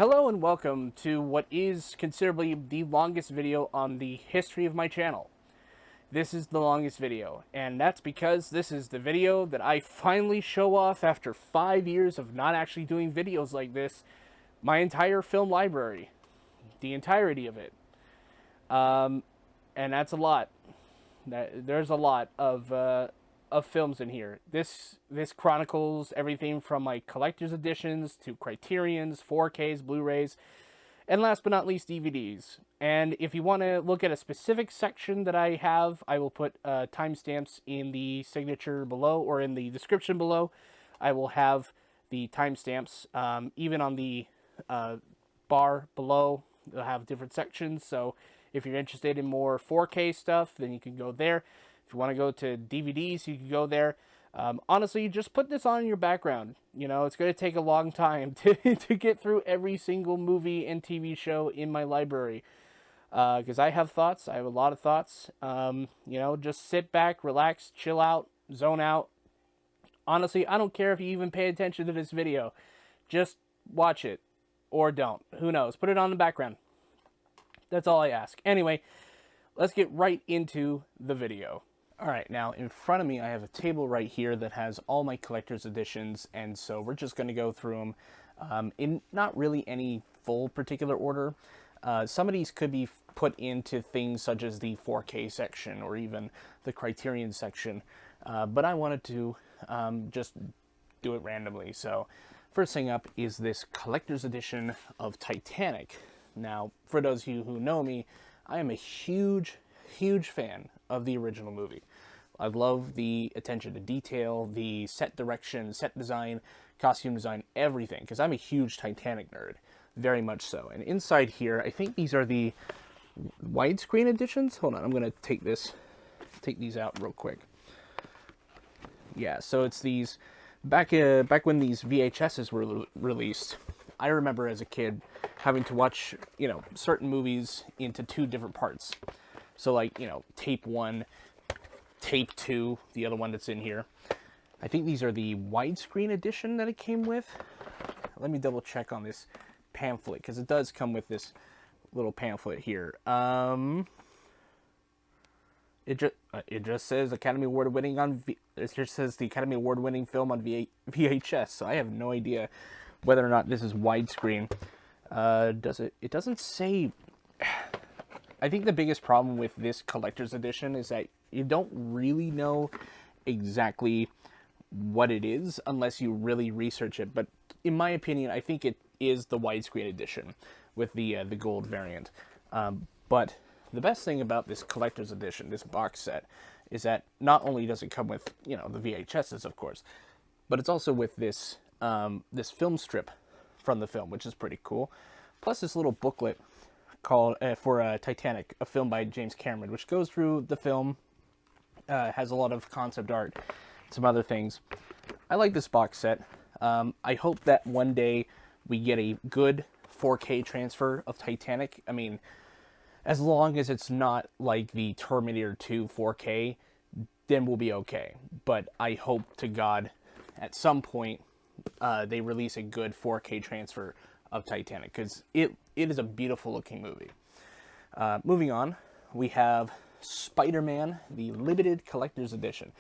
Hello and welcome to what is considerably the longest video on the history of my channel. This is the longest video, and that's because this is the video that I finally show off after 5 years of not actually doing videos like this, my entire film library, the entirety of it. And that's a lot. There's a lot of films in here. This chronicles everything from like collector's editions to Criterions, 4Ks, Blu Rays, and last but not least DVDs. And if you want to look at a specific section that I have, I will put timestamps in the signature below or in the description below. I will have the timestamps even on the bar below. They'll have different sections, so if you're interested in more 4K stuff, then you can go there. If you want to go to DVDs, you can go there. Honestly, just put this on in your background. You know, it's going to take a long time to get through every single movie and TV show in my library. Because I have thoughts. I have a lot of thoughts. You know, just sit back, relax, chill out, zone out. Honestly, I don't care if you even pay attention to this video. Just watch it. Or don't. Who knows? Put it on the background. That's all I ask. Anyway, let's get right into the video. Alright, now in front of me I have a table right here that has all my collector's editions, and so we're just going to go through them in not really any full particular order. Some of these could be put into things such as the 4K section or even the Criterion section, but I wanted to just do it randomly. So first thing up is this collector's edition of Titanic. Now, for those of you who know me, I am a huge fan of the original movie. I love the attention to detail, the set direction, set design, costume design, everything, because I'm a huge Titanic nerd, very much so. And inside here, I think these are the widescreen editions. Hold on, I'm going to take these out real quick. Yeah, so it's these, back when these VHSs were released, I remember as a kid having to watch, you know, certain movies into two different parts. So like, you know, tape 1, tape 2, the other one that's in here. I think these are the widescreen edition that it came with. Let me double check on this pamphlet, because it does come with this little pamphlet here. It just says Academy Award winning on it just says the Academy Award winning film on VHS. So I have no idea whether or not this is widescreen. It doesn't say. I think the biggest problem with this collector's edition is that you don't really know exactly what it is unless you really research it. But in my opinion, I think it is the widescreen edition with the gold variant. But the best thing about this collector's edition, this box set, is that not only does it come with, you know, the VHSs, of course, but it's also with this this film strip from the film, which is pretty cool. Plus this little booklet called for Titanic, a film by James Cameron, which goes through the film, has a lot of concept art, some other things. I like this box set. I hope that one day we get a good 4K transfer of Titanic. I mean, as long as it's not like the Terminator 2 4K, then we'll be okay. But I hope to God at some point they release a good 4K transfer of Titanic, because it is a beautiful looking movie. Moving on, we have Spider-Man, the limited collector's edition.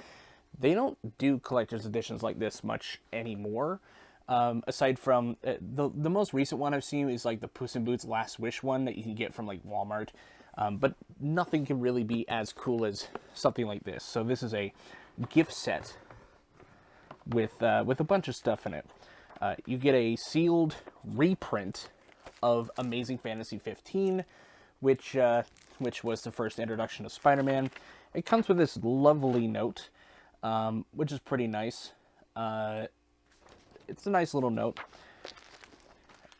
They don't do collector's editions like this much anymore. Aside from the most recent one I've seen is like the Puss in Boots Last Wish one that you can get from like Walmart. But nothing can really be as cool as something like this. So this is a gift set with a bunch of stuff in it. You get a sealed reprint of Amazing Fantasy 15, which was the first introduction of Spider-Man. It comes with this lovely note, which is pretty nice. It's a nice little note.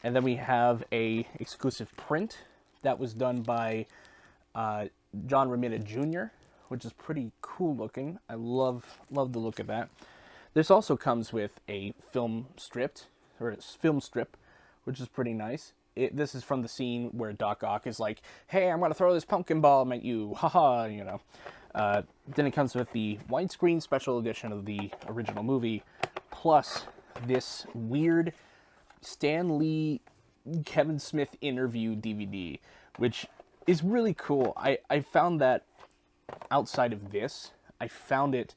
And then we have a exclusive print that was done by John Romita Jr., which is pretty cool looking. I love the look of that. This also comes with a film strip, which is pretty nice. This is from the scene where Doc Ock is like, "Hey, I'm gonna throw this pumpkin bomb at you, haha," you know. Then it comes with the widescreen special edition of the original movie, plus this weird Stan Lee Kevin Smith interview DVD, which is really cool. I found that outside of this, I found it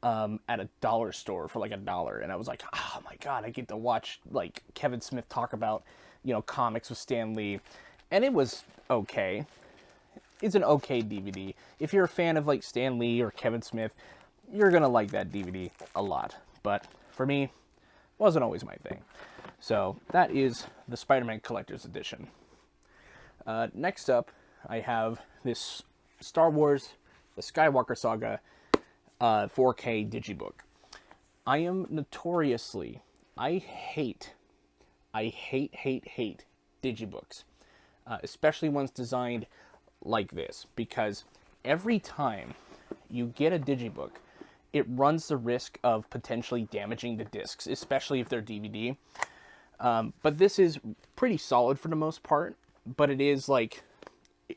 at a dollar store for like $1, and I was like, oh my god, I get to watch like Kevin Smith talk about, comics with Stan Lee, and it was okay. It's an okay DVD. If you're a fan of like Stan Lee or Kevin Smith, you're gonna like that DVD a lot. But for me, wasn't always my thing. So that is the Spider-Man Collector's Edition. Next up, I have this Star Wars, the Skywalker Saga 4K digibook. I am notoriously, I hate digibooks, especially ones designed like this, because every time you get a digibook, it runs the risk of potentially damaging the discs, especially if they're DVD. But this is pretty solid for the most part, but it is like,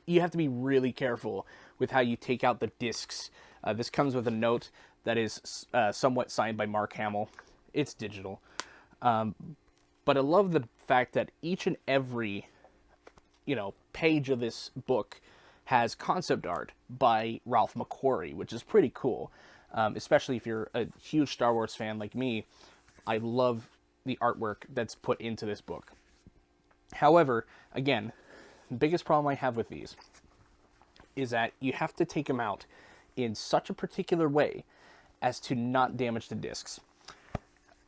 you have to be really careful with how you take out the discs. This comes with a note that is somewhat signed by Mark Hamill. It's digital. But I love the fact that each and every, page of this book has concept art by Ralph McQuarrie, which is pretty cool. Especially if you're a huge Star Wars fan like me, I love the artwork that's put into this book. However, again, the biggest problem I have with these is that you have to take them out in such a particular way as to not damage the discs.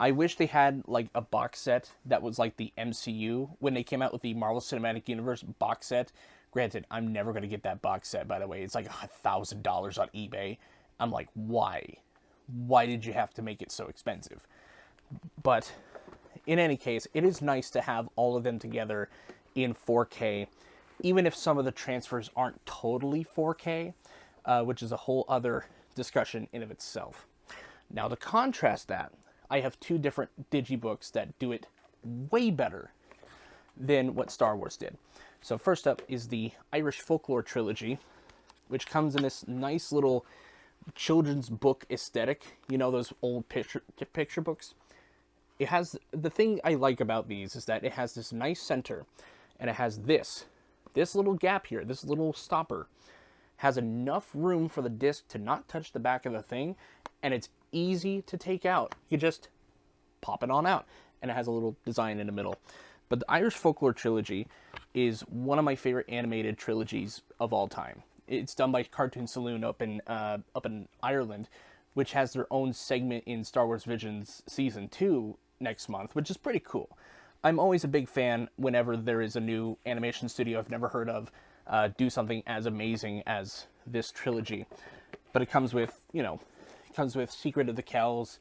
I wish they had like a box set that was like the MCU when they came out with the Marvel Cinematic Universe box set. Granted, I'm never going to get that box set, by the way. It's like $1,000 on eBay. I'm like, why? Why did you have to make it so expensive? But in any case, it is nice to have all of them together in 4K, even if some of the transfers aren't totally 4K, which is a whole other discussion in of itself. Now, to contrast that, I have two different digibooks that do it way better than what Star Wars did. So first up is the Irish Folklore Trilogy, which comes in this nice little children's book aesthetic. Those old picture books? It has, the thing I like about these is that it has this nice center, and it has this little gap here, this little stopper, has enough room for the disc to not touch the back of the thing, and it's easy to take out. You just pop it on out, and it has a little design in the middle. But the Irish Folklore Trilogy is one of my favorite animated trilogies of all time. It's done by Cartoon Saloon up in Ireland, which has their own segment in Star Wars Visions Season 2 next month, which is pretty cool. I'm always a big fan whenever there is a new animation studio I've never heard of do something as amazing as this trilogy. But it comes with, Secret of the Kells,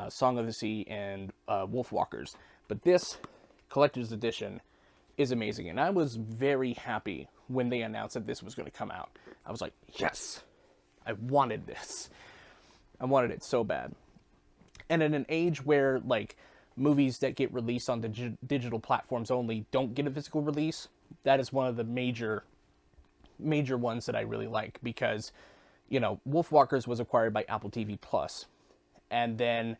Song of the Sea, and Wolfwalkers. But this collector's edition is amazing, and I was very happy when they announced that this was going to come out. I was like, yes, I wanted this. I wanted it so bad. And in an age where, like, movies that get released on the digital platforms only don't get a physical release, that is one of the major ones that I really like, because, Wolfwalkers was acquired by Apple TV Plus. And then,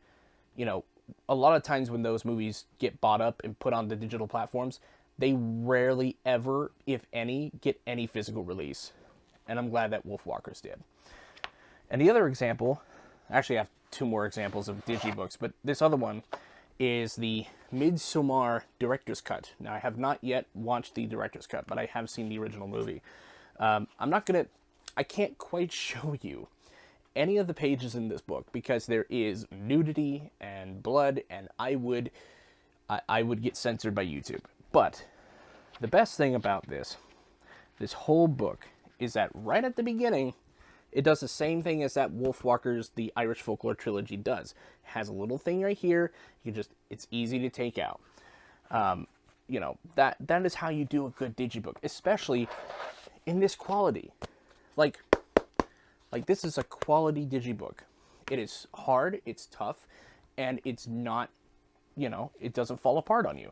a lot of times when those movies get bought up and put on the digital platforms, they rarely ever, if any, get any physical release. And I'm glad that Wolfwalkers did. And the other example, actually I have two more examples of digibooks, but this other one is the Midsommar Director's Cut. Now, I have not yet watched the Director's Cut, but I have seen the original movie. I can't quite show you any of the pages in this book because there is nudity and blood, and I would get censored by YouTube. But the best thing about this whole book, is that right at the beginning, it does the same thing as that Wolfwalkers, the Irish Folklore Trilogy does. It has a little thing right here. It's easy to take out. That is how you do a good digibook, especially in this quality. Like this is a quality digibook. It is hard, it's tough, and it's not, it doesn't fall apart on you.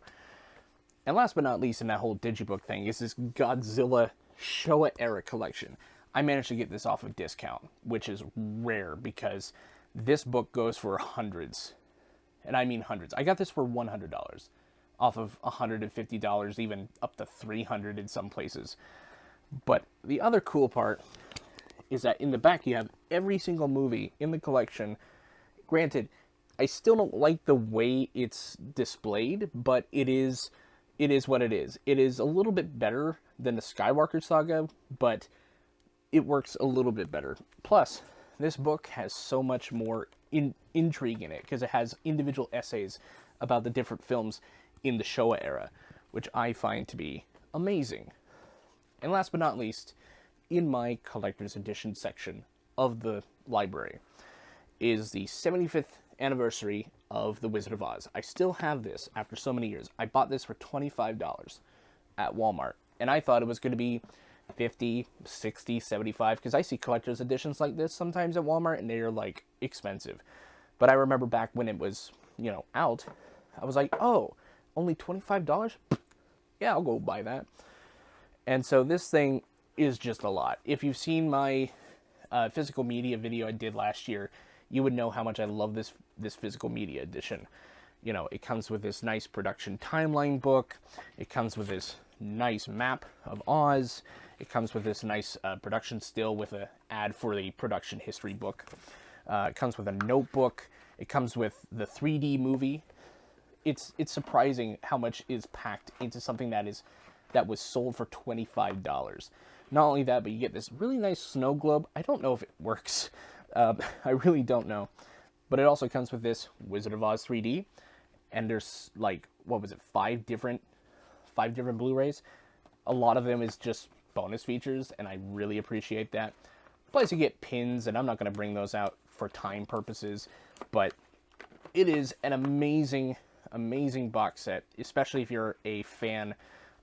And last but not least in that whole digibook thing is this Godzilla Showa Era collection. I managed to get this off of discount, which is rare because this book goes for hundreds. And I mean hundreds. I got this for $100 off of $150, even up to $300 in some places. But the other cool part is that in the back you have every single movie in the collection. Granted, I still don't like the way it's displayed, but it is what it is. It is a little bit better than the Skywalker Saga, but it works a little bit better. Plus, this book has so much more intrigue in it because it has individual essays about the different films in the Showa era, which I find to be amazing. And last but not least, in my collector's edition section of the library is the 75th anniversary of The Wizard of Oz. I still have this after so many years. I bought this for $25 at Walmart, and I thought it was going to be 50, 60, 75, because I see collector's editions like this sometimes at Walmart, and they are, like, expensive. But I remember back when it was, out, I was like, oh, only $25? Yeah, I'll go buy that. And so this thing is just a lot. If you've seen my physical media video I did last year, you would know how much I love this physical media edition. It comes with this nice production timeline book. It comes with this nice map of Oz. It comes with this nice production still with an ad for the production history book. It comes with a notebook. It comes with the 3D movie. It's surprising how much is packed into something that was sold for $25. Not only that, but you get this really nice snow globe. I don't know if it works. I really don't know. But it also comes with this Wizard of Oz 3D. And there's, like, what was it, 5 different Blu Rays. A lot of them is just bonus features, and I really appreciate that. Plus, you get pins, and I'm not going to bring those out for time purposes. But it is an amazing, amazing box set, especially if you're a fan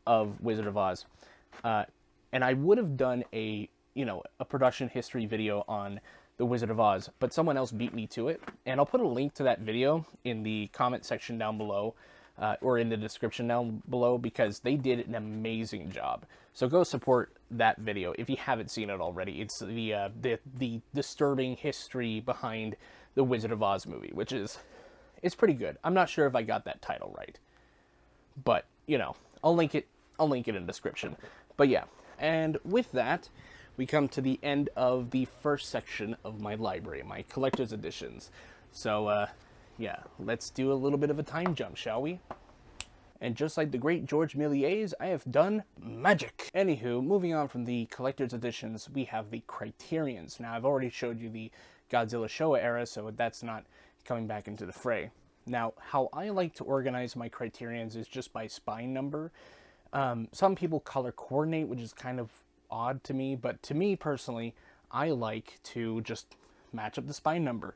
of Wizard of Oz. And I would have done a production history video on The Wizard of Oz, but someone else beat me to it. And I'll put a link to that video in the comment section down below, or in the description down below, because they did an amazing job. So go support that video if you haven't seen it already. It's the disturbing history behind the Wizard of Oz movie, which it's pretty good. I'm not sure if I got that title right, but I'll link it in the description. But yeah, and with that, we come to the end of the first section of my library, my collector's editions. So, yeah, let's do a little bit of a time jump, shall we? And just like the great George Méliès, I have done magic. Anywho, moving on from the collector's editions, we have the Criterions. Now, I've already showed you the Godzilla Showa era, so that's not coming back into the fray. Now, how I like to organize my Criterions is just by spine number. Some people color coordinate, which is kind of odd to me, but to me personally, I like to just match up the spine number,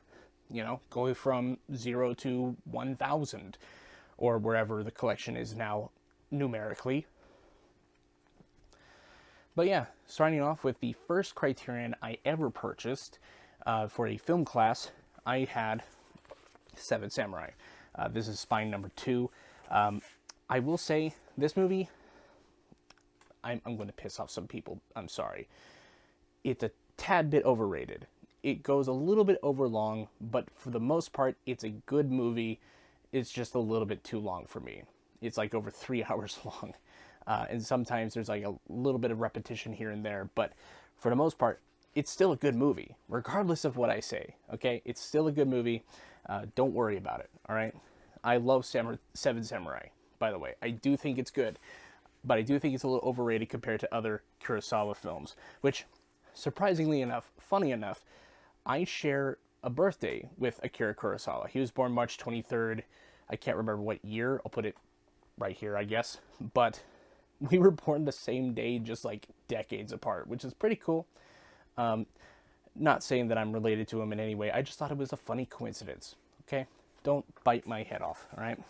go from 0 to 1000 or wherever the collection is now numerically. But yeah, starting off with the first Criterion I ever purchased for a film class, I had Seven Samurai. This is spine number 2. I will say this movie, I'm going to piss off some people. I'm sorry. It's a tad bit overrated. It goes a little bit over long, but for the most part, it's a good movie. It's just a little bit too long for me. It's like over 3 hours long. And sometimes there's like a little bit of repetition here and there, but for the most part, it's still a good movie, regardless of what I say, okay? It's still a good movie. Don't worry about it, all right? I love Seven Samurai, by the way. I do think it's good. But I do think it's a little overrated compared to other Kurosawa films, which, surprisingly enough, funny enough, I share a birthday with Akira Kurosawa. He was born March 23rd. I can't remember what year. I'll put it right here, I guess. But we were born the same day, just like decades apart, which is pretty cool. Not saying that I'm related to him in any way. I just thought it was a funny coincidence, okay? Don't bite my head off, all right?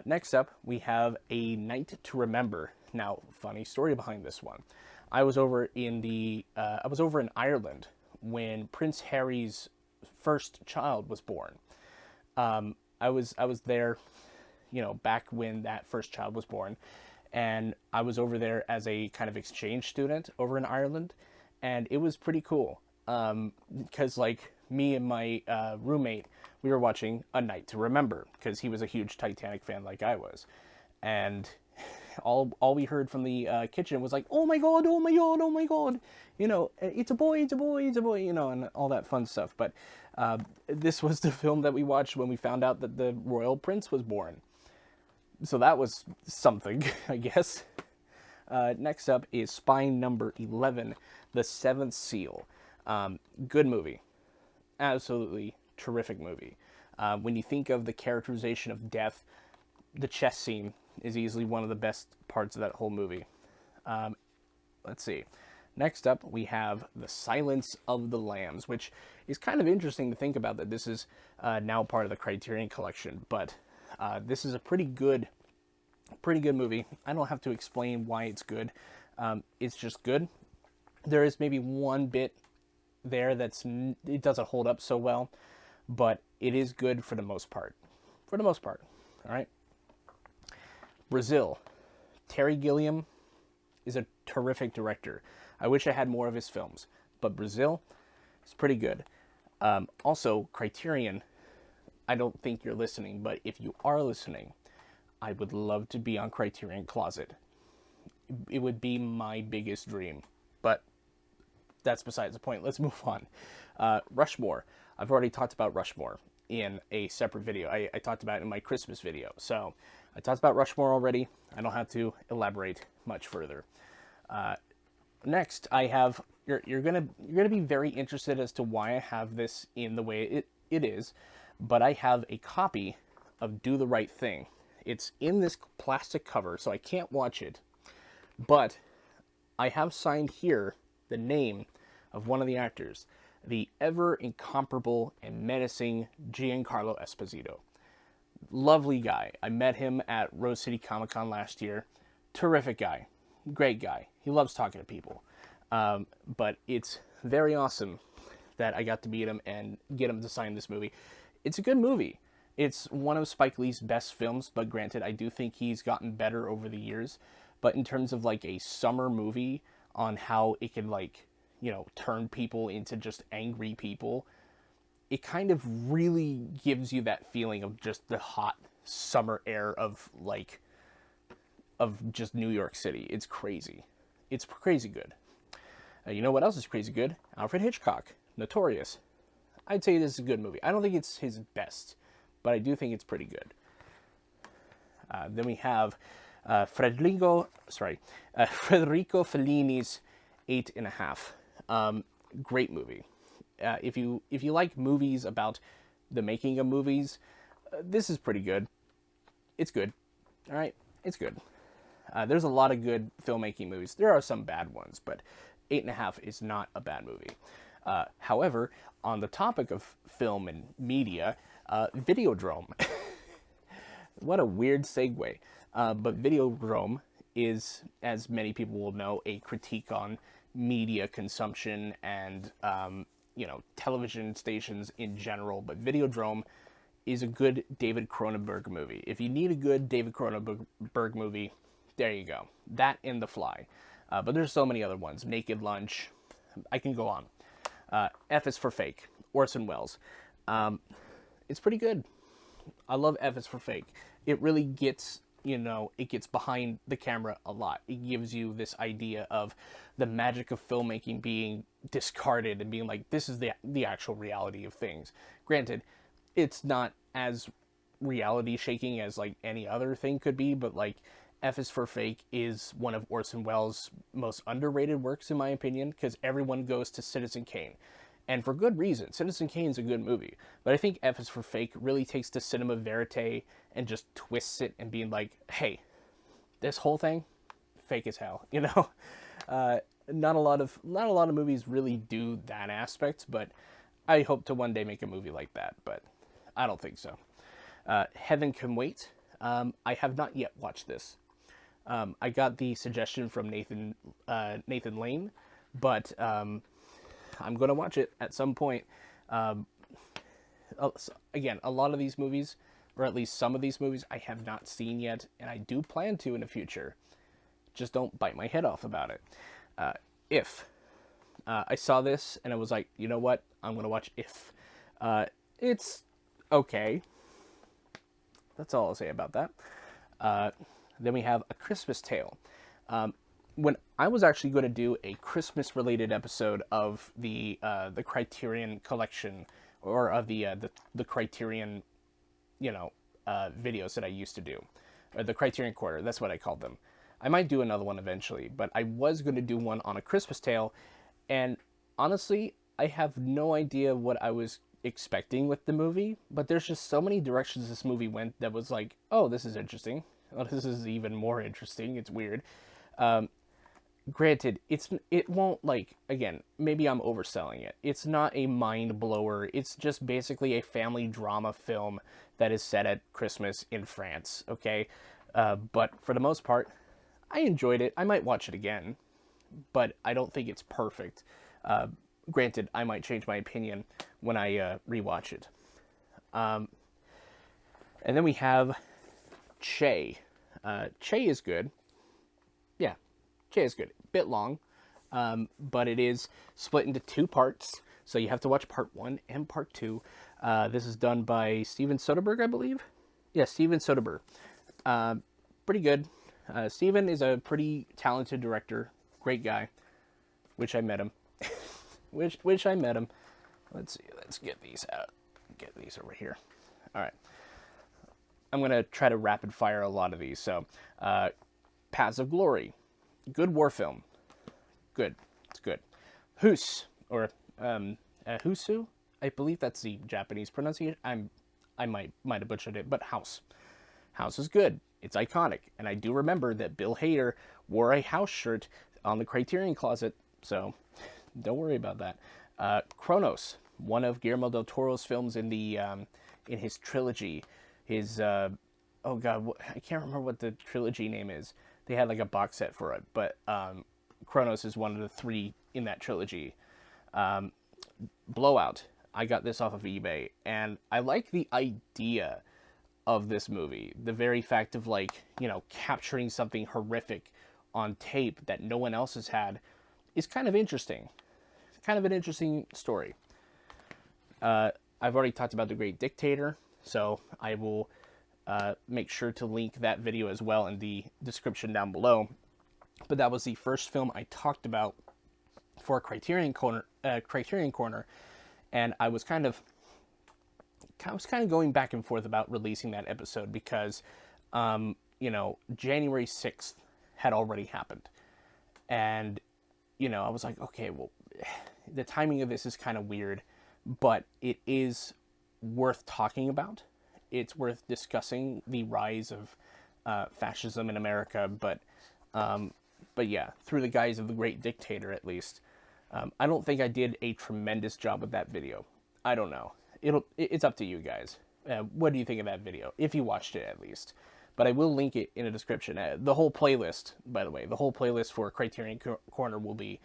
Next up, we have A Night to Remember. Now, funny story behind this one. I was over in Ireland when Prince Harry's first child was born. I was there, back when that first child was born, and I was over there as a kind of exchange student over in Ireland, and it was pretty cool. Because me and my roommate, we were watching A Night to Remember because he was a huge Titanic fan like I was, and all we heard from the kitchen was like, "Oh my god, oh my god, oh my god," you know, "It's a boy, it's a boy, it's a boy," you know, and all that fun stuff. But this was the film that we watched when we found out that the royal prince was born. So that was something, I guess. Next up is Spine Number 11, The Seventh Seal. Good movie. Absolutely terrific movie. When you think of the characterization of death, the chess scene is easily one of the best parts of that whole movie. Let's see. Next up, we have The Silence of the Lambs, which is kind of interesting to think about that this is now part of the Criterion Collection, but this is a pretty good movie. I don't have to explain why it's good. It's just good. There is maybe one bit there it doesn't hold up so well, but it is good for the most part. For the most part, all right? Brazil. Terry Gilliam is a terrific director. I wish I had more of his films, but Brazil is pretty good. Also, Criterion, I don't think you're listening, but if you are listening, I would love to be on Criterion Closet. It would be my biggest dream, but that's besides the point. Let's move on. Rushmore. I've already talked about Rushmore in a separate video. I talked about it in my Christmas video. So I talked about Rushmore already. I don't have to elaborate much further. Next, I have, you're gonna be very interested as to why I have this in the way it is, but I have a copy of Do the Right Thing. It's in this plastic cover, so I can't watch it, but I have signed here the name of one of the actors, the ever incomparable and menacing Giancarlo Esposito. Lovely guy. I met him at Rose City Comic Con last year. Terrific guy. Great guy. He loves talking to people. But it's very awesome that I got to meet him and get him to sign this movie. It's a good movie. It's one of Spike Lee's best films, but granted, I do think he's gotten better over the years. But in terms of like a summer movie on how it can, like, you know, turn people into just angry people, it kind of really gives you that feeling of just the hot summer air of just New York City. It's crazy. It's crazy good. You know what else is crazy good? Alfred Hitchcock, Notorious. I'd say this is a good movie. I don't think it's his best, but I do think it's pretty good. Then we have Federico Fellini's 8½. Great movie. If you like movies about the making of movies, this is pretty good. It's good. All right, it's good. There's a lot of good filmmaking movies. There are some bad ones, but 8½, is not a bad movie. However, on the topic of film and media, Videodrome. What a weird segue. But Videodrome is, as many people will know, a critique on media consumption and, television stations in general. But Videodrome is a good David Cronenberg movie. If you need a good David Cronenberg movie, there you go. That and The Fly. But there's so many other ones. Naked Lunch. I can go on. F is for Fake. Orson Welles. It's pretty good. I love F is for Fake. It really gets, it gets behind the camera a lot. It gives you this idea of the magic of filmmaking being discarded and being like, this is the actual reality of things. Granted, it's not as reality shaking as like any other thing could be, but like F is for Fake is one of Orson Welles' most underrated works in my opinion, because everyone goes to Citizen Kane. And for good reason. Citizen Kane's a good movie. But I think F is for Fake really takes the cinema verite and just twists it and being like, hey, this whole thing, fake as hell, Not a lot of movies really do that aspect, but I hope to one day make a movie like that, but I don't think so. Heaven Can Wait. I have not yet watched this. I got the suggestion from Nathan Lane, but I'm going to watch it at some point. Again, a lot of these movies, or at least some of these movies, I have not seen yet, and I do plan to in the future. Just don't bite my head off about it. If. I saw this, and I was like, you know what? I'm going to watch If. It's okay. That's all I'll say about that. Uh, then we have A Christmas Tale. When I was actually going to do a Christmas-related episode of the Criterion collection, or of the Criterion, videos that I used to do, or the Criterion Corner, that's what I called them. I might do another one eventually, but I was going to do one on A Christmas Tale, and honestly, I have no idea what I was expecting with the movie, but there's just so many directions this movie went that was like, oh, this is interesting. Oh, this is even more interesting. It's weird. Granted, it won't, like, again, maybe I'm overselling it. It's not a mind blower. It's just basically a family drama film that is set at Christmas in France. Okay, but for the most part, I enjoyed it. I might watch it again, but I don't think it's perfect. Granted, I might change my opinion when I rewatch it. And then we have Che. Che is good. Yeah, Che is good. Bit long, but it is split into two parts, so you have to watch part 1 and part 2. This is done by Steven Soderbergh, I believe. Yeah, Steven Soderbergh. Pretty good. Steven is a pretty talented director. Great guy. Wish I met him. Wish I met him. Let's see. Let's get these out. Get these over here. All right. I'm going to try to rapid fire a lot of these. So, Paths of Glory. Good war film. Good. It's good. Hus, or Husu. I believe that's the Japanese pronunciation. I might have butchered it, but House. House is good. It's iconic, and I do remember that Bill Hader wore a House shirt on the Criterion Closet, so don't worry about that. Kronos, one of Guillermo del Toro's films in his trilogy. His oh god, I can't remember what the trilogy name is. They had like a box set for it, but Kronos is one of the 3 in that trilogy. Blowout. I got this off of eBay, and I like the idea of this movie. The very fact of, like, capturing something horrific on tape that no one else has had is kind of interesting. It's kind of an interesting story. I've already talked about The Great Dictator, so I will make sure to link that video as well in the description down below. But that was the first film I talked about for Criterion Corner, and I was kind of going back and forth about releasing that episode because, January 6th had already happened, and I was like, okay, well, the timing of this is kind of weird, but it is worth talking about. It's worth discussing the rise of fascism in America, but yeah, through the guise of The Great Dictator, at least. I don't think I did a tremendous job with that video. I don't know. It's up to you guys. What do you think of that video? If you watched it, at least. But I will link it in a description. The whole playlist, by the way, the whole playlist for Criterion Corner will be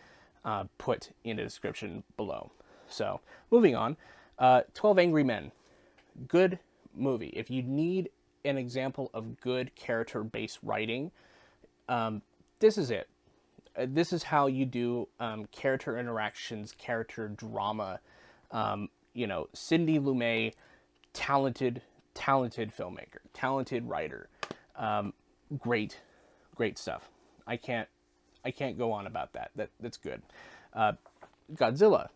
put in the description below. So, moving on. 12 Angry Men. Good movie. If you need an example of good character-based writing, this is it. This is how you do character interactions, character drama. Sidney Lumet, talented filmmaker, talented writer, great stuff. I can't go on about that. That's good. Godzilla.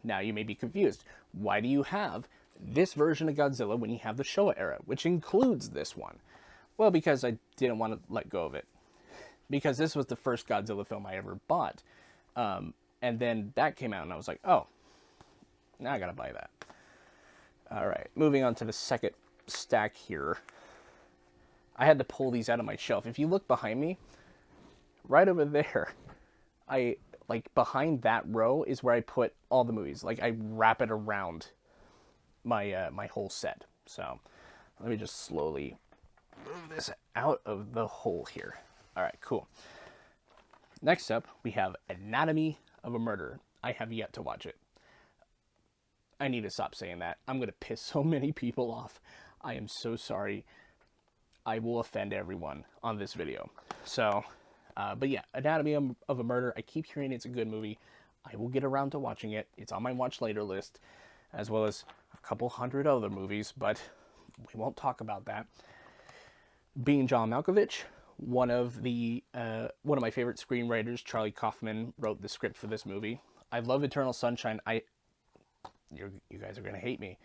Now you may be confused. Why do you have this version of Godzilla when you have the Showa era, which includes this one? Well, because I didn't want to let go of it. Because this was the first Godzilla film I ever bought. And then that came out and I was like, oh, now I gotta buy that. Alright, moving on to the second stack here. I had to pull these out of my shelf. If you look behind me, right over there, behind that row is where I put all the movies. Like, I wrap it around my my whole set. So, let me just slowly move this out of the hole here. Alright, cool. Next up, we have Anatomy of a Murder. I have yet to watch it. I need to stop saying that. I'm going to piss so many people off. I am so sorry. I will offend everyone on this video. So, but yeah, Anatomy of a Murder. I keep hearing it's a good movie. I will get around to watching it. It's on my watch later list, as well as A couple hundred other movies, but we won't talk about that. Being John Malkovich, one of my favorite screenwriters, Charlie Kaufman, wrote the script for this movie. I love Eternal Sunshine. You guys are gonna hate me.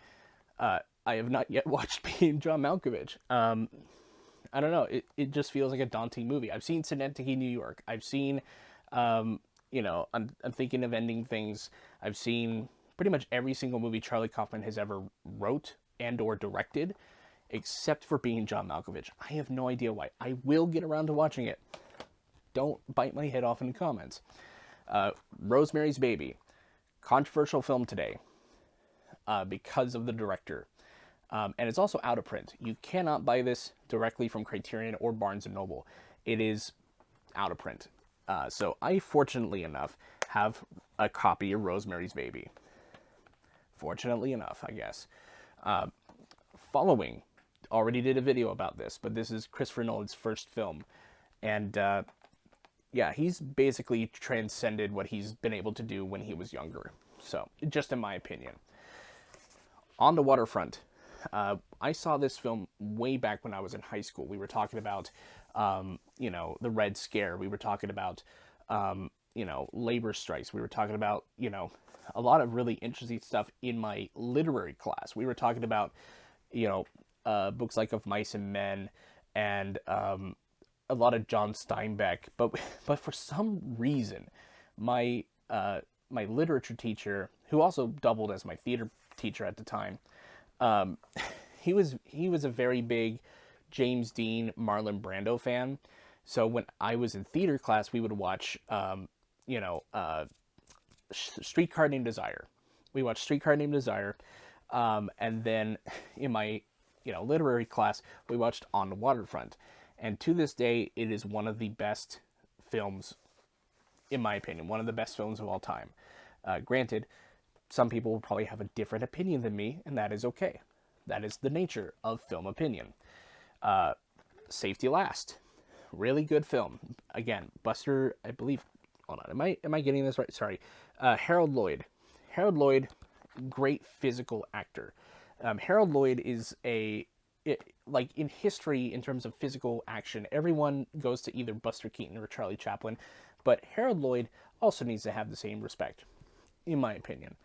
I have not yet watched Being John Malkovich. I don't know. It just feels like a daunting movie. I've seen Synecdoche, New York. I've seen, I'm thinking of Ending Things. I've seen pretty much every single movie Charlie Kaufman has ever wrote and or directed, except for Being John Malkovich. I have no idea why. I will get around to watching it. Don't bite my head off in the comments. Rosemary's Baby. Controversial film today because of the director. And it's also out of print. You cannot buy this directly from Criterion or Barnes & Noble. It is out of print. So I, fortunately enough, have a copy of Rosemary's Baby. Fortunately enough, I guess. Following, already did a video about this, but this is Christopher Nolan's first film. And yeah, he's basically transcended what he's been able to do when he was younger. So, just in my opinion. On the Waterfront. I saw this film way back when I was in high school. We were talking about, the Red Scare. We were talking about, labor strikes. We were talking about, a lot of really interesting stuff in my literary class. We were talking about, books like Of Mice and Men and a lot of John Steinbeck. But for some reason, my literature teacher, who also doubled as my theater teacher at the time, he was a very big James Dean, Marlon Brando fan. So when I was in theater class, we would watch, Streetcar Named Desire. We watched Streetcar Named Desire. And then in my, literary class, we watched On the Waterfront. And to this day, it is one of the best films, in my opinion, one of the best films of all time. Granted, some people will probably have a different opinion than me, and that is okay. That is the nature of film opinion. Safety Last. Really good film. Again, Buster, I believe, hold on, am I getting this right? Sorry. Harold Lloyd. Harold Lloyd, great physical actor. Harold Lloyd is like in history, in terms of physical action, everyone goes to either Buster Keaton or Charlie Chaplin, but Harold Lloyd also needs to have the same respect, in my opinion.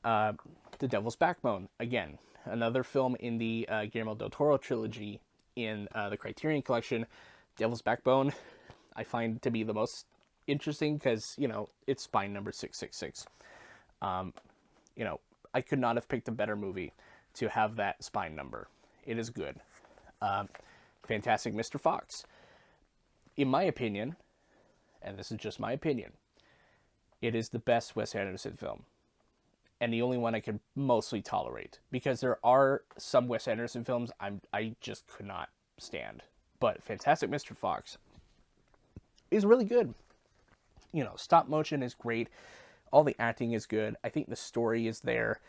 The Devil's Backbone, again, another film in the Guillermo del Toro trilogy in the Criterion Collection. Devil's Backbone, I find to be the most interesting because, it's spine number 666. I could not have picked a better movie to have that spine number. It is good. Fantastic Mr. Fox. In my opinion, and this is just my opinion, it is the best Wes Anderson film. And the only one I can mostly tolerate. Because there are some Wes Anderson films I just could not stand. But Fantastic Mr. Fox is really good. Stop motion is great. All the acting is good. I think the story is there.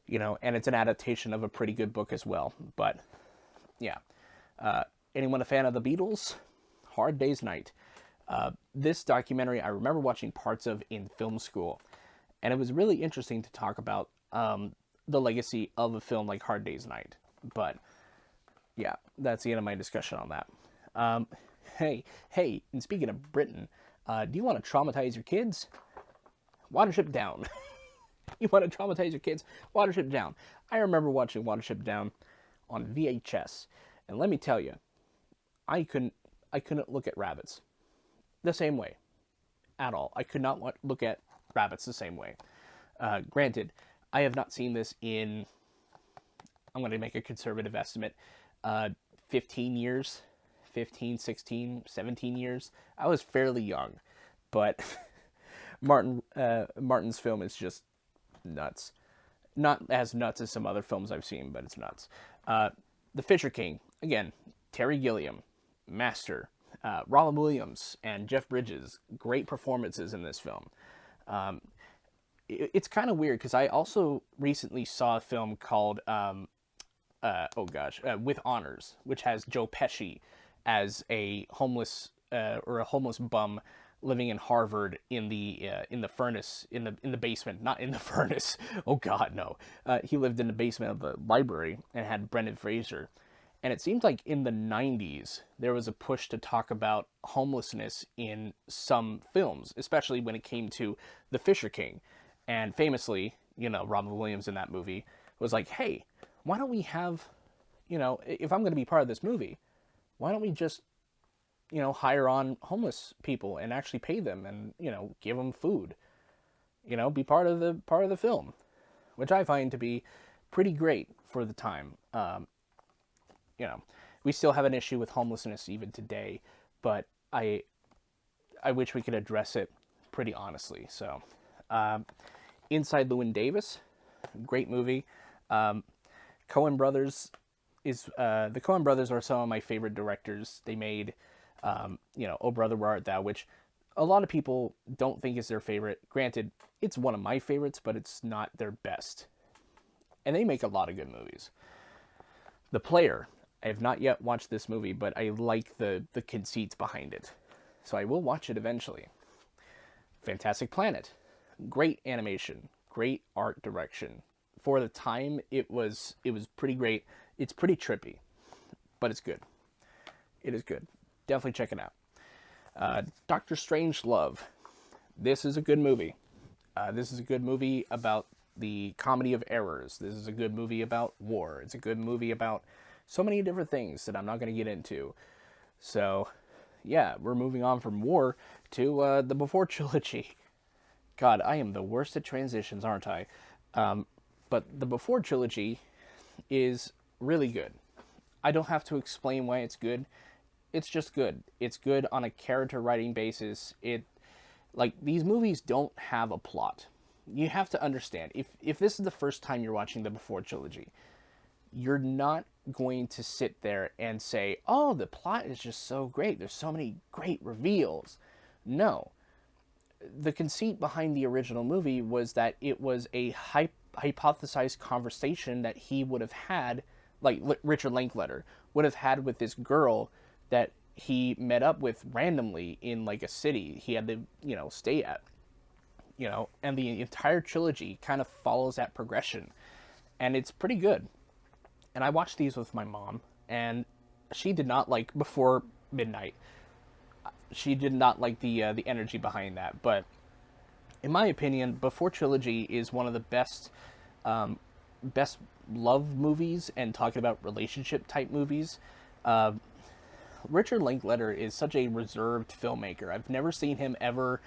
And it's an adaptation of a pretty good book as well. But, yeah. Anyone a fan of the Beatles? Hard Day's Night. This documentary I remember watching parts of in film school. And it was really interesting to talk about the legacy of a film like Hard Day's Night. But, yeah, that's the end of my discussion on that. Hey, and speaking of Britain, do you want to traumatize your kids? Watership Down. You want to traumatize your kids? Watership Down. I remember watching Watership Down on VHS. And let me tell you, I couldn't look at rabbits the same way at all. I could not look at rabbits the same way. Granted, I have not seen this in, I'm going to make a conservative estimate, 15 years, 15, 16, 17 years. I was fairly young, but Martin's film is just nuts. Not as nuts as some other films I've seen, but it's nuts. The Fisher King, again, Terry Gilliam, master. Robin Williams and Jeff Bridges, great performances in this film. It's kind of weird because I also recently saw a film called With Honors, which has Joe Pesci as a homeless or a homeless bum living in Harvard in the furnace in the basement, not in the furnace. Oh God, no. He lived in the basement of the library and had Brendan Fraser. And it seems like in the 90s, there was a push to talk about homelessness in some films, especially when it came to The Fisher King. And famously, Robin Williams in that movie was like, hey, why don't we have, if I'm going to be part of this movie, why don't we just, hire on homeless people and actually pay them and, give them food, be part of the film, which I find to be pretty great for the time. We still have an issue with homelessness even today, but I wish we could address it pretty honestly. So, Inside Llewyn Davis, great movie. Coen Brothers the Coen Brothers are some of my favorite directors. They made, Oh Brother Where Art Thou, which a lot of people don't think is their favorite. Granted, it's one of my favorites, but it's not their best. And they make a lot of good movies. The Player. I have not yet watched this movie, but I like the conceits behind it. So I will watch it eventually. Fantastic Planet. Great animation. Great art direction. For the time, it was pretty great. It's pretty trippy, but it's good. It is good. Definitely check it out. Doctor Strangelove. This is a good movie. This is a good movie about the comedy of errors. This is a good movie about war. It's a good movie about so many different things that I'm not going to get into. So, yeah, we're moving on from war to the Before trilogy. God, I am the worst at transitions, aren't I? But the Before trilogy is really good. I don't have to explain why it's good. It's just good. It's good on a character writing basis. These movies don't have a plot. You have to understand, if this is the first time you're watching the Before trilogy, you're not going to sit there and say, oh, the plot is just so great. There's so many great reveals. No. The conceit behind the original movie was that it was a hypothesized conversation that he would have had, like Richard Linklater would have had with this girl that he met up with randomly in like a city he had to, stay at. And the entire trilogy kind of follows that progression. And it's pretty good. And I watched these with my mom, and she did not like Before Midnight. She did not like the energy behind that. But in my opinion, Before trilogy is one of the best love movies and talking about relationship type movies. Richard Linklater is such a reserved filmmaker. I've never seen him ever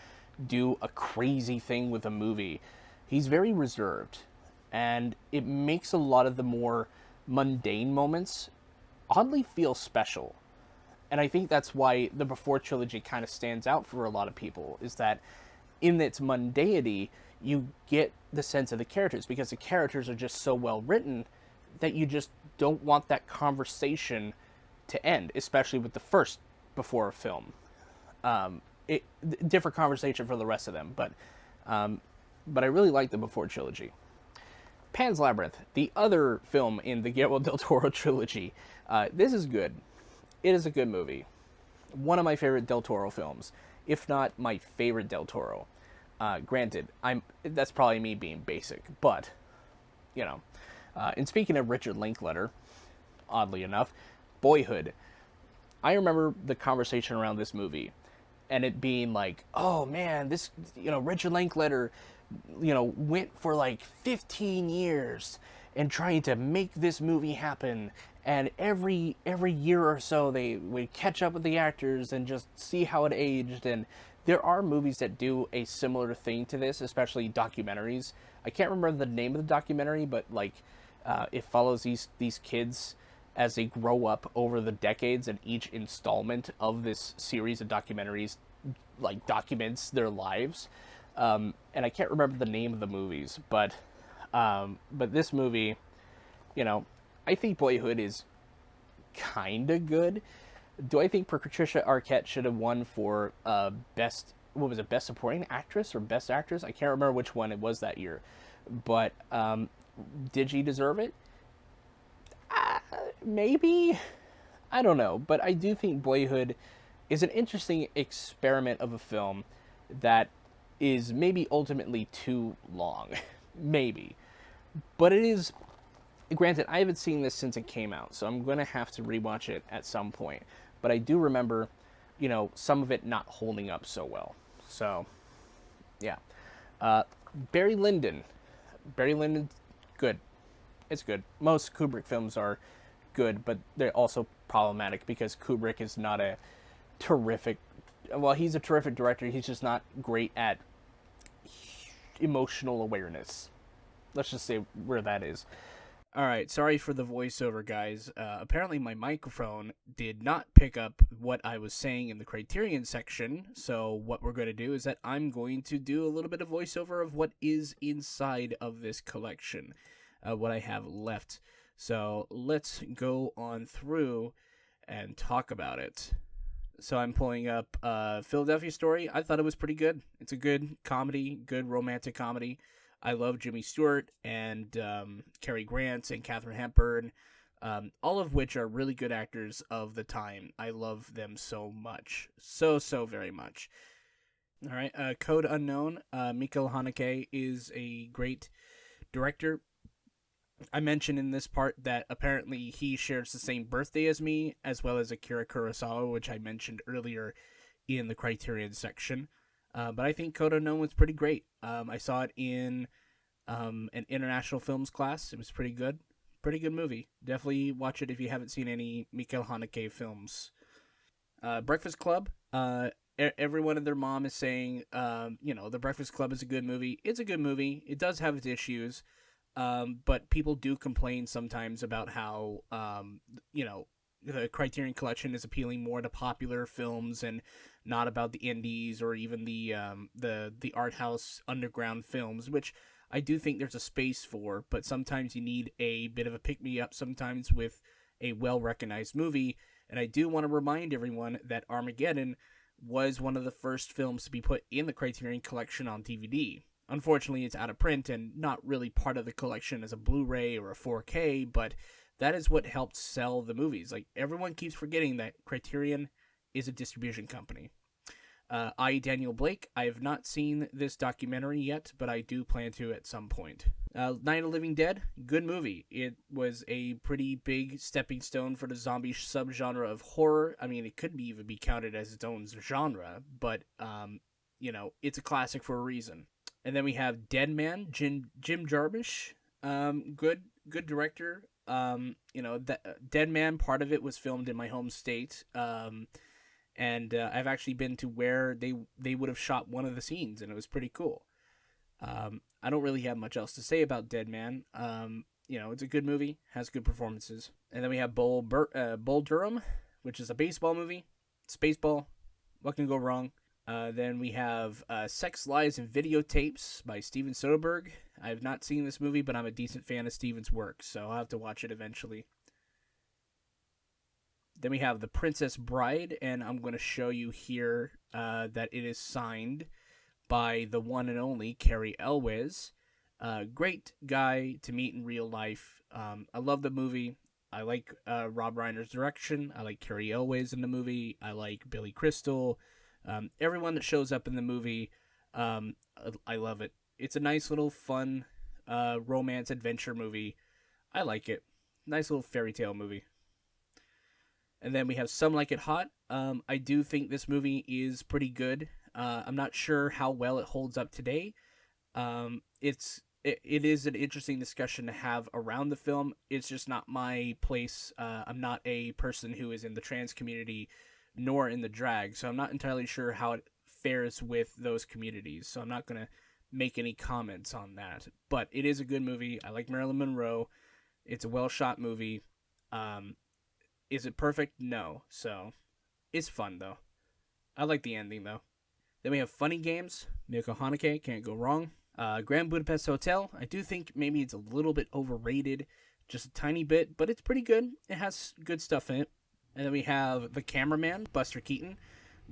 do a crazy thing with a movie. He's very reserved, and it makes a lot of the more mundane moments oddly feel special. And I think that's why the Before trilogy kind of stands out for a lot of people, is that in its mundanity, you get the sense of the characters, because the characters are just so well written that you just don't want that conversation to end, especially with the first Before film. Different conversation for the rest of them, but I really like the Before trilogy. Pan's Labyrinth, the other film in the Guillermo del Toro trilogy. This is good. It is a good movie. One of my favorite Del Toro films, if not my favorite Del Toro. Granted, that's probably me being basic, but, and speaking of Richard Linklater, oddly enough, Boyhood. I remember the conversation around this movie, and it being like, oh man, this, Richard Linklater, went for like 15 years and trying to make this movie happen. And every year or so, they would catch up with the actors and just see how it aged. And there are movies that do a similar thing to this, especially documentaries. I can't remember the name of the documentary, but it follows these kids as they grow up over the decades, and each installment of this series of documentaries documents their lives. And I can't remember the name of the movies, but this movie, I think Boyhood is kind of good. Do I think Patricia Arquette should have won for best supporting actress or best actress? I can't remember which one it was that year, but did she deserve it? Maybe. I don't know, but I do think Boyhood is an interesting experiment of a film that is maybe ultimately too long. Maybe. But it is, granted, I haven't seen this since it came out, so I'm going to have to rewatch it at some point. But I do remember, some of it not holding up so well. So, yeah. Uh, Barry Lyndon. Barry Lyndon, good. It's good. Most Kubrick films are good, but they're also problematic because Kubrick is not a terrific, well, he's a terrific director. He's just not great at emotional awareness. Let's just say where that is. All right, sorry for the voiceover, guys. Apparently, my microphone did not pick up what I was saying in the Criterion section. So, what we're going to do is that I'm going to do a little bit of voiceover of what is inside of this collection, what I have left. So, let's go on through and talk about it. So, I'm pulling up Philadelphia Story. I thought it was pretty good. It's a good comedy, good romantic comedy. I love Jimmy Stewart and Cary Grant and Katharine Hepburn, all of which are really good actors of the time. I love them so much. So very much. All right, Code Unknown. Michael Haneke is a great director. I mentioned in this part that apparently he shares the same birthday as me, as well as Akira Kurosawa, which I mentioned earlier in the Criterion section. But I think Code Unknown was pretty great. I saw it in an international films class. It was pretty good. Pretty good movie. Definitely watch it if you haven't seen any Michael Haneke films. Breakfast Club. Everyone and their mom is saying, The Breakfast Club is a good movie. It's a good movie. It does have its issues. But people do complain sometimes about how, the Criterion Collection is appealing more to popular films and not about the indies or even the art house underground films, which I do think there's a space for, but sometimes you need a bit of a pick-me-up sometimes with a well-recognized movie. And I do want to remind everyone that Armageddon was one of the first films to be put in the Criterion Collection on DVD. Unfortunately, it's out of print and not really part of the collection as a Blu Ray or a 4K, but that is what helped sell the movies. Like, everyone keeps forgetting that Criterion is a distribution company. Daniel Blake. I have not seen this documentary yet, but I do plan to at some point. Night of the Living Dead. Good movie. It was a pretty big stepping stone for the zombie subgenre of horror. I mean, it could even be counted as its own genre, but, it's a classic for a reason. And then we have Dead Man, Jim Jarmusch. Good director. Dead Man, part of it was filmed in my home state. And I've actually been to where they would have shot one of the scenes, and it was pretty cool. I don't really have much else to say about Dead Man. It's a good movie, has good performances. And then we have Bull Durham, which is a baseball movie. It's baseball. What can go wrong? Then we have Sex, Lies, and Videotapes by Steven Soderbergh. I have not seen this movie, but I'm a decent fan of Steven's work, so I'll have to watch it eventually. Then we have The Princess Bride, and I'm going to show you here that it is signed by the one and only Cary Elwes. Great guy to meet in real life. I love the movie. I like Rob Reiner's direction. I like Cary Elwes in the movie. I like Billy Crystal. Everyone that shows up in the movie, I love it. It's a nice little fun romance adventure movie. I like it. Nice little fairy tale movie. And then we have Some Like It Hot. I do think this movie is pretty good. I'm not sure how well it holds up today. It is an interesting discussion to have around the film. It's just not my place. I'm not a person who is in the trans community nor in the drag, so I'm not entirely sure how it fares with those communities. So I'm not going to make any comments on that. But it is a good movie. I like Marilyn Monroe. It's a well-shot movie. Is it perfect? No. So, it's fun, though. I like the ending, though. Then we have Funny Games. Michael Haneke, can't go wrong. Grand Budapest Hotel. I do think maybe it's a little bit overrated. Just a tiny bit, but it's pretty good. It has good stuff in it. And then we have The Cameraman, Buster Keaton.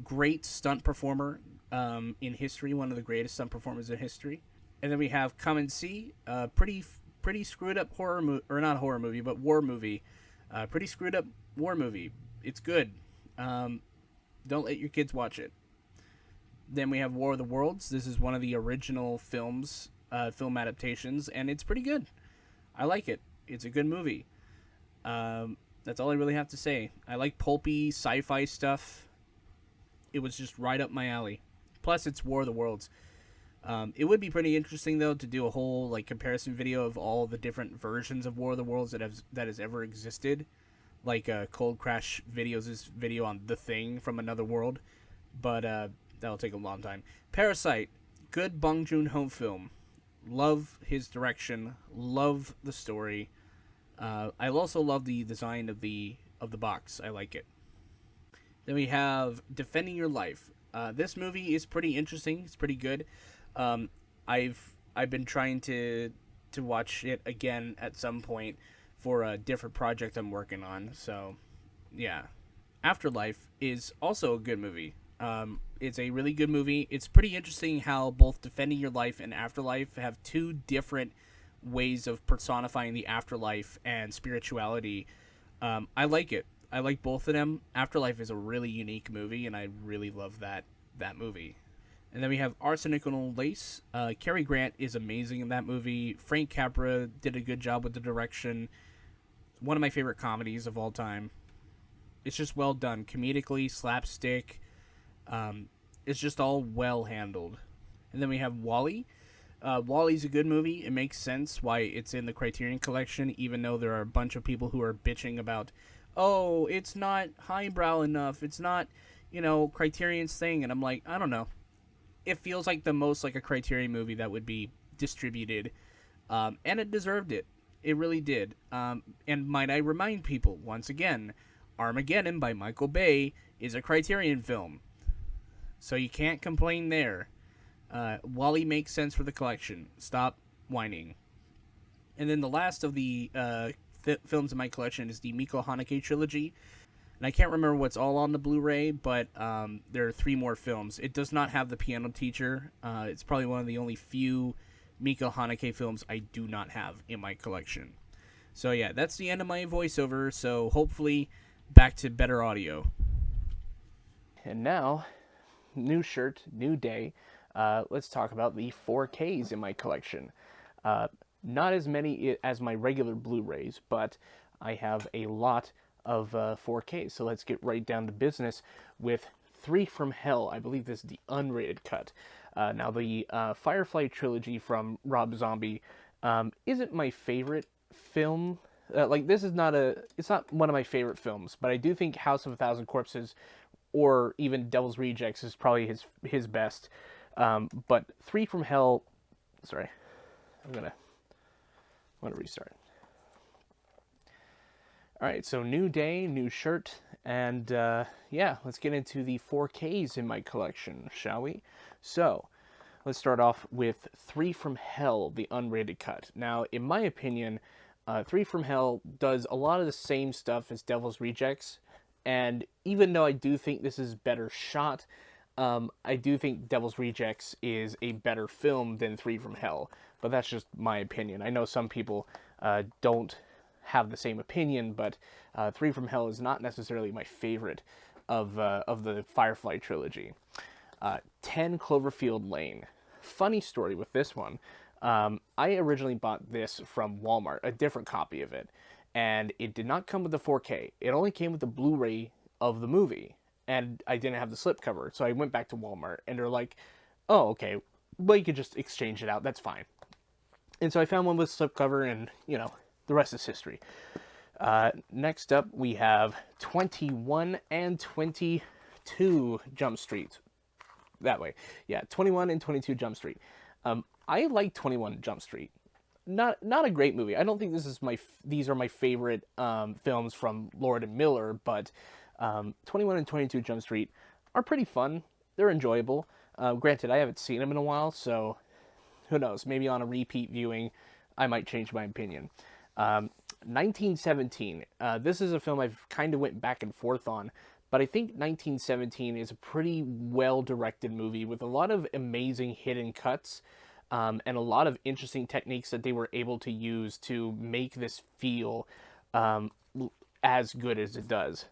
Great stunt performer in history. One of the greatest stunt performers in history. And then we have Come and See. Pretty screwed up horror movie, or not horror movie, but war movie. Pretty screwed up war movie. It's good. Don't let your kids watch it. Then we have War of the Worlds. This is one of the original films, film adaptations, and it's pretty good. I like it. It's a good movie. That's all I really have to say. I like pulpy sci-fi stuff. It was just right up my alley. Plus, it's War of the Worlds. It would be pretty interesting though to do a whole like comparison video of all the different versions of War of the Worlds that has ever existed, like Cold Crash Videos' video on The Thing from Another World, but that'll take a long time. Parasite, good Bong Joon-ho film. Love his direction. Love the story. I also love the design of the box. I like it. Then we have Defending Your Life. This movie is pretty interesting. It's pretty good. I've been trying to watch it again at some point for a different project I'm working on. So, yeah. Afterlife is also a good movie. It's a really good movie. It's pretty interesting how both Defending Your Life and Afterlife have two different ways of personifying the afterlife and spirituality. I like it. I like both of them. Afterlife is a really unique movie, and I really love that movie. And then we have Arsenical Lace. Cary Grant is amazing in that movie. Frank Capra did a good job with the direction. One of my favorite comedies of all time. It's just well done. Comedically, slapstick. It's just all well handled. And then we have WALL-E. WALL-E's a good movie. It makes sense why it's in the Criterion Collection, even though there are a bunch of people who are bitching about, oh, it's not highbrow enough. It's not, Criterion's thing. And I'm like, I don't know. It feels like the most like a Criterion movie that would be distributed. And it deserved it. It really did. And might I remind people, once again, Armageddon by Michael Bay is a Criterion film. So you can't complain there. WALL-E makes sense for the collection. Stop whining. And then the last of the films in my collection is the Miko Haneke trilogy. And I can't remember what's all on the Blu Ray, but there are 3 more films. It does not have The Piano Teacher. It's probably one of the only few Miko Haneke films I do not have in my collection. So yeah, that's the end of my voiceover. So hopefully back to better audio. And now, new shirt, new day. Let's talk about the 4Ks in my collection. Not as many as my regular Blu-rays, but I have a lot of 4Ks. So let's get right down to business with 3 from Hell. I believe this is the unrated cut. Now, the Firefly trilogy from Rob Zombie isn't my favorite film. This is it's not one of my favorite films, but I do think House of a Thousand Corpses or even Devil's Rejects is probably his best. But 3 from Hell, sorry, I'm gonna restart. All right, so new day, new shirt, and yeah, let's get into the 4Ks in my collection, shall we? So, let's start off with 3 from Hell, the unrated cut. Now, in my opinion, 3 from Hell does a lot of the same stuff as Devil's Rejects, and even though I do think this is better shot, I do think Devil's Rejects is a better film than 3 from Hell, but that's just my opinion. I know some people don't have the same opinion, but 3 from Hell is not necessarily my favorite of the Firefly trilogy. 10 Cloverfield Lane. Funny story with this one. I originally bought this from Walmart, a different copy of it, and it did not come with the 4K. It only came with the Blu Ray of the movie. And I didn't have the slipcover, so I went back to Walmart, and they're like, oh, okay, well, you could just exchange it out, that's fine. And so I found one with slipcover, and, the rest is history. Next up, we have 21 and 22 Jump Street. That way. Yeah, 21 and 22 Jump Street. I like 21 Jump Street. Not a great movie. I don't think these are my favorite films from Lord and Miller, but 21 and 22 Jump Street are pretty fun. They're enjoyable. Granted, I haven't seen them in a while, so who knows? Maybe on a repeat viewing, I might change my opinion. 1917. This is a film I've kind of went back and forth on, but I think 1917 is a pretty well-directed movie with a lot of amazing hidden cuts and a lot of interesting techniques that they were able to use to make this feel as good as it does.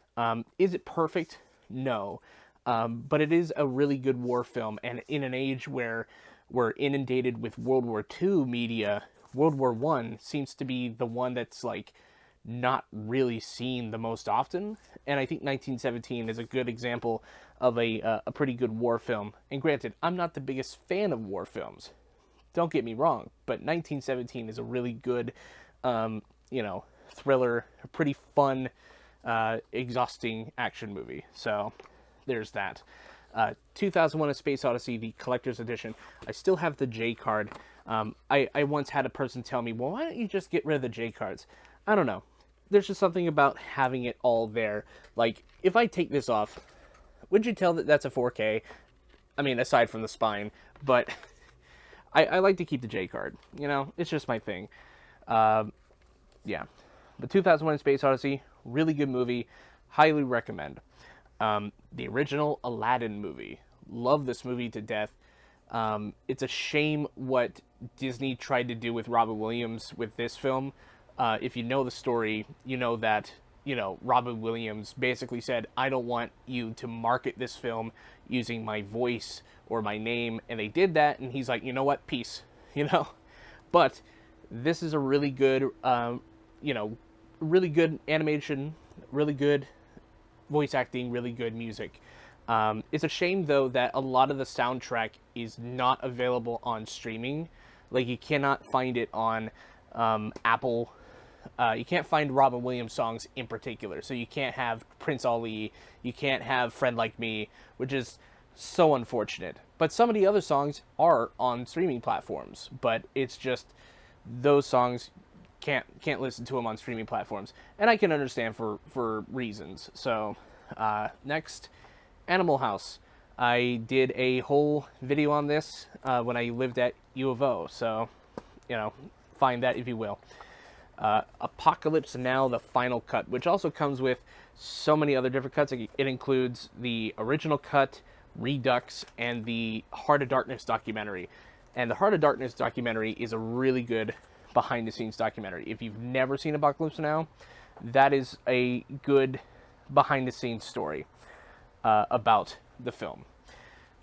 Is it perfect? No. But it is a really good war film, and in an age where we're inundated with World War II media, World War One seems to be the one that's like not really seen the most often. And I think 1917 is a good example of a pretty good war film. And granted, I'm not the biggest fan of war films. Don't get me wrong, but 1917 is a really good, thriller, a pretty fun, exhausting action movie. So there's that. 2001: A Space Odyssey, the collector's edition. I still have the J card. I once had a person tell me, well, why don't you just get rid of the J cards? I don't know. There's just something about having it all there. Like, if I take this off, would you tell that that's a 4K? I mean, aside from the spine, but I like to keep the J card. You know, it's just my thing. Yeah. But 2001: Space Odyssey, really good movie. Highly recommend. The original Aladdin movie. Love this movie to death. It's a shame what Disney tried to do with Robin Williams with this film. If you know the story, you know that, Robin Williams basically said, I don't want you to market this film using my voice or my name. And they did that. And he's like, you know what? Peace. But this is a really good, really good animation, really good voice acting, really good music. It's a shame, though, that a lot of the soundtrack is not available on streaming. Like, you cannot find it on Apple. You can't find Robin Williams songs in particular. So you can't have Prince Ali. You can't have Friend Like Me, which is so unfortunate. But some of the other songs are on streaming platforms. But it's just those songs can't listen to them on streaming platforms, and I can understand for reasons. So next, Animal House. I did a whole video on this when I lived at U of O, so find that if you will. Apocalypse Now, the final cut, which also comes with so many other different cuts. It includes the original cut, Redux, and the Heart of Darkness documentary. And the Heart of Darkness documentary is a really good behind-the-scenes documentary. If you've never seen Apocalypse Now, that is a good behind-the-scenes story about the film.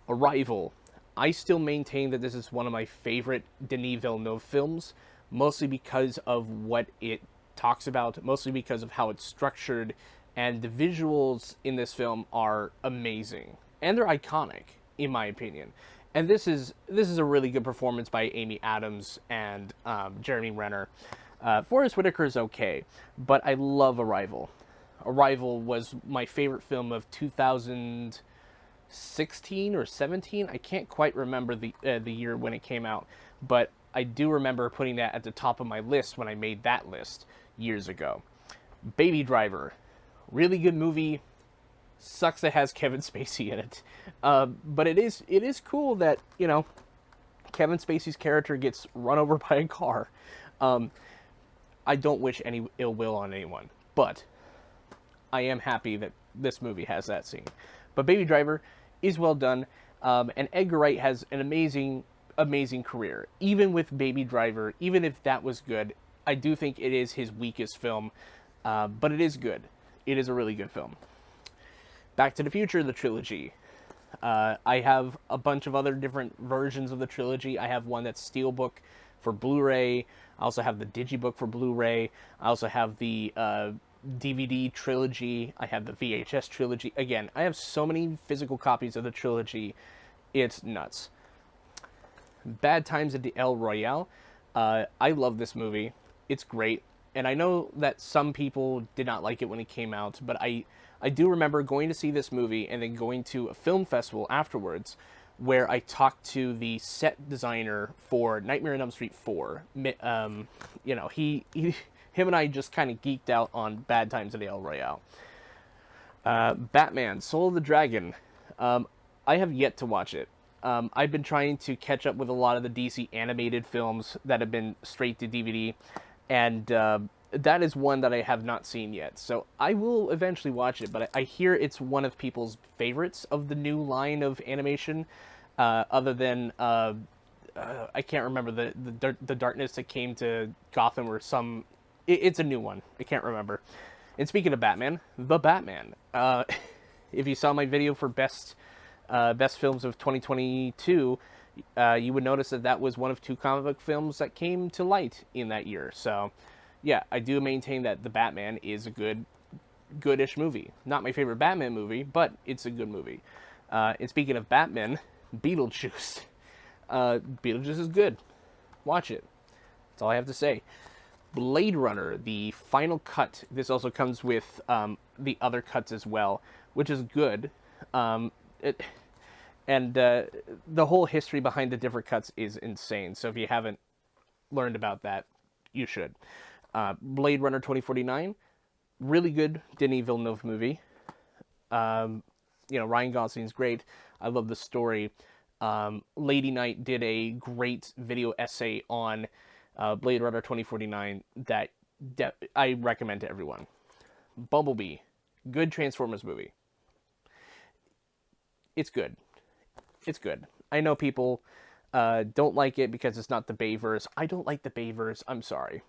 Arrival. I still maintain that this is one of my favorite Denis Villeneuve films, mostly because of what it talks about, mostly because of how it's structured, and the visuals in this film are amazing. And they're iconic, in my opinion. And this is a really good performance by Amy Adams and Jeremy Renner. Forest Whitaker is okay, but I love Arrival. Arrival was my favorite film of 2016 or 17. I can't quite remember the year when it came out, but I do remember putting that at the top of my list when I made that list years ago. Baby Driver, really good movie. Sucks it has Kevin Spacey in it, but it is cool that Kevin Spacey's character gets run over by a car. I don't wish any ill will on anyone, but I am happy that this movie has that scene. But Baby Driver is well done, and Edgar Wright has an amazing career. Even with Baby Driver, even if that was good, I do think it is his weakest film, but it is good. It is a really good film. Back to the Future, the trilogy. I have a bunch of other different versions of the trilogy. I have one that's Steelbook for Blu Ray. I also have the Digibook for Blu Ray. I also have the DVD trilogy. I have the VHS trilogy. Again, I have so many physical copies of the trilogy. It's nuts. Bad Times at the El Royale. I love this movie. It's great. And I know that some people did not like it when it came out, but I do remember going to see this movie and then going to a film festival afterwards where I talked to the set designer for Nightmare on Elm Street 4. Him and I just kind of geeked out on Bad Times at the El Royale. Batman, Soul of the Dragon. I have yet to watch it. I've been trying to catch up with a lot of the DC animated films that have been straight to DVD, and that is one that I have not seen yet. So I will eventually watch it, but I hear it's one of people's favorites of the new line of animation, other than I can't remember the darkness that came to Gotham or some. It's a new one. I can't remember. And speaking of Batman, the Batman. If you saw my video for best films of 2022, you would notice that that was one of 2 comic book films that came to light in that year. So, yeah, I do maintain that The Batman is a goodish movie. Not my favorite Batman movie, but it's a good movie. And speaking of Batman, Beetlejuice. Beetlejuice is good. Watch it. That's all I have to say. Blade Runner, the final cut. This also comes with the other cuts as well, which is good. The whole history behind the different cuts is insane. So if you haven't learned about that, you should. Blade Runner 2049, really good Denis Villeneuve movie. Ryan Gosling's great. I love the story. Lady Knight did a great video essay on Blade Runner 2049 that I recommend to everyone. Bumblebee, good Transformers movie. It's good. It's good. I know people don't like it because it's not the Bayverse. I don't like the Bayverse. I'm sorry.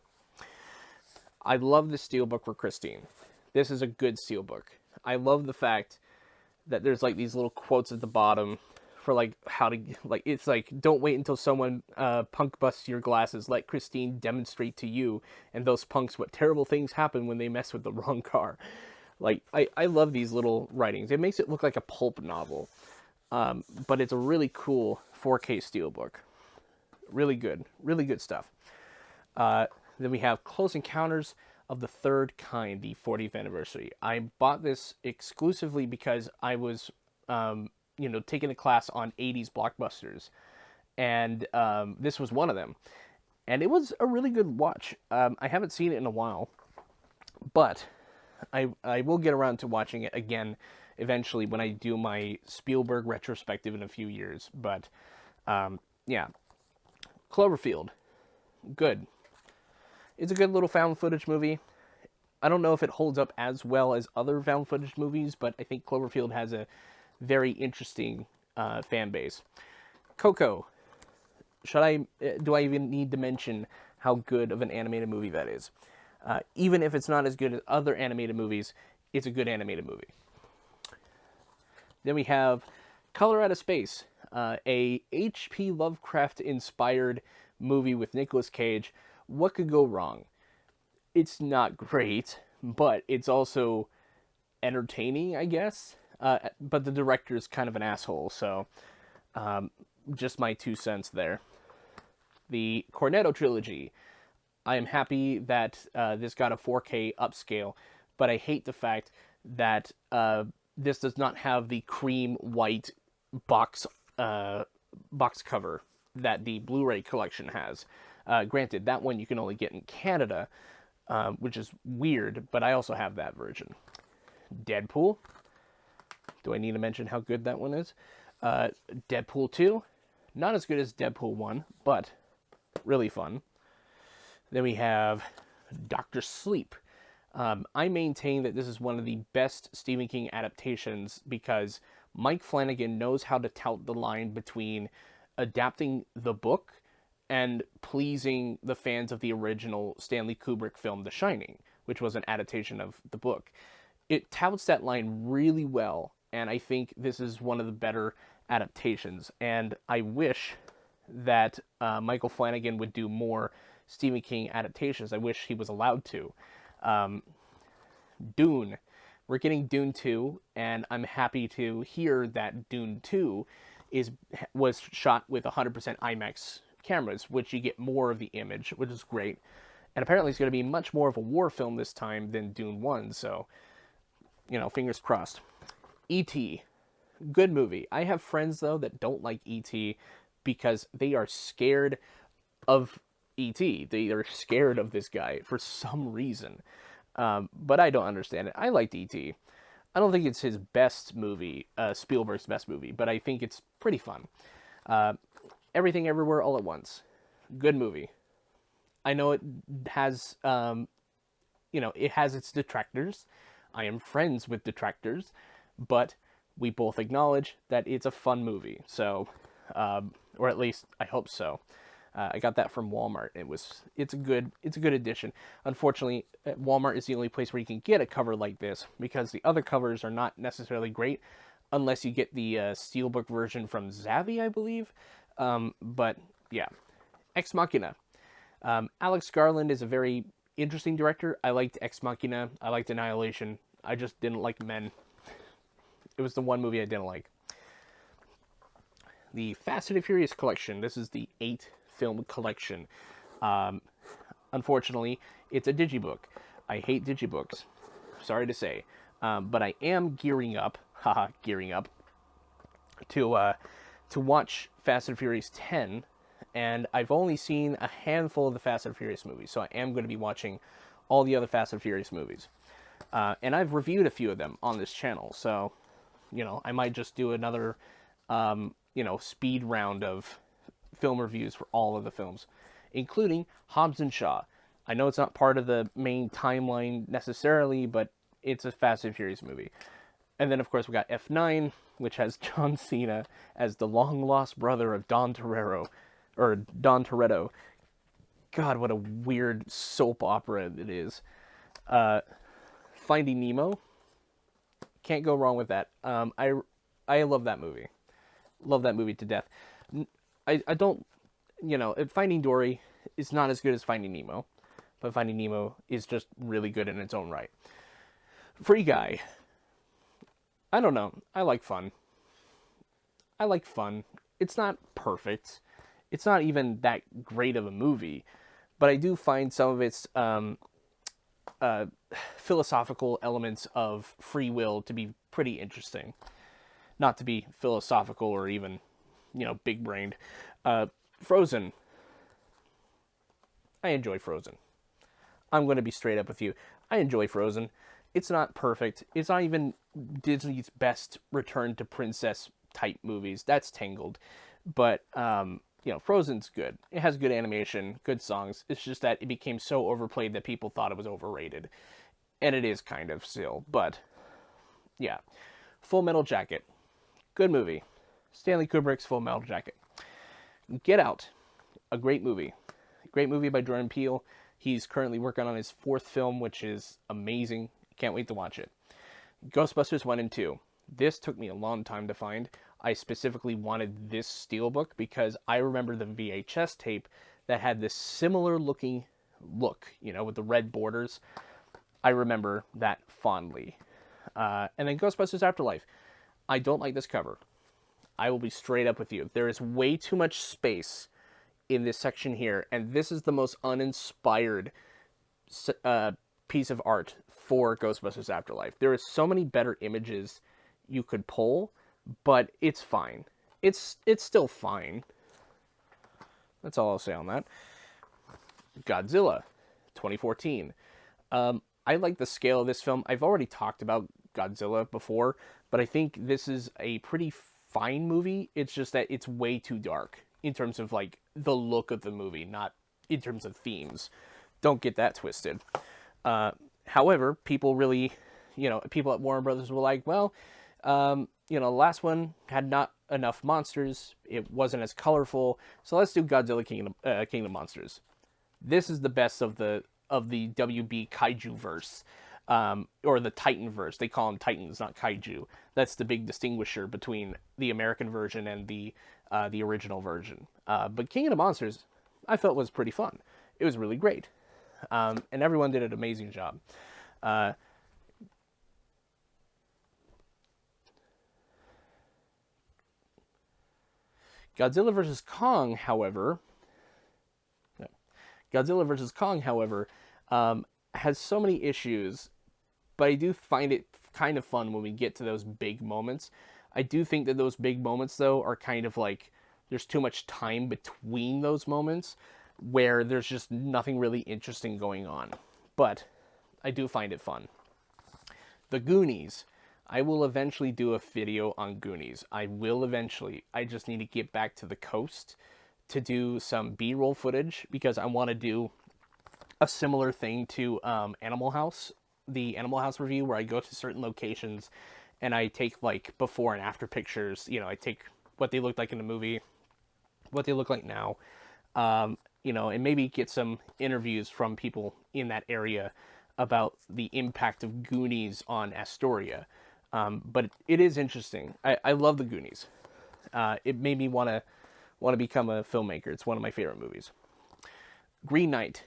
I love the Steelbook for Christine. This is a good Steelbook. I love the fact that there's like these little quotes at the bottom for like how to, like, it's like, don't wait until someone punk busts your glasses. Let Christine demonstrate to you and those punks what terrible things happen when they mess with the wrong car. Like, I love these little writings. It makes it look like a pulp novel. But it's a really cool 4K Steelbook. Really good stuff. Then we have Close Encounters of the Third Kind, the 40th anniversary. I bought this exclusively because I was, taking a class on 80s blockbusters. And this was one of them. And it was a really good watch. I haven't seen it in a while. But I will get around to watching it again eventually when I do my Spielberg retrospective in a few years. But, yeah. Cloverfield. Good. It's a good little found footage movie. I don't know if it holds up as well as other found footage movies, but I think Cloverfield has a very interesting fan base. Coco. Do I even need to mention how good of an animated movie that is? Even if it's not as good as other animated movies, it's a good animated movie. Then we have Color Out of Space, a H.P. Lovecraft-inspired movie with Nicolas Cage. What could go wrong? It's not great, but it's also entertaining, I guess. But the director is kind of an asshole, so just my 2 cents there. The Cornetto trilogy. I am happy that this got a 4K upscale, but I hate the fact that this does not have the cream white box cover that the Blu Ray collection has. Granted, that one you can only get in Canada, which is weird, but I also have that version. Deadpool. Do I need to mention how good that one is? Deadpool 2. Not as good as Deadpool 1, but really fun. Then we have Dr. Sleep. I maintain that this is one of the best Stephen King adaptations because Mike Flanagan knows how to tout the line between adapting the book and pleasing the fans of the original Stanley Kubrick film The Shining, which was an adaptation of the book. It touts that line really well, and I think this is one of the better adaptations. And I wish that Michael Flanagan would do more Stephen King adaptations. I wish he was allowed to. Dune. We're getting Dune 2, and I'm happy to hear that Dune 2 was shot with 100% IMAX cameras, which you get more of the image, which is great. And apparently it's going to be much more of a war film this time than Dune 1, so, fingers crossed. E.T. Good movie. I have friends, though, that don't like E.T. because they are scared of E.T. They are scared of this guy for some reason. But I don't understand it. I liked E.T. I don't think it's his best movie, Spielberg's best movie, but I think it's pretty fun. Everything Everywhere All at Once. Good movie. I know it has, it has its detractors. I am friends with detractors, but we both acknowledge that it's a fun movie. So, or at least I hope so. I got that from Walmart. It's a good addition. Unfortunately, Walmart is the only place where you can get a cover like this, because the other covers are not necessarily great unless you get the steelbook version from Zavvi, I believe. But yeah, Ex Machina. Alex Garland is a very interesting director. I liked Ex Machina. I liked Annihilation. I just didn't like Men. It was the one movie I didn't like. The Fast and Furious collection. This is the 8-film collection. Unfortunately, it's a digibook. I hate digibooks. Sorry to say. But I am gearing up, to watch Fast and Furious 10, and I've only seen a handful of the Fast and Furious movies, so I am going to be watching all the other Fast and Furious movies. And I've reviewed a few of them on this channel, so, I might just do another, speed round of film reviews for all of the films, including Hobbs and Shaw. I know it's not part of the main timeline necessarily, but it's a Fast and Furious movie. And then, of course, we got F9, which has John Cena as the long-lost brother of Don Toretto. God, what a weird soap opera it is. Finding Nemo. Can't go wrong with that. I love that movie. Love that movie to death. I don't, Finding Dory is not as good as Finding Nemo, but Finding Nemo is just really good in its own right. Free Guy. I don't know. I like fun. It's not perfect. It's not even that great of a movie, but I do find some of its philosophical elements of free will to be pretty interesting. Not to be philosophical or even, big-brained. Frozen. I enjoy Frozen. I'm going to be straight up with you. I enjoy Frozen. It's not perfect. It's not even Disney's best return to princess type movies. That's Tangled. But, Frozen's good. It has good animation, good songs. It's just that it became so overplayed that people thought it was overrated. And it is kind of still. But, yeah. Full Metal Jacket. Good movie. Stanley Kubrick's Full Metal Jacket. Get Out. A great movie. Great movie by Jordan Peele. He's currently working on his 4th film, which is amazing. Can't wait to watch it. Ghostbusters 1 and 2. This took me a long time to find. I specifically wanted this steelbook because I remember the VHS tape that had this similar looking look, with the red borders. I remember that fondly. And then Ghostbusters Afterlife. I don't like this cover. I will be straight up with you. There is way too much space in this section here, and this is the most uninspired piece of art for Ghostbusters Afterlife. There is so many better images you could pull, but it's fine. It's still fine. That's all I'll say on that. Godzilla, 2014. I like the scale of this film. I've already talked about Godzilla before, but I think this is a pretty fine movie. It's just that it's way too dark in terms of, the look of the movie, not in terms of themes. Don't get that twisted. However, people really, people at Warner Brothers were like, well, the last one had not enough monsters. It wasn't as colorful. So let's do Godzilla King of Monsters. This is the best of the WB Kaiju verse, or the Titan verse. They call them Titans, not Kaiju. That's the big distinguisher between the American version and the original version. But King of the Monsters, I felt was pretty fun. It was really great. And everyone did an amazing job. Godzilla vs. Kong, however, has so many issues, but I do find it kind of fun when we get to those big moments. I do think that those big moments, though, are kind of there's too much time between those moments where there's just nothing really interesting going on. But I do find it fun. The Goonies. I will eventually do a video on Goonies. I will eventually. I just need to get back to the coast to do some B-roll footage because I want to do a similar thing to Animal House, the Animal House review, where I go to certain locations and I take before and after pictures. I take what they looked like in the movie, what they look like now, and maybe get some interviews from people in that area about the impact of Goonies on Astoria. But it is interesting. I love the Goonies. It made me want to become a filmmaker. It's one of my favorite movies. Green Knight,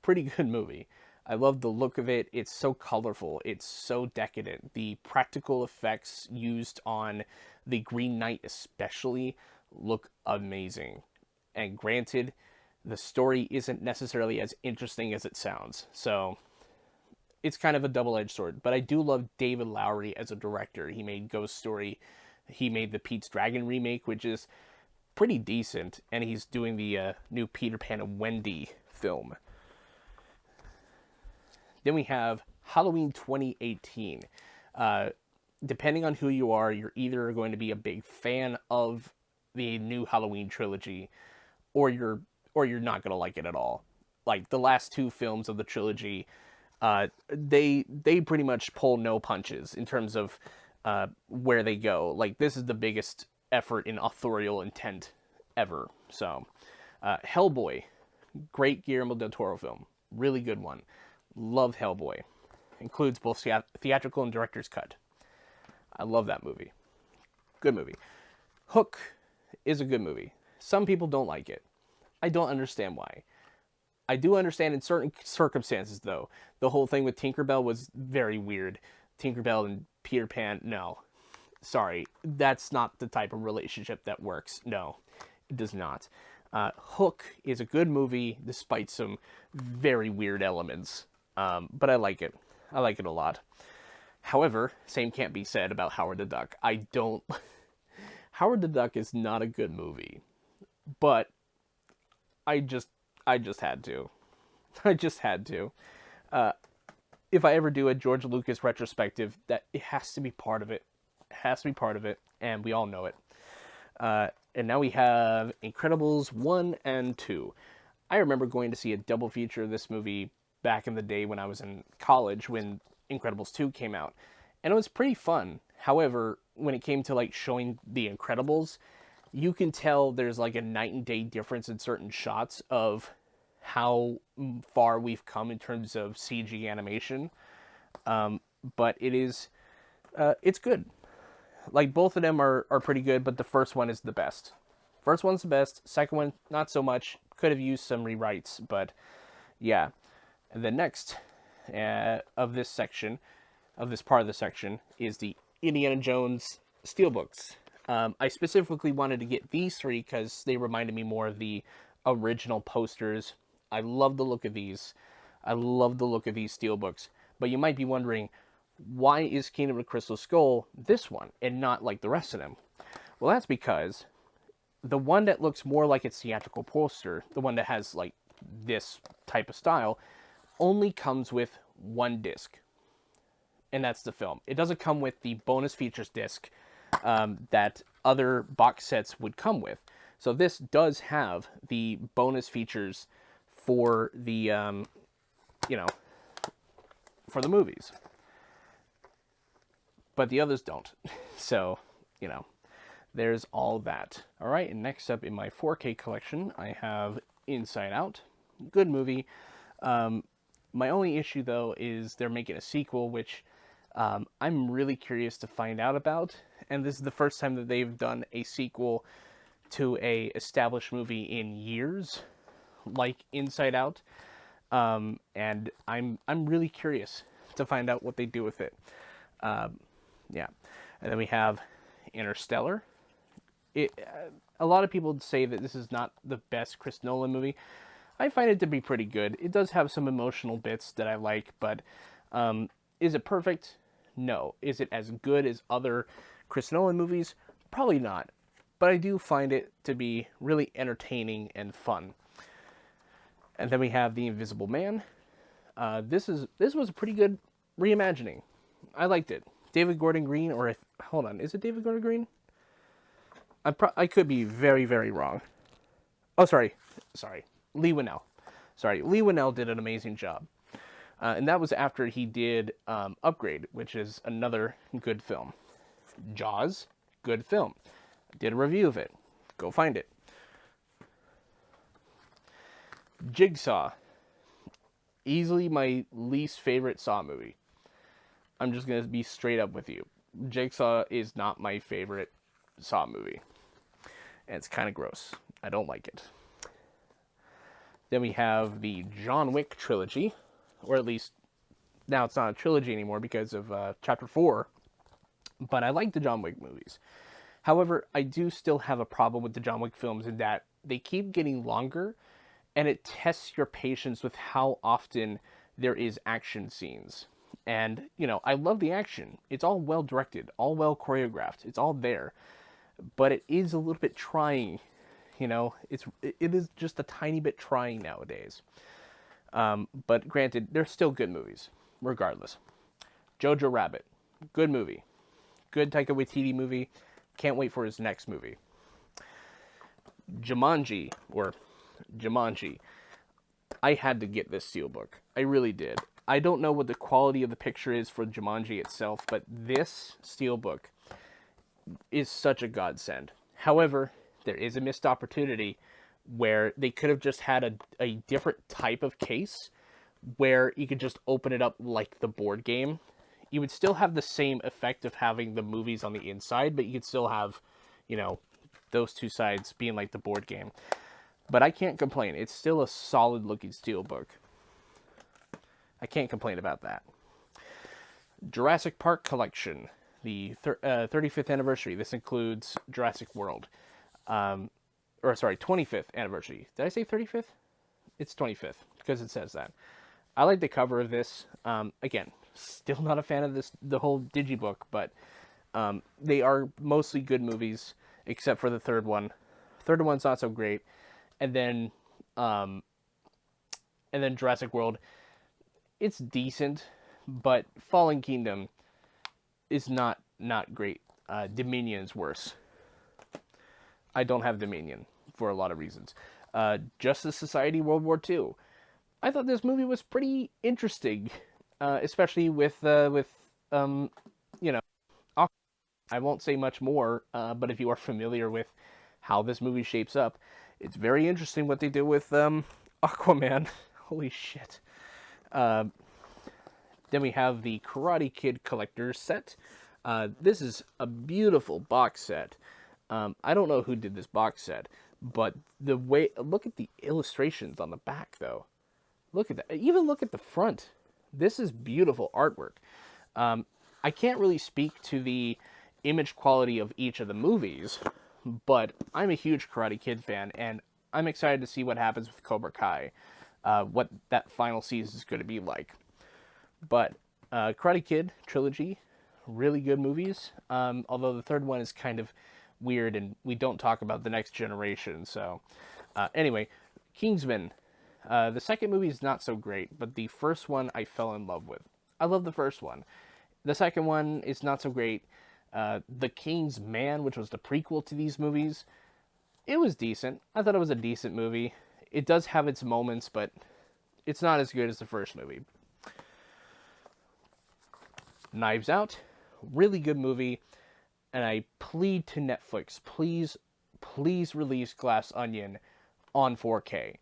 pretty good movie. I love the look of it. It's so colorful. It's so decadent. The practical effects used on the Green Knight especially look amazing. And granted, the story isn't necessarily as interesting as it sounds. So it's kind of a double-edged sword. But I do love David Lowery as a director. He made Ghost Story. He made the Pete's Dragon remake, which is pretty decent. And he's doing the new Peter Pan and Wendy film. Then we have Halloween 2018. Depending on who you are, you're either going to be a big fan of the new Halloween trilogy, or you're not going to like it at all. Like the last two films of the trilogy, they pretty much pull no punches in terms of where they go. Like this is the biggest effort in authorial intent ever. So, Hellboy, great Guillermo del Toro film, really good one. Love Hellboy. Includes both theatrical and director's cut. I love that movie. Good movie. Hook is a good movie. Some people don't like it. I don't understand why. I do understand in certain circumstances, though. The whole thing with Tinkerbell was very weird. Tinkerbell and Peter Pan, no. Sorry, that's not the type of relationship that works. No, it does not. Hook is a good movie, despite some very weird elements. But I like it. I like it a lot. However, same can't be said about Howard the Duck. Howard the Duck is not a good movie. But I just had to. I just had to. If I ever do a George Lucas retrospective, that it has to be part of it. It has to be part of it, and we all know it. And now we have Incredibles 1 and 2. I remember going to see a double feature of this movie back in the day when I was in college when Incredibles 2 came out. And it was pretty fun. However, when it came to like showing the Incredibles, you can tell there's like a night and day difference in certain shots of how far we've come in terms of CG animation. But it's good. Like both of them are pretty good, but the first one is the best. First one's the best. Second one, not so much. Could have used some rewrites, but yeah. And the next of this part of the section, is the Indiana Jones Steelbooks. I specifically wanted to get these three because they reminded me more of the original posters. I love the look of these. I love the look of these Steelbooks. But you might be wondering, why is Kingdom of the Crystal Skull this one and not like the rest of them? Well, that's because the one that looks more like its theatrical poster, the one that has like this type of style, only comes with one disc, and that's the film. It doesn't come with the bonus features disc that other box sets would come with. So this does have the bonus features for the, for the movies. But the others don't. So, there's all that. All right, and next up in my 4K collection, I have Inside Out. Good movie. My only issue, though, is they're making a sequel, which I'm really curious to find out about. And this is the first time that they've done a sequel to a established movie in years, like Inside Out. And I'm really curious to find out what they do with it. Yeah. And then we have Interstellar. A lot of people say that this is not the best Chris Nolan movie. I find it to be pretty good. It does have some emotional bits that I like, but is it perfect? No. Is it as good as other Chris Nolan movies? Probably not. But I do find it to be really entertaining and fun. And then we have The Invisible Man. This was a pretty good reimagining. I liked it. David Gordon Green, hold on, is it David Gordon Green? I could be very, very wrong. Oh, sorry. Lee Winnell. Lee Winnell did an amazing job. And that was after he did Upgrade, which is another good film. Jaws, good film. I did a review of it. Go find it. Jigsaw. Easily my least favorite Saw movie. I'm just going to be straight up with you. Jigsaw is not my favorite Saw movie. And it's kind of gross. I don't like it. Then we have the John Wick trilogy. Or at least, now it's not a trilogy anymore because of Chapter 4. But I like the John Wick movies. However, I do still have a problem with the John Wick films in that they keep getting longer, and it tests your patience with how often there is action scenes. And, you know, I love the action. It's all well directed, all well choreographed. It's all there. But it is a little bit trying, you know. It is just a tiny bit trying nowadays. But granted, they're still good movies, regardless. Jojo Rabbit, good movie. Good Taika Waititi movie. Can't wait for his next movie. Jumanji. I had to get this steelbook. I really did. I don't know what the quality of the picture is for Jumanji itself, but this steelbook is such a godsend. However, there is a missed opportunity where they could have just had a different type of case where you could just open it up like the board game. You would still have the same effect of having the movies on the inside, but you could still have, you know, those two sides being like the board game. But I can't complain. It's still a solid looking steelbook. I can't complain about that. Jurassic Park Collection, the 35th anniversary. This includes Jurassic World. 25th anniversary. Did I say 35th? It's 25th, because it says that. I like the cover of this. Again, still not a fan of the whole digibook, but they are mostly good movies, except for the third one. Third one's not so great. And then Jurassic World, it's decent, but Fallen Kingdom is not great. Dominion's worse. I don't have Dominion for a lot of reasons. Justice Society World War II. I thought this movie was pretty interesting, especially with you know, I won't say much more, but if you are familiar with how this movie shapes up, it's very interesting what they do with Aquaman. Holy shit. Then we have the Karate Kid Collector's Set. This is a beautiful box set. I don't know who did this box set, but look at the illustrations on the back, though. Look at that. Even look at the front. This is beautiful artwork. I can't really speak to the image quality of each of the movies, but I'm a huge Karate Kid fan, and I'm excited to see what happens with Cobra Kai, what that final season is going to be like. But Karate Kid trilogy, really good movies, although the third one is kind of weird, and we don't talk about the next generation. So anyway, Kingsman. The second movie is not so great, but the first one I fell in love with. I love the first one. The second one is not so great. The King's Man, which was the prequel to these movies, it was decent. I thought it was a decent movie. It does have its moments, but it's not as good as the first movie. Knives Out, really good movie, and I plead to Netflix, please release Glass Onion on 4K.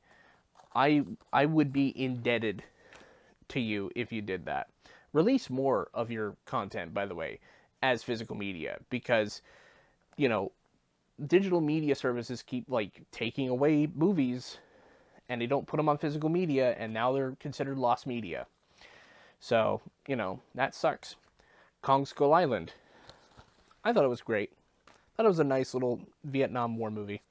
I would be indebted to you if you did that. Release more of your content, by the way, as physical media, because, you know, digital media services keep, like, taking away movies, and they don't put them on physical media, and now they're considered lost media. So, you know, that sucks. Kong Skull Island. I thought it was great. I thought it was a nice little Vietnam War movie.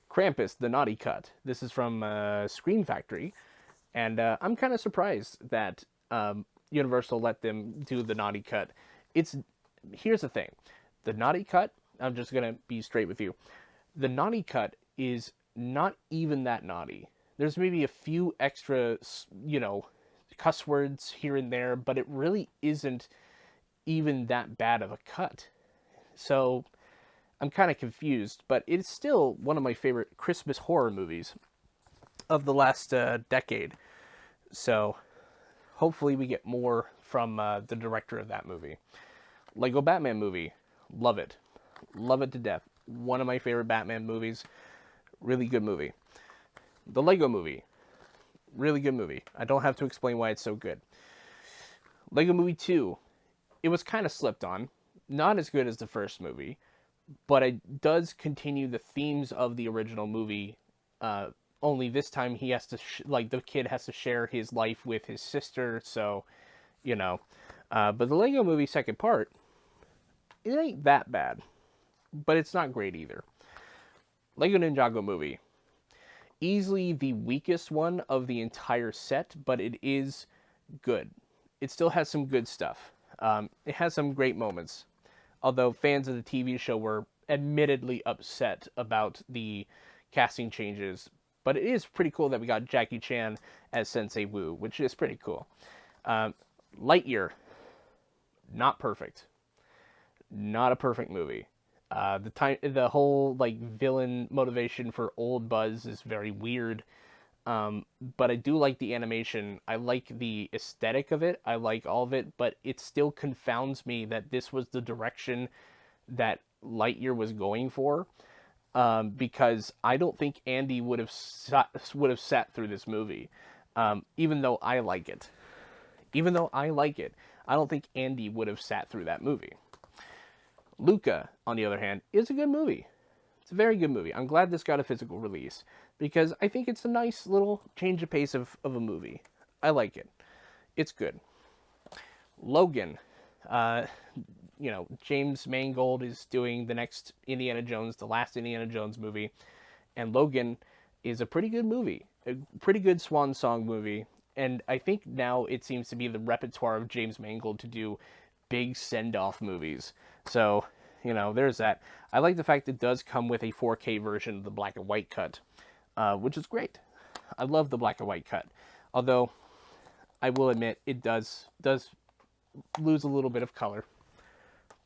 Krampus, The Naughty Cut. This is from Scream Factory, and I'm kind of surprised that Universal let them do The Naughty Cut. Here's the thing. The Naughty Cut, I'm just going to be straight with you. The Naughty Cut is not even that naughty. There's maybe a few extra, you know, cuss words here and there, but it really isn't even that bad of a cut. So I'm kind of confused, but it's still one of my favorite Christmas horror movies of the last decade. So hopefully we get more from the director of that movie. Lego Batman movie. Love it. Love it to death. One of my favorite Batman movies. Really good movie. The Lego Movie. Really good movie. I don't have to explain why it's so good. Lego Movie 2. It was kind of slept on. Not as good as the first movie, but it does continue the themes of the original movie. Only this time he has to, the kid has to share his life with his sister, so, you know. But the Lego Movie second part, it ain't that bad, but it's not great either. Lego Ninjago Movie. Easily the weakest one of the entire set, but it is good. It still has some good stuff. It has some great moments, although fans of the TV show were admittedly upset about the casting changes. But it is pretty cool that we got Jackie Chan as Sensei Wu, which is pretty cool. Lightyear, not perfect. Not a perfect movie. The whole villain motivation for old Buzz is very weird. But I do like the animation. I like the aesthetic of it. I like all of it, but it still confounds me that this was the direction that Lightyear was going for. Because I don't think Andy would have sat through this movie. Even though I like it. I don't think Andy would have sat through that movie. Luca, on the other hand, is a good movie. It's a very good movie. I'm glad this got a physical release because I think it's a nice little change of pace of a movie. I like it. It's good. Logan. James Mangold is doing the next Indiana Jones, the last Indiana Jones movie. And Logan is a pretty good movie. A pretty good swan song movie. And I think now it seems to be the repertoire of James Mangold to do big send-off movies. So, there's that. I like the fact it does come with a 4K version of the black and white cut, which is great. I love the black and white cut. Although, I will admit, it does lose a little bit of color.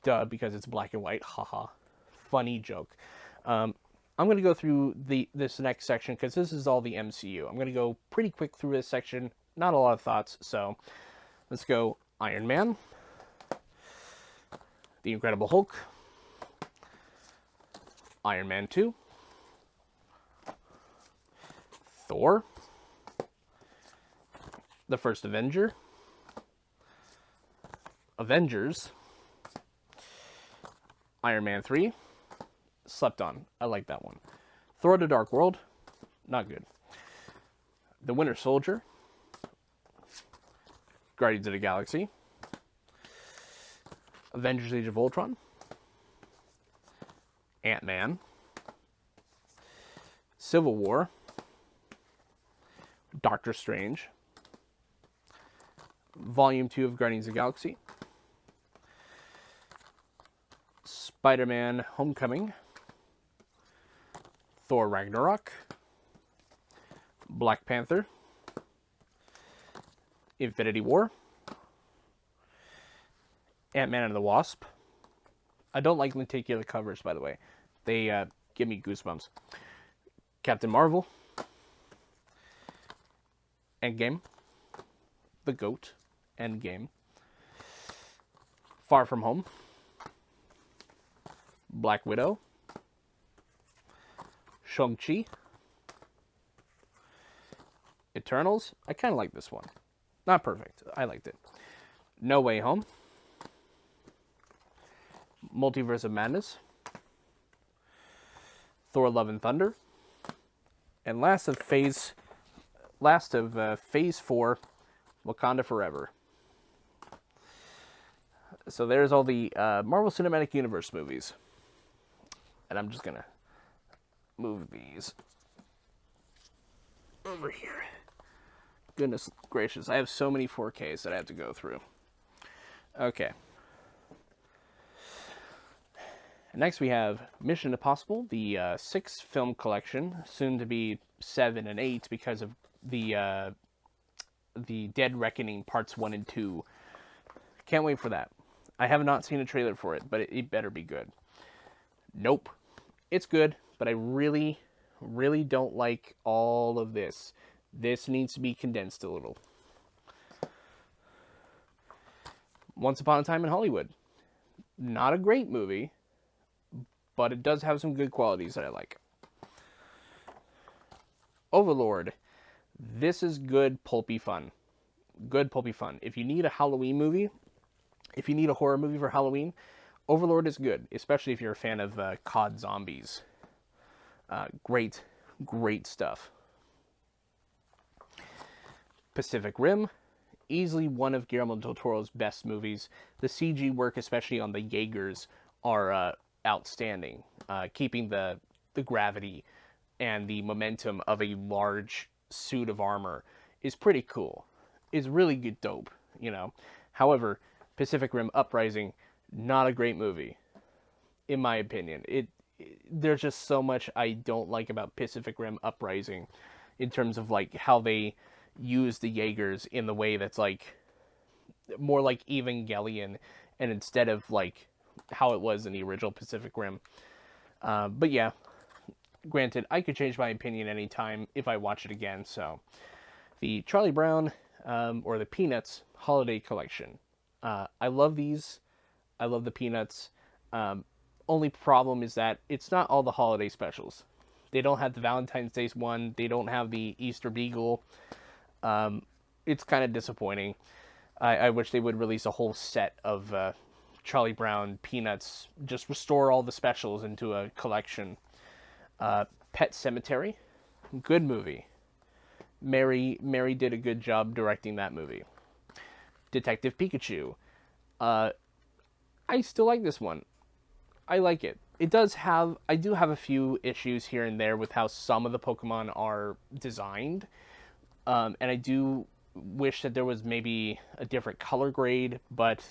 Duh, because it's black and white. Haha. Funny joke. I'm going to go through this next section because this is all the MCU. I'm going to go pretty quick through this section. Not a lot of thoughts, so let's go Iron Man, The Incredible Hulk, Iron Man 2, Thor, The First Avenger, Avengers, Iron Man 3, slept on. I like that one. Thor: The Dark World, not good. The Winter Soldier, Guardians of the Galaxy, Avengers: Age of Ultron, Ant-Man, Civil War, Doctor Strange, Volume 2 of Guardians of the Galaxy, Spider-Man: Homecoming, Thor: Ragnarok, Black Panther, Infinity War, Ant-Man and the Wasp. I don't like lenticular covers, by the way. They give me goosebumps. Captain Marvel, Endgame, The GOAT, Endgame, Far From Home, Black Widow, Shang-Chi, Eternals. I kind of like this one. Not perfect. I liked it. No Way Home, Multiverse of Madness, Thor: Love and Thunder, and last of Phase 4, Wakanda Forever. So there's all the Marvel Cinematic Universe movies. And I'm just going to move these over here. Goodness gracious, I have so many 4Ks that I have to go through. Okay. Next we have Mission Impossible, the 6 film collection, soon to be 7 and 8 because of the Dead Reckoning Parts 1 and 2. Can't wait for that. I have not seen a trailer for it, but it better be good. Nope. It's good, but I really, really don't like all of this. This needs to be condensed a little. Once Upon a Time in Hollywood. Not a great movie, but it does have some good qualities that I like. Overlord. This is good pulpy fun. Good pulpy fun. If you need a Halloween movie, if you need a horror movie for Halloween, Overlord is good, especially if you're a fan of COD zombies. Great, great stuff. Pacific Rim, easily one of Guillermo del Toro's best movies. The CG work, especially on the Jaegers, are outstanding. Keeping the gravity and the momentum of a large suit of armor is pretty cool. It's really good dope, you know. However, Pacific Rim Uprising, not a great movie, in my opinion. There's just so much I don't like about Pacific Rim Uprising in terms of like how they use the Jaegers in the way that's like more like Evangelion, and instead of like how it was in the original Pacific Rim. But yeah, granted, I could change my opinion anytime if I watch it again. So the Charlie Brown or the Peanuts Holiday Collection. I love these. I love the Peanuts. Only problem is that it's not all the holiday specials. They don't have the Valentine's Day one. They don't have the Easter Beagle. It's kind of disappointing. I wish they would release a whole set of Charlie Brown Peanuts. Just restore all the specials into a collection. Pet Sematary, good movie. Mary did a good job directing that movie. Detective Pikachu. I still like this one. I like it. I do have a few issues here and there with how some of the Pokemon are designed. And I do wish that there was maybe a different color grade, but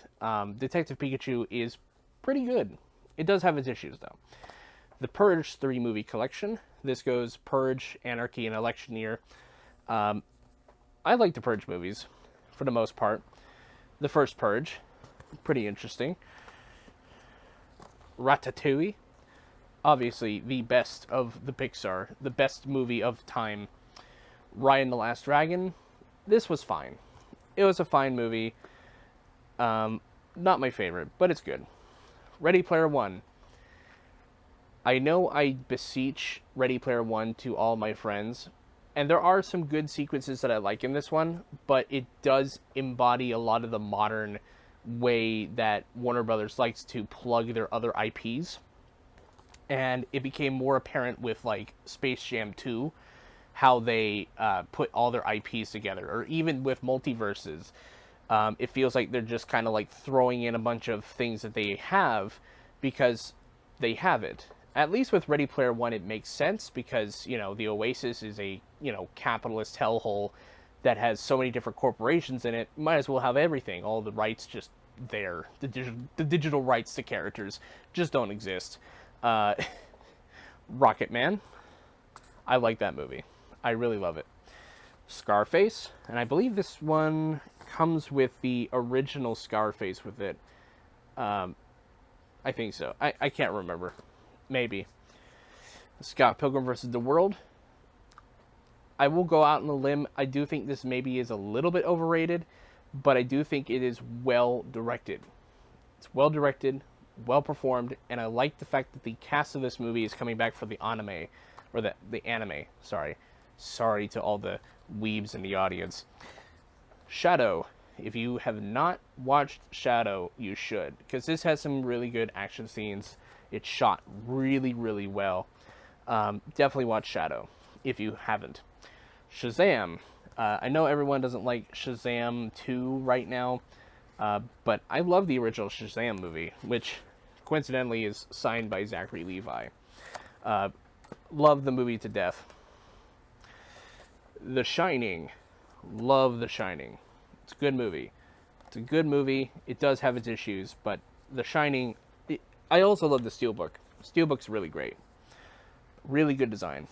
Detective Pikachu is pretty good. It does have its issues, though. The Purge 3 movie collection. This goes Purge, Anarchy, and Election Year. I like the Purge movies, for the most part. The first Purge, pretty interesting. Ratatouille, obviously the best of the Pixar, the best movie of time. Raya and the Last Dragon, this was fine. It was a fine movie. Not my favorite, but it's good. Ready Player One. I know I beseech Ready Player One to all my friends, and there are some good sequences that I like in this one, but it does embody a lot of the modern way that Warner Brothers likes to plug their other IPs. And it became more apparent with like Space Jam 2, how they put all their IPs together, or even with multiverses. It feels like they're just kind of like throwing in a bunch of things that they have because they have it. At least with Ready Player One, it makes sense because, you know, the Oasis is a, you know, capitalist hellhole that has so many different corporations in it. Might as well have everything. All the rights just there. The digital rights to characters just don't exist. Rocket Man. I like that movie. I really love it. Scarface. And I believe this one comes with the original Scarface with it. I think so. I can't remember. Maybe. Scott Pilgrim vs. the World. I will go out on a limb. I do think this maybe is a little bit overrated, but I do think it is well directed. It's well directed, well performed, and I like the fact that the cast of this movie is coming back for the anime, or the anime. Sorry to all the weebs in the audience. Shadow. If you have not watched Shadow, you should, because this has some really good action scenes. It's shot really, really well. Definitely watch Shadow if you haven't. Shazam. I know everyone doesn't like Shazam 2 right now, but I love the original Shazam movie, which coincidentally is signed by Zachary Levi. Love the movie to death. The Shining. Love The Shining. It's a good movie. It's a good movie. It does have its issues, but The Shining... I also love the Steelbook. Steelbook's really great. Really good design.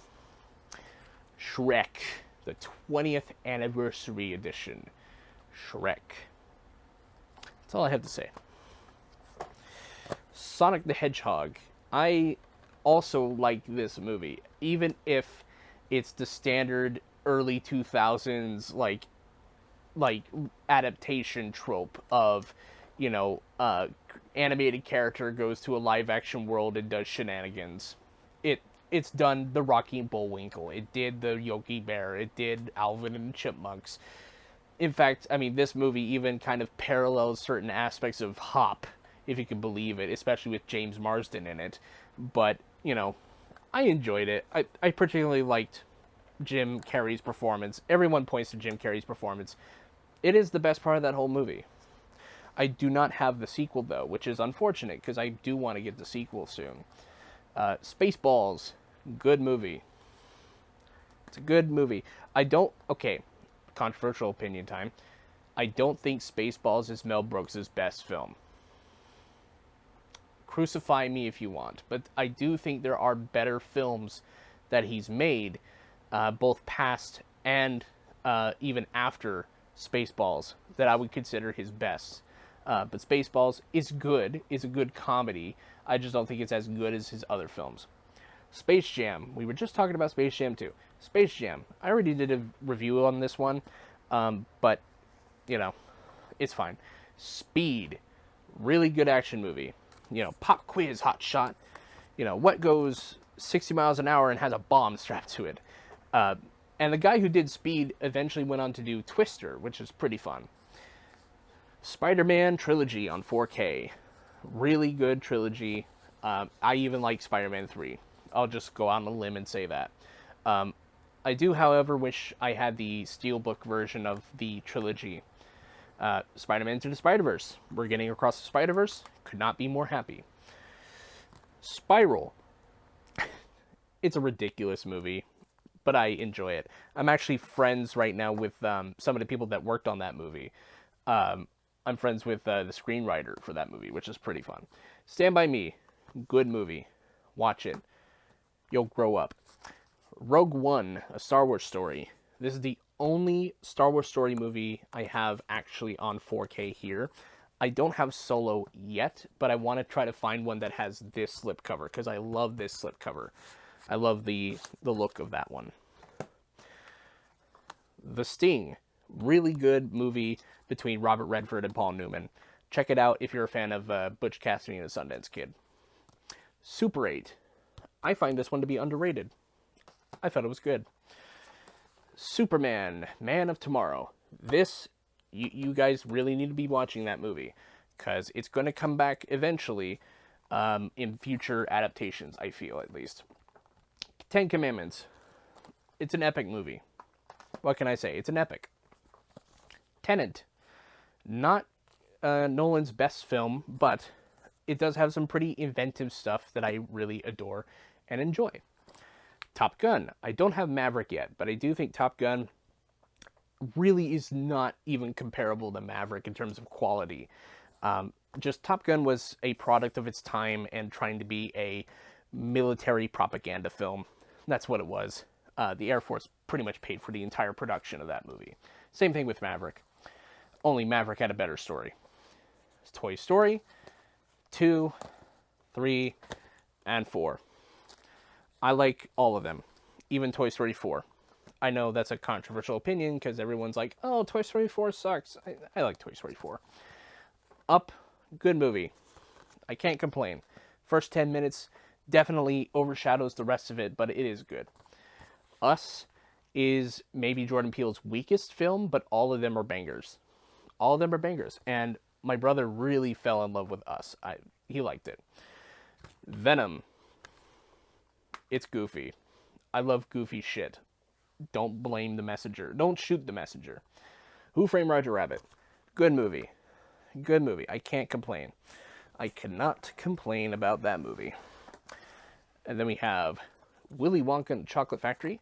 Shrek. The 20th Anniversary Edition. Shrek. That's all I have to say. Sonic the Hedgehog. I also like this movie, even if it's the standard early 2000s like adaptation trope of, you know, animated character goes to a live action world and does shenanigans. it's done the Rocky and Bullwinkle. It did the Yogi Bear. It did Alvin and the Chipmunks. In fact, I mean, this movie even kind of parallels certain aspects of Hop, if you can believe it, especially with James Marsden in it. But, you know, I enjoyed it. I particularly liked Jim Carrey's performance. Everyone points to Jim Carrey's performance. It is the best part of that whole movie. I do not have the sequel, though, which is unfortunate, because I do want to get the sequel soon. Spaceballs, good movie. It's a good movie. Okay, controversial opinion time. I don't think Spaceballs is Mel Brooks' best film. Crucify me if you want, but I do think there are better films that he's made, both past and even after Spaceballs, that I would consider his best. But Spaceballs is good, is a good comedy. I just don't think it's as good as his other films. Space Jam, we were just talking about Space Jam 2. Space Jam, I already did a review on this one, but, you know, it's fine. Speed, really good action movie. You know, pop quiz, hot shot. You know, what goes 60 miles an hour and has a bomb strapped to it? And the guy who did Speed eventually went on to do Twister, which is pretty fun. Spider-Man trilogy on 4K. Really good trilogy. I even like Spider-Man 3. I'll just go out on a limb and say that. I do, however, wish I had the Steelbook version of the trilogy. Spider-Man Into the Spider-Verse. We're getting across the Spider-Verse. Could not be more happy. Spiral. It's a ridiculous movie, but I enjoy it. I'm actually friends right now with some of the people that worked on that movie. I'm friends with the screenwriter for that movie, which is pretty fun. Stand By Me. Good movie. Watch it. You'll grow up. Rogue One, a Star Wars story. This is the only Star Wars story movie I have actually on 4K here. I don't have Solo yet, but I want to try to find one that has this slipcover, because I love this slipcover. I love the look of that one. The Sting. Really good movie between Robert Redford and Paul Newman. Check it out if you're a fan of Butch Cassidy and the Sundance Kid. Super 8. I find this one to be underrated. I thought it was good. Superman, Man of Tomorrow. This, you guys really need to be watching that movie, because it's going to come back eventually in future adaptations, I feel, at least. Ten Commandments. It's an epic movie. What can I say? It's an epic. Tenet. Not Nolan's best film, but it does have some pretty inventive stuff that I really adore and enjoy. Top Gun. I don't have Maverick yet, but I do think Top Gun really is not even comparable to Maverick in terms of quality. Just Top Gun was a product of its time and trying to be a military propaganda film. That's what it was. The Air Force pretty much paid for the entire production of that movie. Same thing with Maverick. Only Maverick had a better story. It's Toy Story 2, 3, and 4. I like all of them, even Toy Story 4. I know that's a controversial opinion because everyone's like, oh, Toy Story 4 sucks. I like Toy Story 4. Up, good movie. I can't complain. First 10 minutes definitely overshadows the rest of it, but it is good. Us is maybe Jordan Peele's weakest film, but all of them are bangers. All of them are bangers. And my brother really fell in love with Us. He liked it. Venom. It's goofy. I love goofy shit. Don't blame the messenger. Don't shoot the messenger. Who Framed Roger Rabbit? Good movie. Good movie. I can't complain. I cannot complain about that movie. And then we have Willy Wonka and the Chocolate Factory.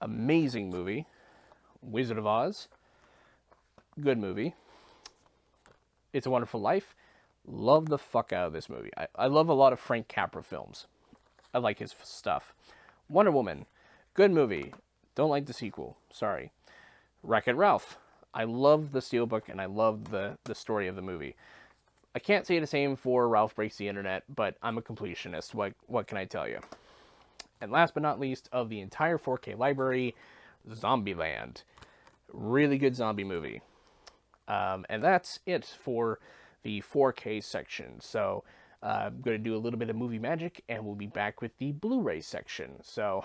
Amazing movie. Wizard of Oz. Good movie. It's a Wonderful Life. Love the fuck out of this movie. I love a lot of Frank Capra films. I like his stuff. Wonder Woman. Good movie. Don't like the sequel. Sorry. Wreck-It Ralph. I love the Steelbook and I love the story of the movie. I can't say the same for Ralph Breaks the Internet, but I'm a completionist. What can I tell you? And last but not least, of the entire 4K library, Zombieland. Really good zombie movie. And that's it for the 4K section. So I'm going to do a little bit of movie magic, and we'll be back with the Blu Ray section. So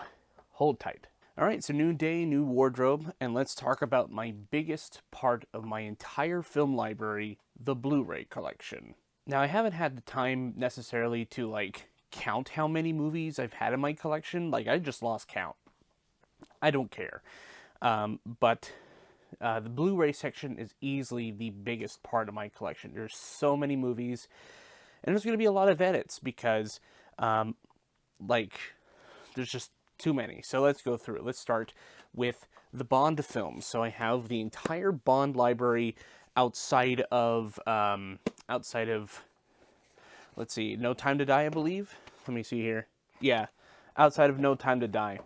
hold tight. All right, so new day, new wardrobe, and let's talk about my biggest part of my entire film library, the Blu Ray collection. Now, I haven't had the time necessarily to count how many movies I've had in my collection. I just lost count. I don't care. But the Blu-ray section is easily the biggest part of my collection. There's so many movies, and there's going to be a lot of edits because, there's just too many. So let's go through it. Let's start with the Bond films. So I have the entire Bond library outside of, let's see, No Time to Die, I believe. Let me see here. Yeah, outside of No Time to Die.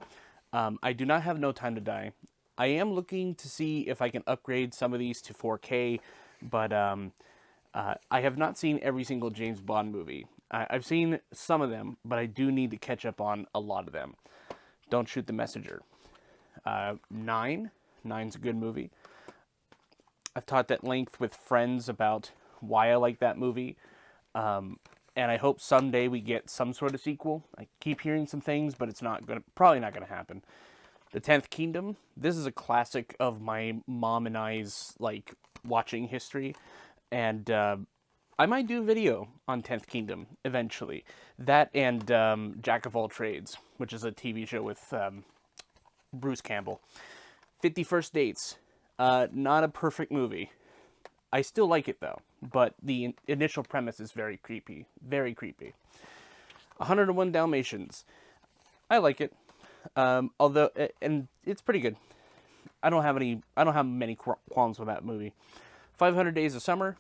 I do not have No Time to Die. I am looking to see if I can upgrade some of these to 4K, but I have not seen every single James Bond movie. I've seen some of them, but I do need to catch up on a lot of them. Don't Shoot the Messenger. Nine's a good movie. I've talked at length with friends about why I like that movie, and I hope someday we get some sort of sequel. I keep hearing some things, but it's probably not gonna happen. The 10th Kingdom. This is a classic of my mom and I's watching history, and I might do a video on 10th Kingdom eventually. That and Jack of All Trades, which is a TV show with Bruce Campbell. 50 First Dates. Not a perfect movie. I still like it though, but the initial premise is very creepy. Very creepy. 101 Dalmatians. I like it. Although, and it's pretty good. I don't have many qualms with that movie. 500 Days of Summer.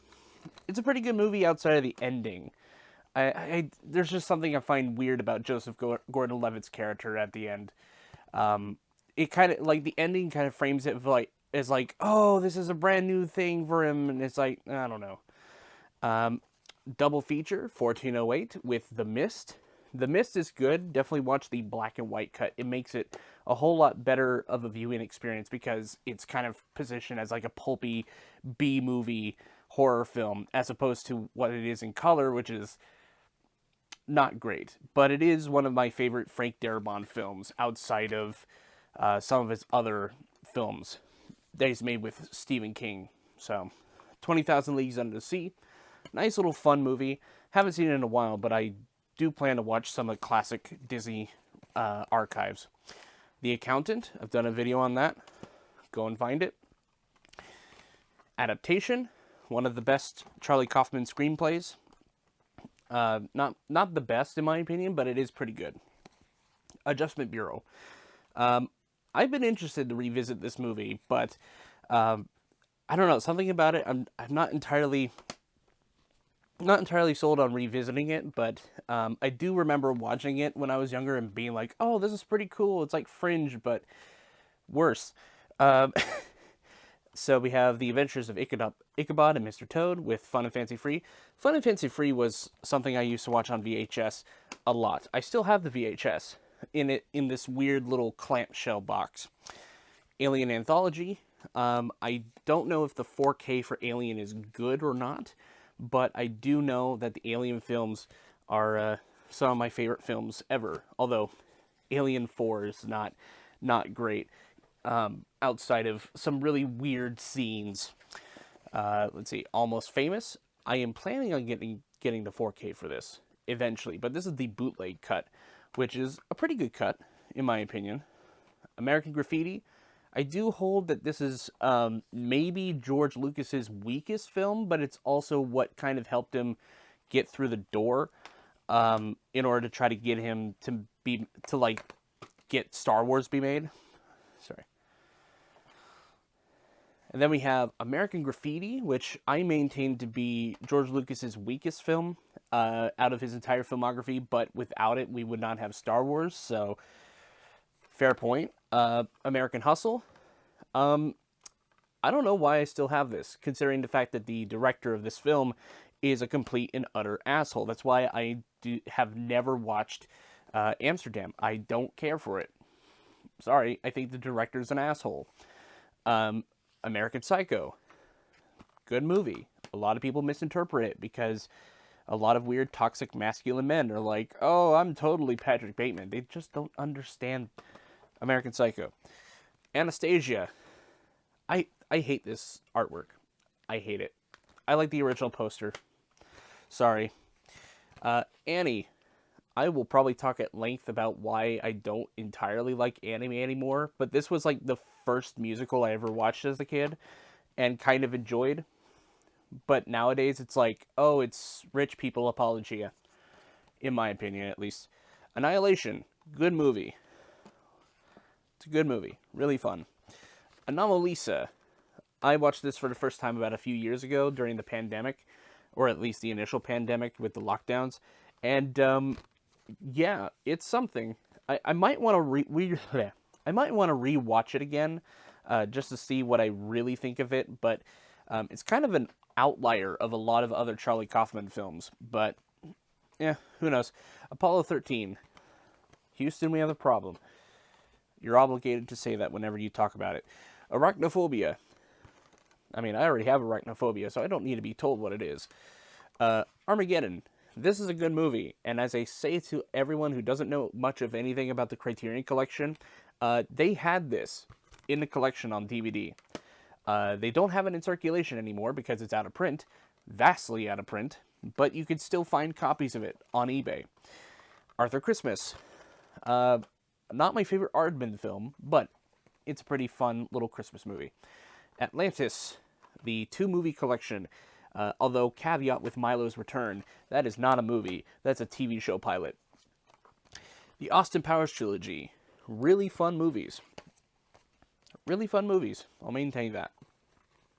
It's a pretty good movie outside of the ending. There's just something I find weird about Joseph Gordon-Levitt's character at the end. It kind of the ending kind of frames it as oh, this is a brand new thing for him, and it's I don't know. Double feature 1408 with The Mist. The Mist is good. Definitely watch the black and white cut. It makes it a whole lot better of a viewing experience because it's kind of positioned as a pulpy B-movie horror film as opposed to what it is in color, which is not great. But it is one of my favorite Frank Darabont films outside of some of his other films that he's made with Stephen King. So, 20,000 Leagues Under the Sea. Nice little fun movie. Haven't seen it in a while, but I do plan to watch some of the classic Disney archives. The Accountant, I've done a video on that. Go and find it. Adaptation, one of the best Charlie Kaufman screenplays. Not the best in my opinion, but it is pretty good. Adjustment Bureau. I've been interested to revisit this movie, but I don't know, something about it. I'm not entirely sold on revisiting it, but I do remember watching it when I was younger and being like, oh, this is pretty cool. It's like Fringe, but worse. So we have The Adventures of Ichabod and Mr. Toad with Fun and Fancy Free. Fun and Fancy Free was something I used to watch on VHS a lot. I still have the VHS in this weird little clamshell box. Alien Anthology. I don't know if the 4K for Alien is good or not, but I do know that the Alien films are some of my favorite films ever. Although Alien 4 is not great. Outside of some really weird scenes. Let's see, Almost Famous. I am planning on getting the 4K for this eventually, but this is the bootleg cut, which is a pretty good cut, in my opinion. American Graffiti. I do hold that this is maybe George Lucas's weakest film, but it's also what kind of helped him get through the door in order to try to get him to get Star Wars be made. Sorry. And then we have American Graffiti, which I maintain to be George Lucas's weakest film out of his entire filmography, but without it, we would not have Star Wars, so fair point. American Hustle. I don't know why I still have this, considering the fact that the director of this film is a complete and utter asshole. That's why I have never watched Amsterdam. I don't care for it. Sorry, I think the director's an asshole. American Psycho. Good movie. A lot of people misinterpret it because A lot of weird toxic masculine men are like, oh, I'm totally Patrick Bateman. They just don't understand American Psycho. Anastasia. I hate this artwork. I hate it. I like the original poster. Sorry. Annie. I will probably talk at length about why I don't entirely like anime anymore, but this was like the first musical I ever watched as a kid and kind of enjoyed. But nowadays it's like, oh, it's rich people apologia, in my opinion at least. Annihilation, good movie. It's a good movie, really fun. Anomalisa, I watched this for the first time about a few years ago during the pandemic, or at least the initial pandemic with the lockdowns, and yeah, it's something. I might want to I might want to rewatch it again, just to see what I really think of it. But it's kind of an outlier of a lot of other Charlie Kaufman films. But yeah, who knows? Apollo 13, Houston, we have a problem. You're obligated to say that whenever you talk about it. Arachnophobia. I mean, I already have arachnophobia, so I don't need to be told what it is. Armageddon. This is a good movie, and as I say to everyone who doesn't know much of anything about the Criterion Collection, they had this in the collection on DVD. They don't have it in circulation anymore because it's out of print, vastly out of print, but you can still find copies of it on eBay. Arthur Christmas. Not my favorite Aardman film, but it's a pretty fun little Christmas movie. Atlantis, the 2-movie collection. Although, caveat with Milo's Return, that is not a movie, that's a TV show pilot. The Austin Powers trilogy, really fun movies. Really fun movies, I'll maintain that.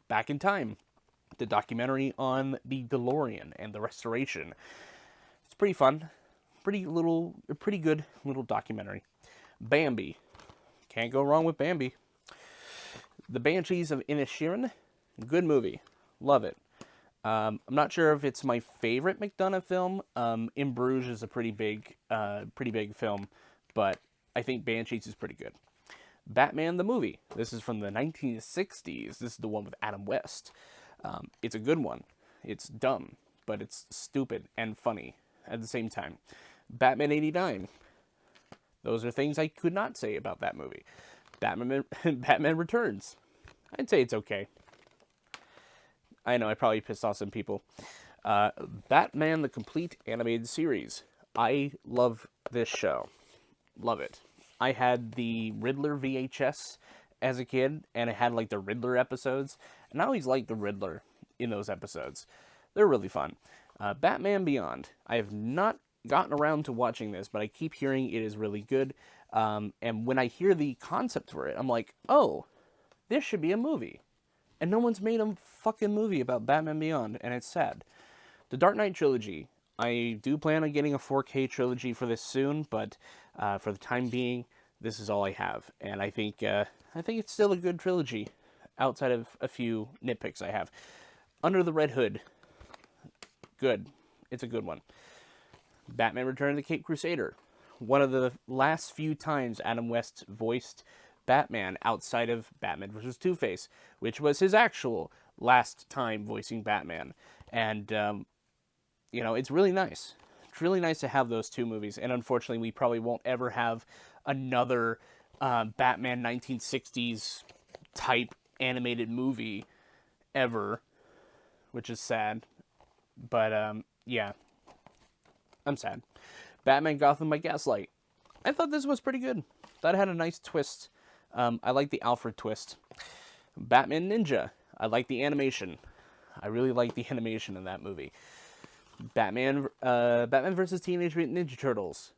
Back in Time, the documentary on the DeLorean and the restoration. It's pretty fun, pretty good little documentary. Bambi, can't go wrong with Bambi. The Banshees of Inisherin, good movie, love it. I'm not sure if it's my favorite McDonagh film. In Bruges is a pretty big film, but I think Banshees is pretty good. Batman the movie. This is from the 1960s. This is the one with Adam West. It's a good one. It's dumb, but it's stupid and funny at the same time. Batman 89. Those are things I could not say about that movie. Batman Returns. I'd say it's okay. I know, I probably pissed off some people. Batman, the complete animated series. I love this show. Love it. I had the Riddler VHS as a kid, and it had, like, the Riddler episodes. And I always liked the Riddler in those episodes. They're really fun. Batman Beyond. I have not gotten around to watching this, but I keep hearing it is really good. And when I hear the concept for it, I'm like, oh, this should be a movie. And no one's made a fucking movie about Batman Beyond, and it's sad. The Dark Knight trilogy. I do plan on getting a 4K trilogy for this soon, but for the time being, this is all I have. And I think it's still a good trilogy, outside of a few nitpicks I have. Under the Red Hood. Good. It's a good one. Batman Return of the Caped Crusader. One of the last few times Adam West voiced Batman outside of Batman vs. Two-Face, which was his actual last time voicing Batman. And, it's really nice. It's really nice to have those two movies. And unfortunately, we probably won't ever have another Batman 1960s type animated movie ever, which is sad. But, yeah, I'm sad. Batman Gotham by Gaslight. I thought this was pretty good. Thought it had a nice twist. I like the Alfred twist. Batman Ninja. I like the animation. I really like the animation in that movie. Batman vs. Teenage Mutant Ninja Turtles.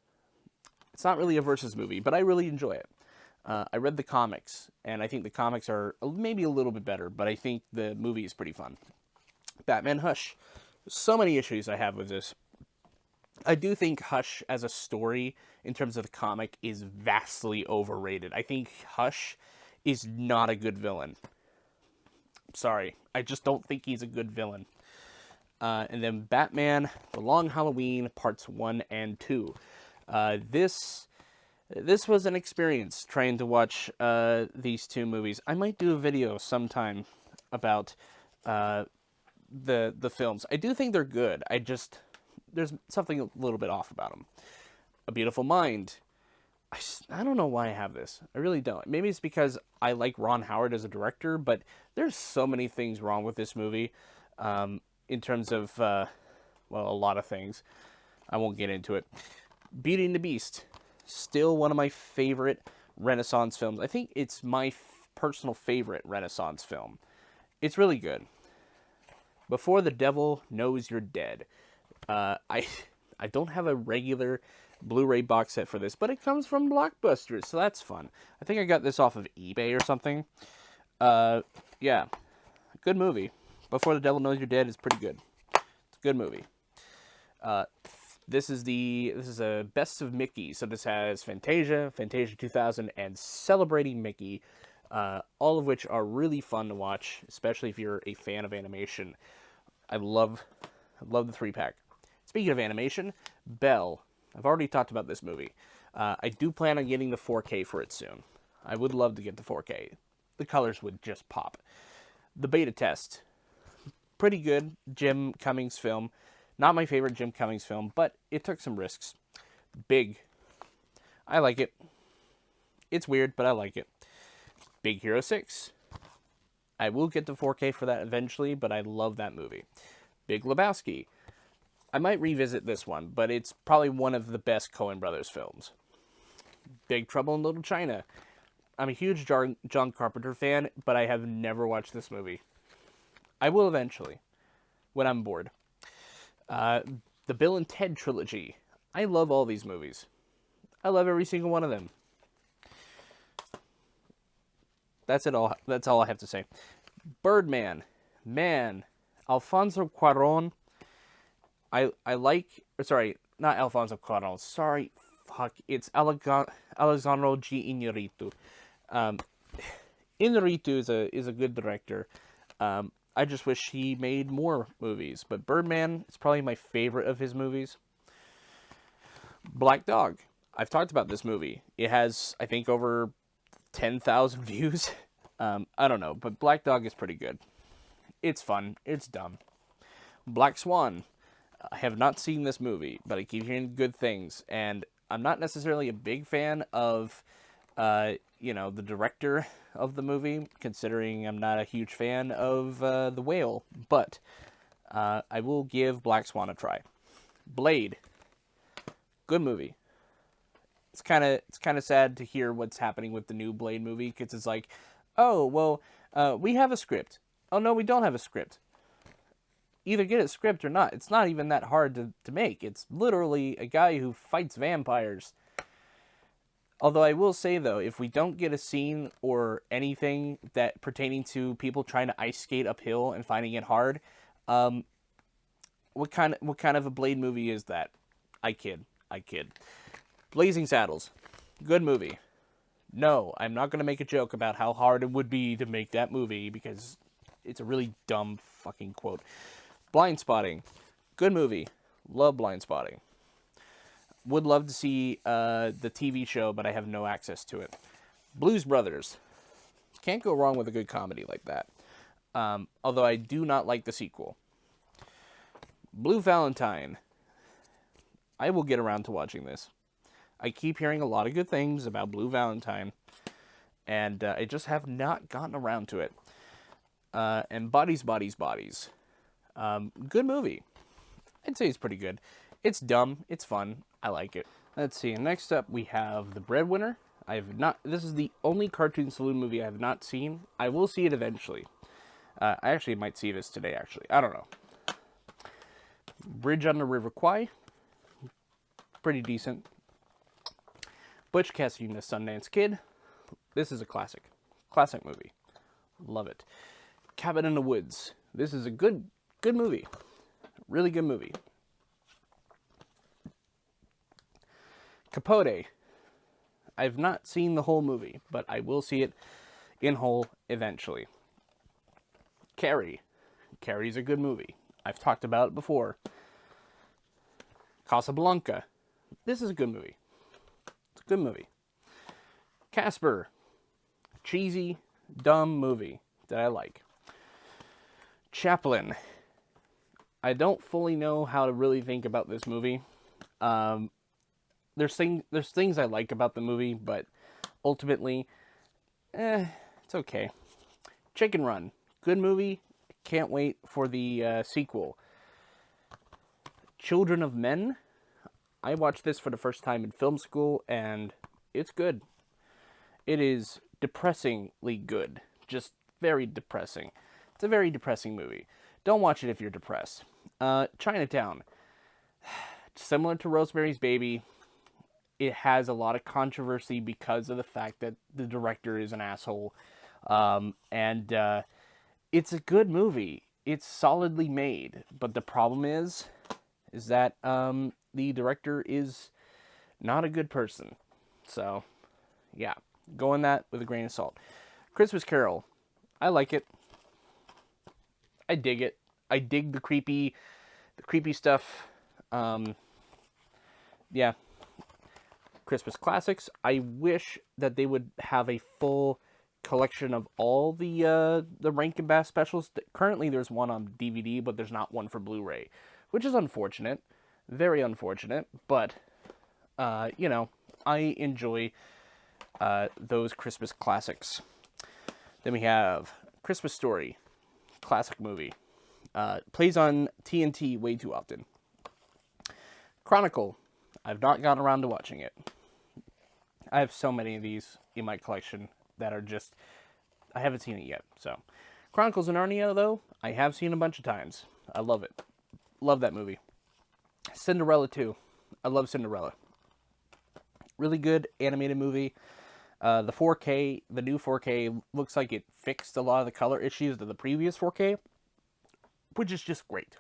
It's not really a versus movie, but I really enjoy it. I read the comics, and I think the comics are maybe a little bit better, but I think the movie is pretty fun. Batman Hush. So many issues I have with this. I do think Hush as a story, in terms of the comic, is vastly overrated. I think Hush is not a good villain. Sorry, I just don't think he's a good villain. And then Batman, The Long Halloween, Parts 1 and 2. This was an experience trying to watch these two movies. I might do a video sometime about the films. I do think they're good. I just there's something a little bit off about them. A Beautiful Mind. I don't know why I have this. I really don't. Maybe it's because I like Ron Howard as a director, but there's so many things wrong with this movie, in terms of, well, a lot of things. I won't get into it. Beauty and the Beast. Still one of my favorite Renaissance films. I think it's my personal favorite Renaissance film. It's really good. Before the Devil Knows You're Dead. I don't have a regular Blu Ray box set for this, but it comes from Blockbuster, so that's fun. I think I got this off of eBay or something. Yeah, good movie. Before the Devil Knows You're Dead is pretty good. It's a good movie. This is a Best of Mickey, so this has Fantasia 2000, and Celebrating Mickey, all of which are really fun to watch, especially if you're a fan of animation. I love the 3-pack. Speaking of animation, Belle. I've already talked about this movie. I do plan on getting the 4K for it soon. I would love to get the 4K. The colors would just pop. The Beta Test. Pretty good Jim Cummings film. Not my favorite Jim Cummings film, but it took some risks. Big. I like it. It's weird, but I like it. Big Hero 6. I will get the 4K for that eventually, but I love that movie. Big Lebowski. I might revisit this one, but it's probably one of the best Coen Brothers films. Big Trouble in Little China. I'm a huge John Carpenter fan, but I have never watched this movie. I will eventually, when I'm bored. The Bill and Ted trilogy. I love all these movies. I love every single one of them. That's it all. That's all I have to say. Birdman. Man. Alfonso Cuarón. I like... Sorry, not Alfonso Cuarón. Sorry. Fuck. It's Alejandro G. Iñárritu. Iñárritu is a good director. I just wish he made more movies. But Birdman is probably my favorite of his movies. Black Dog. I've talked about this movie. It has, I think, over 10,000 views. I don't know, but Black Dog is pretty good. It's fun. It's dumb. Black Swan. I have not seen this movie, but I keep hearing good things. And I'm not necessarily a big fan of, the director of the movie, considering I'm not a huge fan of The Whale. But I will give Black Swan a try. Blade. Good movie. It's kind of sad to hear what's happening with the new Blade movie, because it's like, oh, well, we have a script. Oh, no, we don't have a script. Either get a script or not. It's not even that hard to make. It's literally a guy who fights vampires. Although I will say, though, if we don't get a scene or anything that pertaining to people trying to ice skate uphill and finding it hard, what kind of a Blade movie is that? I kid. Blazing Saddles. Good movie. No, I'm not going to make a joke about how hard it would be to make that movie, because it's a really dumb fucking quote. Blind Spotting. Good movie. Love Blind Spotting. Would love to see the TV show, but I have no access to it. Blues Brothers. Can't go wrong with a good comedy like that. Although I do not like the sequel. Blue Valentine. I will get around to watching this. I keep hearing a lot of good things about Blue Valentine, and I just have not gotten around to it. And Bodies. Good movie. I'd say it's pretty good. It's dumb. It's fun. I like it. Let's see. Next up, we have The Breadwinner. This is the only Cartoon Saloon movie I have not seen. I will see it eventually. I actually might see this today, actually. I don't know. Bridge on the River Kwai. Pretty decent. Butch Cassidy and the Sundance Kid. This is a classic. Classic movie. Love it. Cabin in the Woods. This is a good movie. Really good movie. Capote. I've not seen the whole movie, but I will see it in whole eventually. Carrie. Carrie's a good movie. I've talked about it before. Casablanca. This is a good movie. It's a good movie. Casper. Cheesy, dumb movie that I like. Chaplin. I don't fully know how to really think about this movie. Um, there's things I like about the movie, but ultimately, it's okay. Chicken Run, good movie. Can't wait for the sequel. Children of Men. I watched this for the first time in film school, and it's good. It is depressingly good. Just very depressing. It's a very depressing movie. Don't watch it if you're depressed. Chinatown. Similar to Rosemary's Baby, it has a lot of controversy because of the fact that the director is an asshole. And it's a good movie. It's solidly made. But the problem is that the director is not a good person. So, yeah. Go in that with a grain of salt. Christmas Carol. I like it. I dig it. I dig the creepy stuff. Yeah. Christmas classics. I wish that they would have a full collection of all the Rankin Bass specials. Currently, there's one on DVD, but there's not one for Blu Ray, which is unfortunate. Very unfortunate. But, you know, I enjoy those Christmas classics. Then we have Christmas Story. Classic movie. Plays on TNT way too often. Chronicle. I've not gotten around to watching it. I have so many of these in my collection that are just... I haven't seen it yet, so... Chronicles of Narnia, though, I have seen a bunch of times. I love it. Love that movie. Cinderella, too. I love Cinderella. Really good animated movie. The 4K, the new 4K, looks like it fixed a lot of the color issues of the previous 4K, which is just great.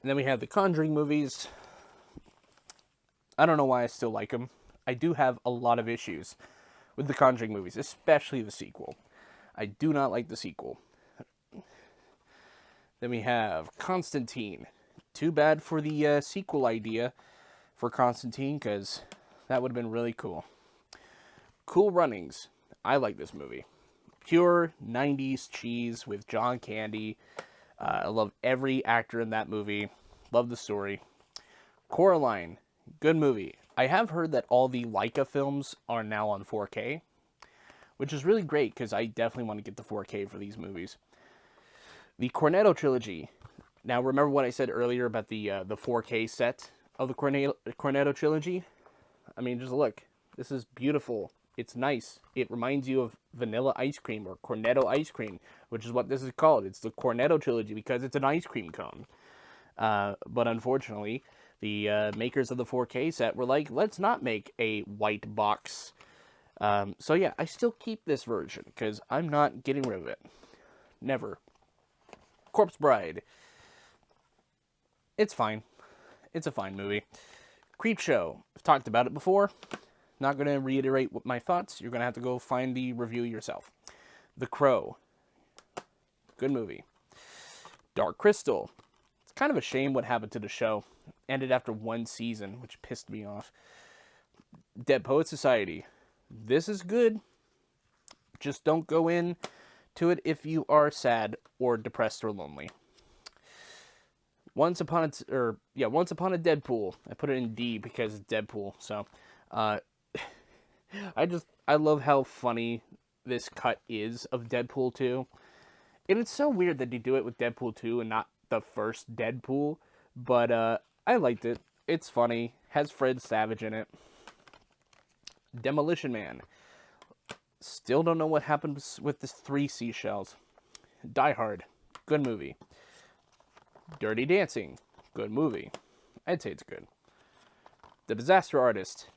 And then we have the Conjuring movies. I don't know why I still like them. I do have a lot of issues with the Conjuring movies, especially the sequel. I do not like the sequel. Then we have Constantine. Too bad for the sequel idea for Constantine, because that would have been really cool. Cool Runnings. I like this movie. Pure 90s cheese with John Candy. I love every actor in that movie. Love the story. Coraline. Good movie. I have heard that all the Leica films are now on 4K, which is really great because I definitely want to get the 4K for these movies. The Cornetto trilogy. Now, remember what I said earlier about the 4K set of the Cornetto trilogy? I mean, just look. This is beautiful. It's nice. It reminds you of vanilla ice cream or Cornetto ice cream, which is what this is called. It's the Cornetto trilogy because it's an ice cream cone. But unfortunately, the makers of the 4K set were like, let's not make a white box. So yeah, I still keep this version because I'm not getting rid of it. Never. Corpse Bride. It's fine. It's a fine movie. Creepshow. I've talked about it before. Not going to reiterate my thoughts. You're going to have to go find the review yourself. The Crow. Good movie. Dark Crystal. It's kind of a shame what happened to the show. Ended after one season, which pissed me off. Dead Poet Society. This is good. Just don't go in to it if you are sad or depressed or lonely. Once Upon a Deadpool. I put it in D because it's Deadpool. So, I love how funny this cut is of Deadpool 2. And it's so weird that they do it with Deadpool 2 and not the first Deadpool. But I liked it. It's funny. Has Fred Savage in it. Demolition Man. Still don't know what happens with the 3 seashells. Die Hard. Good movie. Dirty Dancing. Good movie. I'd say it's good. The Disaster Artist.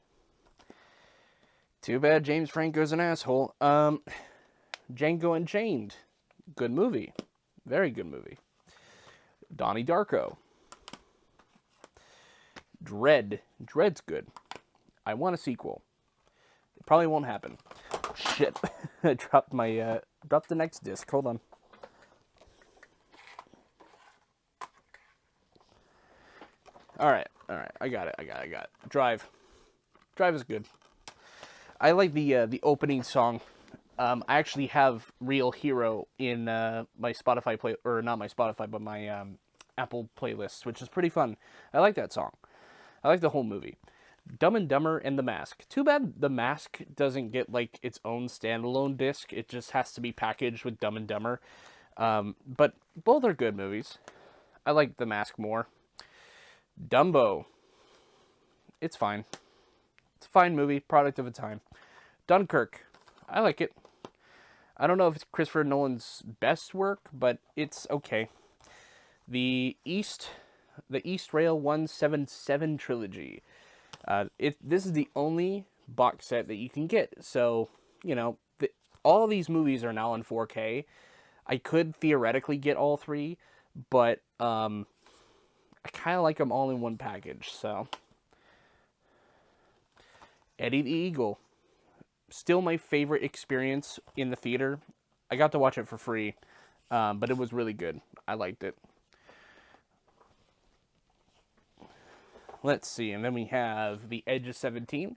Too bad James Franco's an asshole. Django Unchained. Good movie. Very good movie. Donnie Darko. Dread. Dread's good. I want a sequel. It probably won't happen. Shit. I dropped my, dropped the next disc. Hold on. Alright. I got it. Drive. Drive is good. I like the opening song I actually have Real Hero in my Spotify play, or not my Spotify, but my Apple playlist, which is pretty fun. I like that song. I like the whole movie. Dumb and Dumber and The Mask. Too bad The Mask doesn't get like its own standalone disc. It just has to be packaged with Dumb and Dumber. But both are good movies. I like The Mask more. Dumbo. It's fine. It's a fine movie, product of a time. Dunkirk. I like it. I don't know if it's Christopher Nolan's best work, but it's okay. The East Rail 177 trilogy. This is the only box set that you can get. So, all these movies are now in 4K. I could theoretically get all three, but I kind of like them all in one package. So, Eddie the Eagle. Still my favorite experience in the theater. I got to watch it for free, but it was really good. I liked it. Let's see, and then we have The Edge of 17.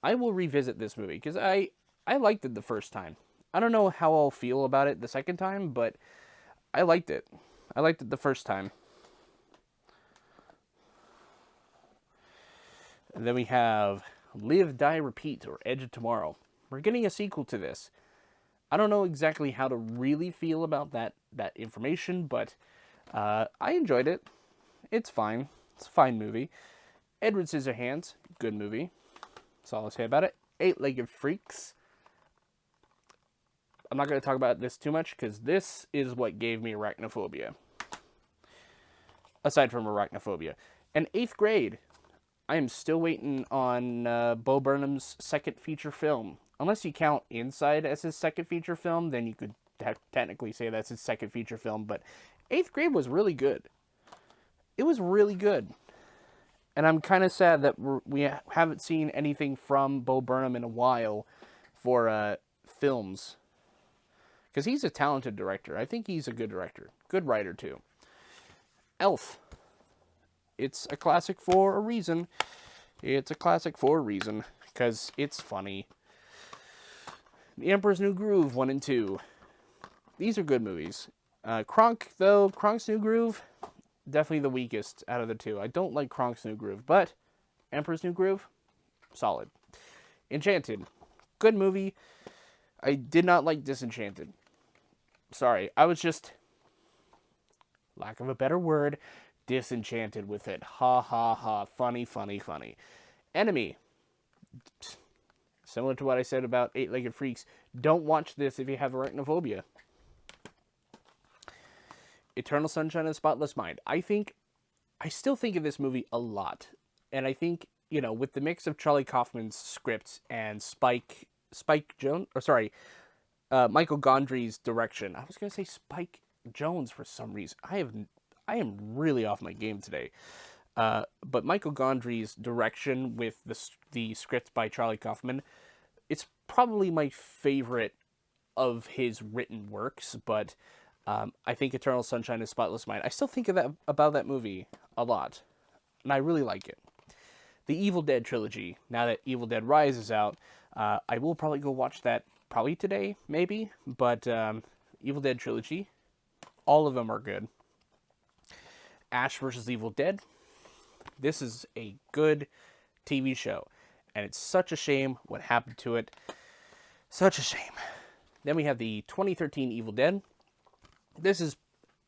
I will revisit this movie because I liked it the first time. I don't know how I'll feel about it the second time, but I liked it. I liked it the first time. And then we have Live, Die, Repeat, or Edge of Tomorrow. We're getting a sequel to this. I don't know exactly how to really feel about that information, but I enjoyed it. It's fine. It's a fine movie. Edward Scissorhands, good movie. That's all I'll say about it. Eight-Legged Freaks. I'm not going to talk about this too much because this is what gave me arachnophobia. Aside from arachnophobia. And Eighth Grade. I am still waiting on Bo Burnham's second feature film. Unless you count Inside as his second feature film, then you could technically say that's his second feature film. But Eighth Grade was really good. It was really good. And I'm kind of sad that we haven't seen anything from Bo Burnham in a while for films. Because he's a talented director. I think he's a good director. Good writer, too. Elf. It's a classic for a reason. It's a classic for a reason. Because it's funny. The Emperor's New Groove 1 and 2. These are good movies. Kronk, though, Kronk's New Groove, definitely the weakest out of the two. I don't like Kronk's New Groove, but Emperor's New Groove, solid. Enchanted, good movie. I did not like Disenchanted. Sorry, I was just, lack of a better word, disenchanted with it. Ha ha ha, funny, funny, funny. Enemy, similar to what I said about Eight-Legged Freaks, don't watch this if you have arachnophobia. Eternal Sunshine of the Spotless Mind. I still think of this movie a lot. And I think, with the mix of Charlie Kaufman's script and Michael Gondry's direction. I was going to say Spike Jones for some reason. I am really off my game today. But Michael Gondry's direction with the script by Charlie Kaufman, it's probably my favorite of his written works, but I think Eternal Sunshine of the Spotless Mind, I still think about that movie a lot, and I really like it. The Evil Dead trilogy, now that Evil Dead Rise is out, I will probably go watch that probably today, maybe, but Evil Dead trilogy, all of them are good. Ash vs. Evil Dead, this is a good TV show, and it's such a shame what happened to it. Such a shame. Then we have the 2013 Evil Dead. This is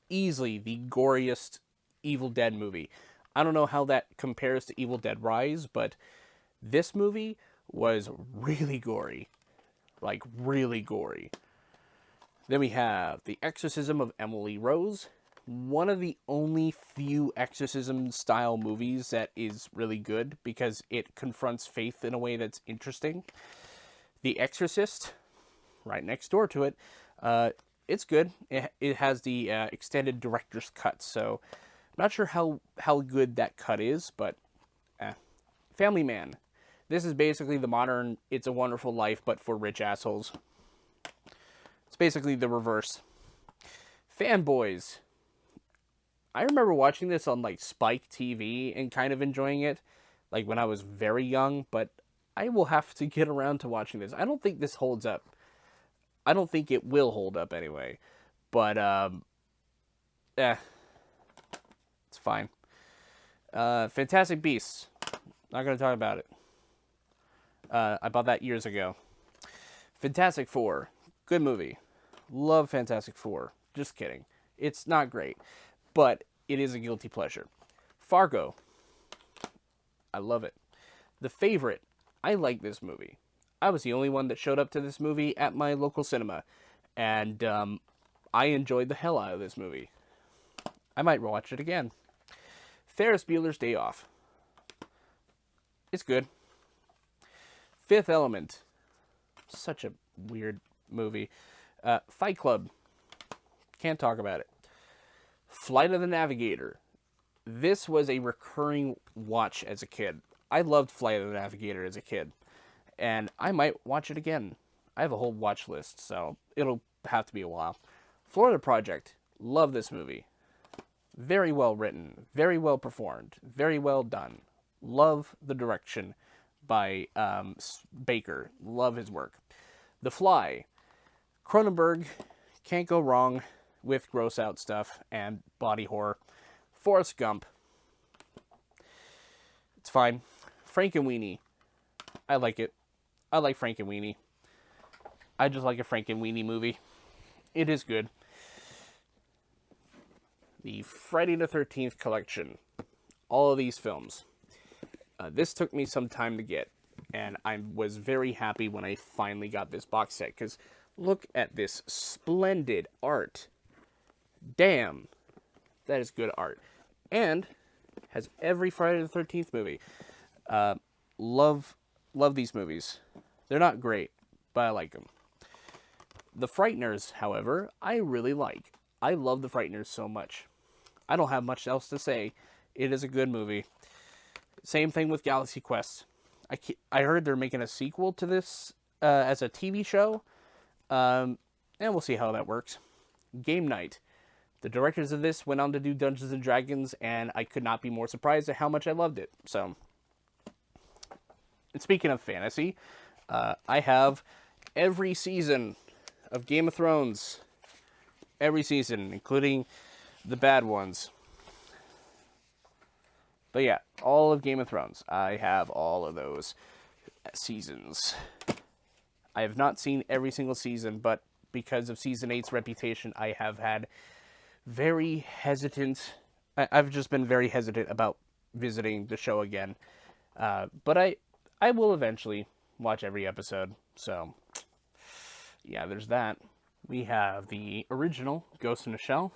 easily the goriest Evil Dead movie. I don't know how that compares to Evil Dead Rise, but this movie was really gory. Like, really gory. Then we have The Exorcism of Emily Rose. One of the only few exorcism-style movies that is really good because it confronts faith in a way that's interesting. The Exorcist, right next door to it, it's good. It has the extended director's cut, so I'm not sure how good that cut is, but Family Man. This is basically the modern It's a Wonderful Life, but for rich assholes. It's basically the reverse. Fanboys. I remember watching this on like Spike TV and kind of enjoying it, like when I was very young, but I will have to get around to watching this. I don't think this holds up. I don't think it will hold up anyway. But, it's fine. Fantastic Beasts. Not going to talk about it. I bought that years ago. Fantastic Four. Good movie. Love Fantastic Four. Just kidding. It's not great. But it is a guilty pleasure. Fargo. I love it. The Favorite. I like this movie. I was the only one that showed up to this movie at my local cinema. And I enjoyed the hell out of this movie. I might watch it again. Ferris Bueller's Day Off. It's good. Fifth Element. Such a weird movie. Fight Club. Can't talk about it. Flight of the Navigator. This was a recurring watch as a kid. I loved Flight of the Navigator as a kid. And I might watch it again. I have a whole watch list, so it'll have to be a while. Florida Project. Love this movie. Very well written. Very well performed. Very well done. Love the direction by Baker. Love his work. The Fly. Cronenberg. Can't go wrong with gross out stuff and body horror. Forrest Gump. It's fine. Frankenweenie. I like it. I like Frankenweenie. I just like a Frankenweenie movie. It is good. The Friday the 13th collection. All of these films. This took me some time to get. And I was very happy when I finally got this box set. Because look at this splendid art. Damn. That is good art. And has every Friday the 13th movie. Love these movies. They're not great, but I like them. The Frighteners, however, I really like. I love The Frighteners so much. I don't have much else to say. It is a good movie. Same thing with Galaxy Quest. I heard they're making a sequel to this as a TV show. And we'll see how that works. Game Night. The directors of this went on to do Dungeons & Dragons, and I could not be more surprised at how much I loved it. So, and speaking of fantasy, I have every season of Game of Thrones. Every season, including the bad ones. But yeah, all of Game of Thrones. I have all of those seasons. I have not seen every single season, but because of Season 8's reputation, I have had very hesitant. I've just been very hesitant about visiting the show again. But I will eventually watch every episode. So, yeah, there's that. We have the original, Ghost in a Shell.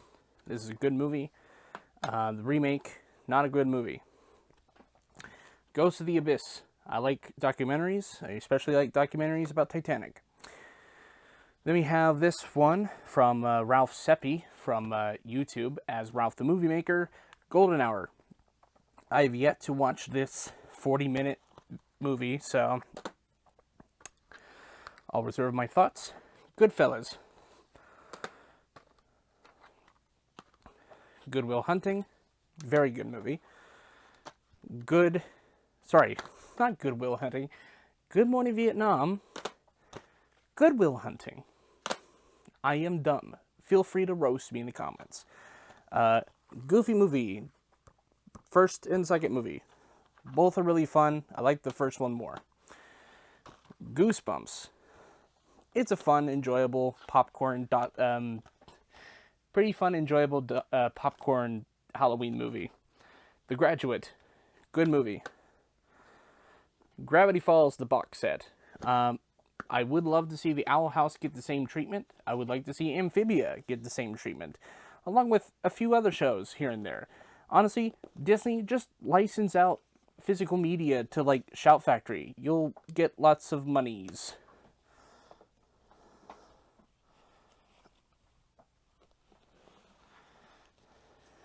This is a good movie. The remake, not a good movie. Ghost of the Abyss. I like documentaries. I especially like documentaries about Titanic. Then we have this one from Ralph Seppi from YouTube as Ralph the Movie Maker, Golden Hour. I've yet to watch this 40-minute movie, so I'll reserve my thoughts. Goodfellas. Good Will Hunting. Very good movie. Not Good Will Hunting. Good Morning Vietnam. Good Will Hunting. I am dumb. Feel free to roast me in the comments. Goofy movie. First and second movie. Both are really fun. I like the first one more. Goosebumps. It's a fun, enjoyable popcorn, popcorn Halloween movie. The Graduate. Good movie. Gravity Falls, the box set. I would love to see the Owl House get the same treatment. I would like to see Amphibia get the same treatment. Along with a few other shows here and there. Honestly, Disney, just license out physical media to, like, Shout Factory. You'll get lots of monies.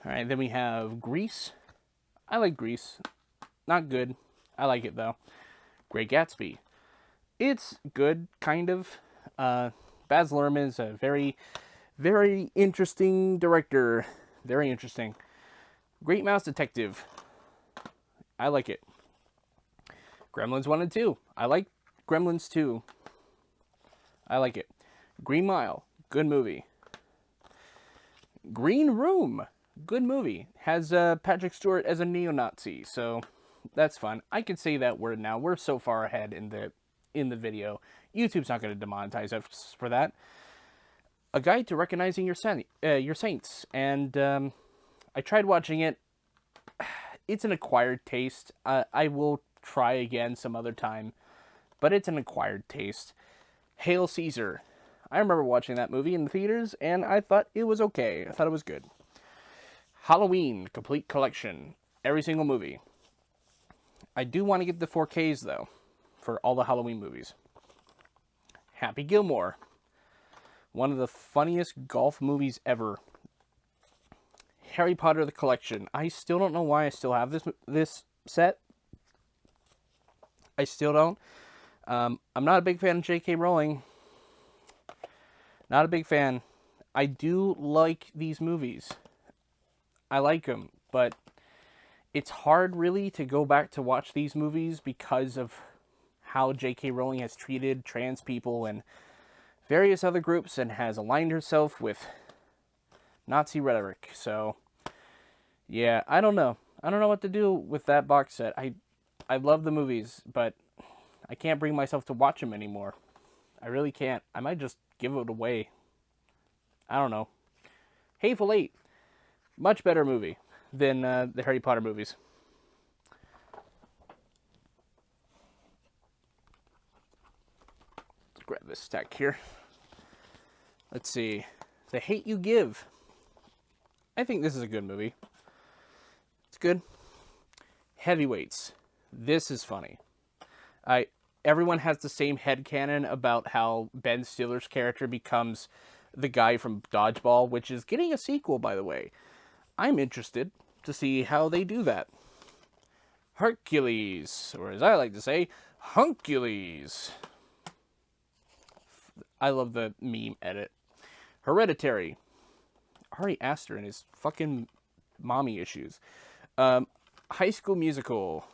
Alright, then we have Grease. I like Grease. Not good. I like it, though. Great Gatsby. It's good, kind of. Baz Luhrmann is a very, very interesting director. Very interesting. Great Mouse Detective. I like it. Gremlins 1 and 2. I like Gremlins 2. I like it. Green Mile, good movie. Green Room, good movie. Has Patrick Stewart as a neo-Nazi, so that's fun. I can say that word now. We're so far ahead in the video. YouTube's not going to demonetize us for that. A Guide to Recognizing Your Saints, and I tried watching it. It's an acquired taste. I will try again some other time, but it's an acquired taste. Hail Caesar. I remember watching that movie in the theaters, and I thought it was okay. I thought it was good. Halloween, complete collection. Every single movie. I do want to get the 4Ks, though, for all the Halloween movies. Happy Gilmore. One of the funniest golf movies ever. Harry Potter, the collection. I still don't know why I still have this set. I still don't. I'm not a big fan of J.K. Rowling. Not a big fan. I do like these movies. I like them, but it's hard really to go back to watch these movies because of how J.K. Rowling has treated trans people and various other groups and has aligned herself with Nazi rhetoric. So, yeah, I don't know. I don't know what to do with that box set. I love the movies, but I can't bring myself to watch them anymore. I really can't. I might just give it away. I don't know. Hateful Eight. Much better movie than the Harry Potter movies. Let's grab this stack here. Let's see. The Hate You Give. I think this is a good movie. It's good. Heavyweights. This is funny. Everyone has the same headcanon about how Ben Stiller's character becomes the guy from Dodgeball, which is getting a sequel, by the way. I'm interested to see how they do that. Hercules, or as I like to say, Huncules. I love the meme edit. Hereditary. Ari Aster and his fucking mommy issues. High School Musical.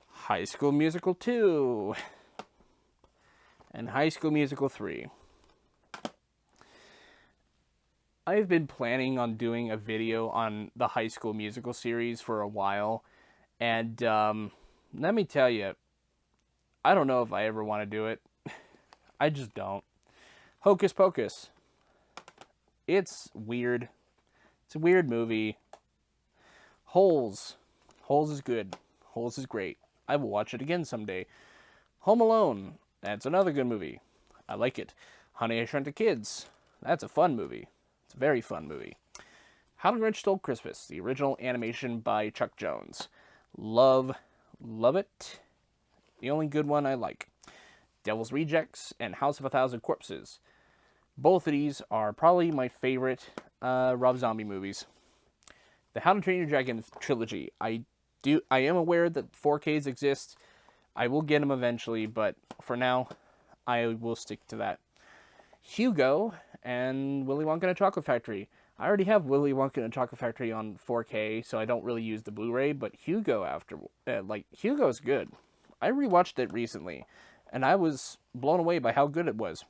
High School Musical 2. And High School Musical 3. I've been planning on doing a video on the High School Musical series for a while. And let me tell you, I don't know if I ever want to do it. I just don't. Hocus Pocus. It's weird. It's a weird movie. Holes. Holes is good. Holes is great. I will watch it again someday. Home Alone. That's another good movie. I like it. Honey, I Shrunk the Kids. That's a fun movie. It's a very fun movie. How the Grinch Stole Christmas. The original animation by Chuck Jones. Love it. The only good one I like. Devil's Rejects and House of a Thousand Corpses. Both of these are probably my favorite Rob Zombie movies. The How to Train Your Dragon trilogy. I am aware that 4Ks exist. I will get them eventually, but for now, I will stick to that. Hugo and Willy Wonka and the Chocolate Factory. I already have Willy Wonka and the Chocolate Factory on 4K, so I don't really use the Blu Ray, but Hugo Hugo's good. I rewatched it recently, and I was blown away by how good it was.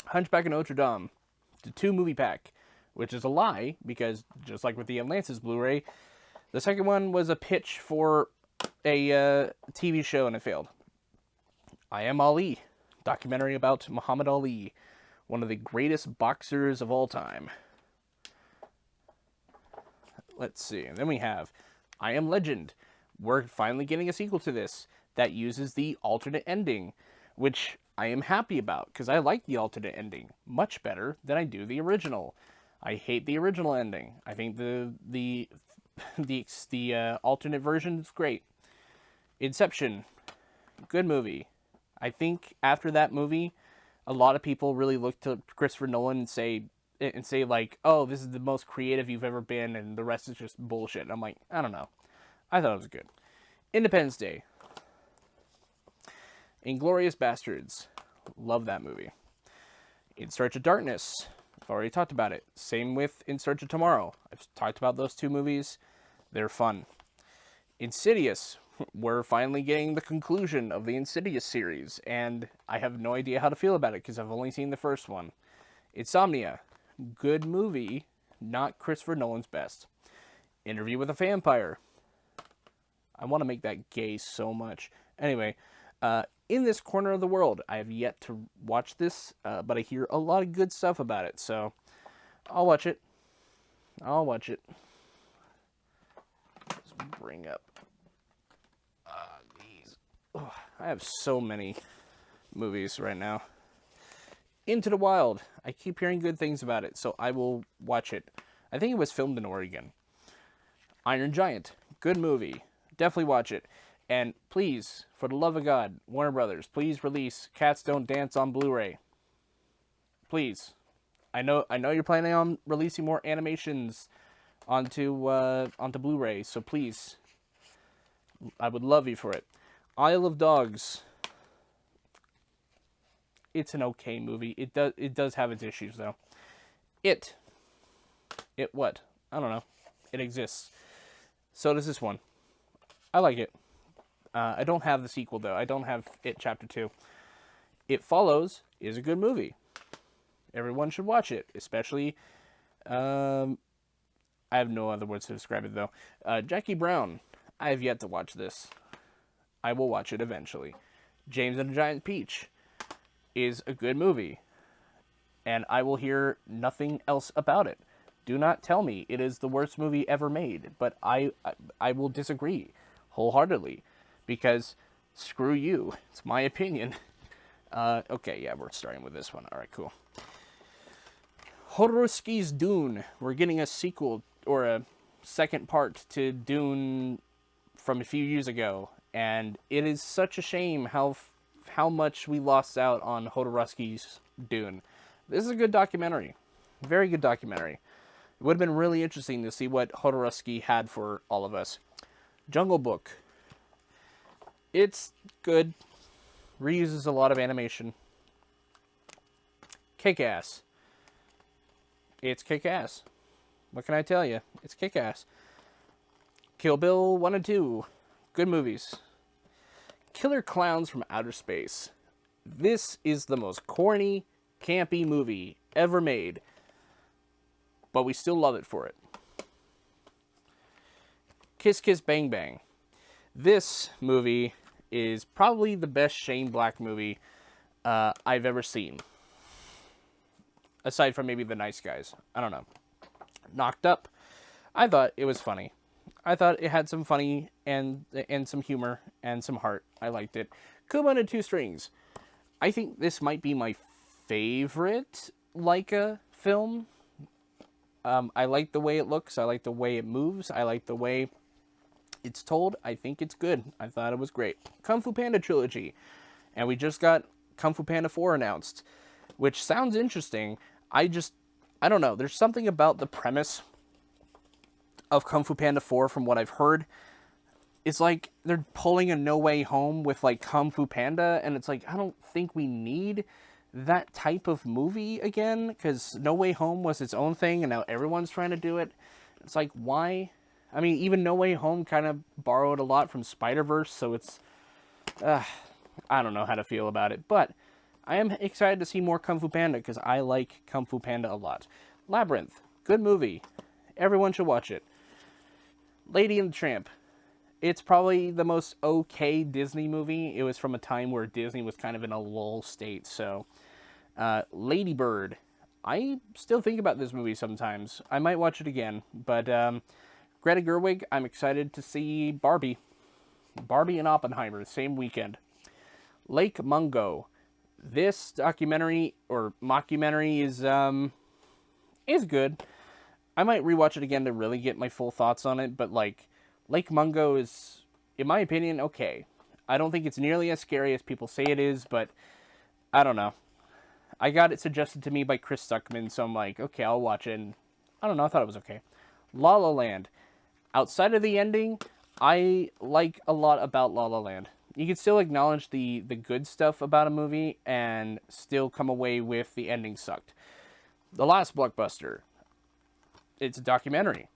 Hunchback of Notre Dame, the 2-movie pack, which is a lie, because just like with the Atlantis Blu-ray, the second one was a pitch for a TV show and it failed. I Am Ali, documentary about Muhammad Ali, one of the greatest boxers of all time. Let's see, and then we have I Am Legend. We're finally getting a sequel to this that uses the alternate ending, which I am happy about, because I like the alternate ending much better than I do the original. I hate the original ending. I think the alternate version is great. Inception, good movie. I think after that movie, a lot of people really look to Christopher Nolan and say like, oh, this is the most creative you've ever been, and the rest is just bullshit. And I'm like, I don't know. I thought it was good. Independence Day. Inglourious Bastards. Love that movie. In Search of Darkness. I've already talked about it. Same with In Search of Tomorrow. I've talked about those 2 movies. They're fun. Insidious. we're finally getting the conclusion of the Insidious series, and I have no idea how to feel about it because I've only seen the first one. Insomnia, good movie, not Christopher Nolan's best. Interview with a Vampire. I want to make that gay so much. Anyway, In This Corner of the World. I have yet to watch this, but I hear a lot of good stuff about it, so I'll watch it. Let's bring up these. Oh, I have so many movies right now. Into the Wild. I keep hearing good things about it, so I will watch it. I think it was filmed in Oregon. Iron Giant. Good movie. Definitely watch it. And please, for the love of God, Warner Brothers, please release Cats Don't Dance on Blu Ray. Please. I know you're planning on releasing more animations onto Blu Ray, so please. I would love you for it. Isle of Dogs. It's an okay movie. It does have its issues though. It what? I don't know. It exists. So does this one. I like it. I don't have the sequel though. I don't have It Chapter 2. It Follows is a good movie. Everyone should watch it, especially I have no other words to describe it though. Jackie Brown. I have yet to watch this. I will watch it eventually. James and the Giant Peach is a good movie, and I will hear nothing else about it. Do not tell me it is the worst movie ever made, but I will disagree wholeheartedly, because screw you. It's my opinion. Okay, yeah, we're starting with this one. All right, cool. Jodorowsky's Dune. We're getting a sequel, or a second part to Dune from a few years ago, and it is such a shame how much we lost out on Jodorowsky's Dune. This is a good documentary. Very good documentary. It would have been really interesting to see what Jodorowsky had for all of us. Jungle Book. It's good. Reuses a lot of animation. Kick-Ass. It's kick-ass. What can I tell you? It's kick-ass. Kill Bill 1 and 2. Good movies. Killer Clowns from Outer Space. This is the most corny, campy movie ever made, but we still love it for it. Kiss Kiss Bang Bang. This movie is probably the best Shane Black movie I've ever seen. Aside from maybe The Nice Guys. I don't know. Knocked Up. I thought it was funny. I thought it had some funny and some humor and some heart. I liked it. Kuma and the Two Strings. I think this might be my favorite Laika film. I like the way it looks. I like the way it moves. I like the way it's told. I think it's good. I thought it was great. Kung Fu Panda trilogy. And we just got Kung Fu Panda 4 announced, which sounds interesting. I don't know. There's something about the premise of Kung Fu Panda 4 from what I've heard. It's like they're pulling a No Way Home with like Kung Fu Panda, and it's like, I don't think we need that type of movie again, because No Way Home was its own thing, and now everyone's trying to do it. It's like, why? I mean, even No Way Home kind of borrowed a lot from Spider-Verse, so it's, I don't know how to feel about it, but I am excited to see more Kung Fu Panda, because I like Kung Fu Panda a lot. Labyrinth, good movie. Everyone should watch it. Lady and the Tramp. It's probably the most okay Disney movie. It was from a time where Disney was kind of in a lull state, so. Lady Bird. I still think about this movie sometimes. I might watch it again, but Greta Gerwig, I'm excited to see Barbie. Barbie and Oppenheimer, the same weekend. Lake Mungo. This documentary, or mockumentary, is good. I might rewatch it again to really get my full thoughts on it, but like, Lake Mungo is, in my opinion, okay. I don't think it's nearly as scary as people say it is, but I don't know. I got it suggested to me by Chris Stuckman, so I'm like, okay, I'll watch it, and I don't know, I thought it was okay. La La Land. Outside of the ending, I like a lot about La La Land. You can still acknowledge the good stuff about a movie and still come away with the ending sucked. The Last Blockbuster. It's a documentary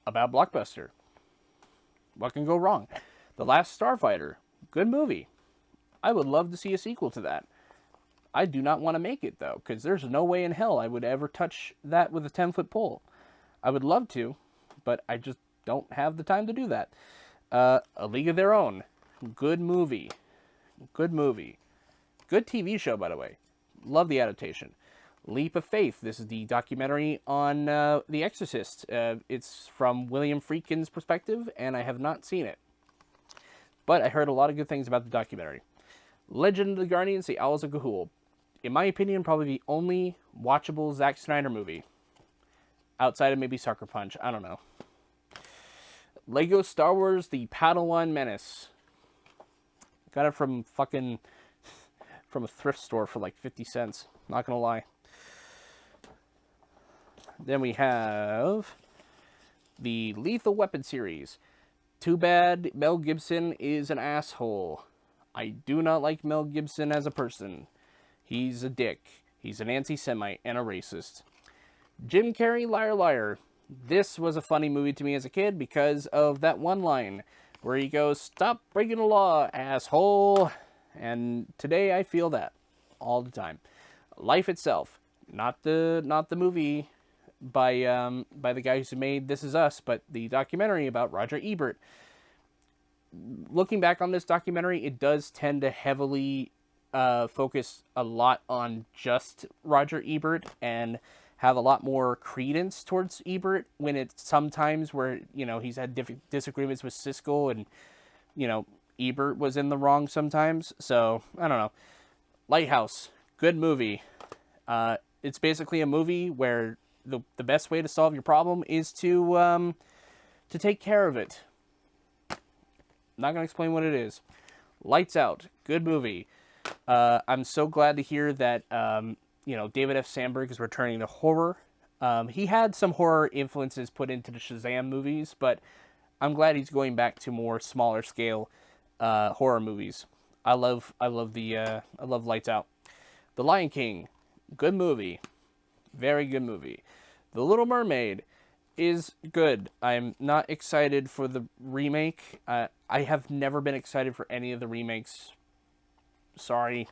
about Blockbuster. What can go wrong? The Last Starfighter, good movie. I would love to see a sequel to that. I do not want to make it, though, because there's no way in hell I would ever touch that with a 10-foot pole. I would love to, but I just don't have the time to do that. A League of Their Own, good movie. Good movie. Good TV show, by the way. Love the adaptation. Leap of Faith. This is the documentary on The Exorcist. It's from William Friedkin's perspective, and I have not seen it. But I heard a lot of good things about the documentary. Legend of the Guardians, The Owls of Ga'Hoole. In my opinion, probably the only watchable Zack Snyder movie. Outside of maybe Sucker Punch. I don't know. Lego Star Wars, The Padawan Menace. Got it from a thrift store for like 50 cents. Not gonna lie. Then we have the Lethal Weapon series. Too bad Mel Gibson is an asshole. I do not like Mel Gibson as a person. He's a dick. He's an anti-Semite and a racist. Jim Carrey, Liar Liar. This was a funny movie to me as a kid because of that one line where he goes, "Stop breaking the law, asshole." And today I feel that all the time. Life Itself. Not the movie by the guys who made This Is Us, but the documentary about Roger Ebert. Looking back on this documentary, it does tend to heavily focus a lot on just Roger Ebert and have a lot more credence towards Ebert when it's sometimes where, he's had disagreements with Siskel and, Ebert was in the wrong sometimes. So, I don't know. Lighthouse. Good movie. It's basically a movie where the best way to solve your problem is to take care of it. Not going to explain what it is. Lights Out. Good movie. I'm so glad to hear that, David F. Sandberg is returning to horror. He had some horror influences put into the Shazam movies, but I'm glad he's going back to more smaller scale horror movies. I love Lights Out. The Lion King. Good movie. Very good movie. The Little Mermaid is good. I'm not excited for the remake. I have never been excited for any of the remakes. Sorry.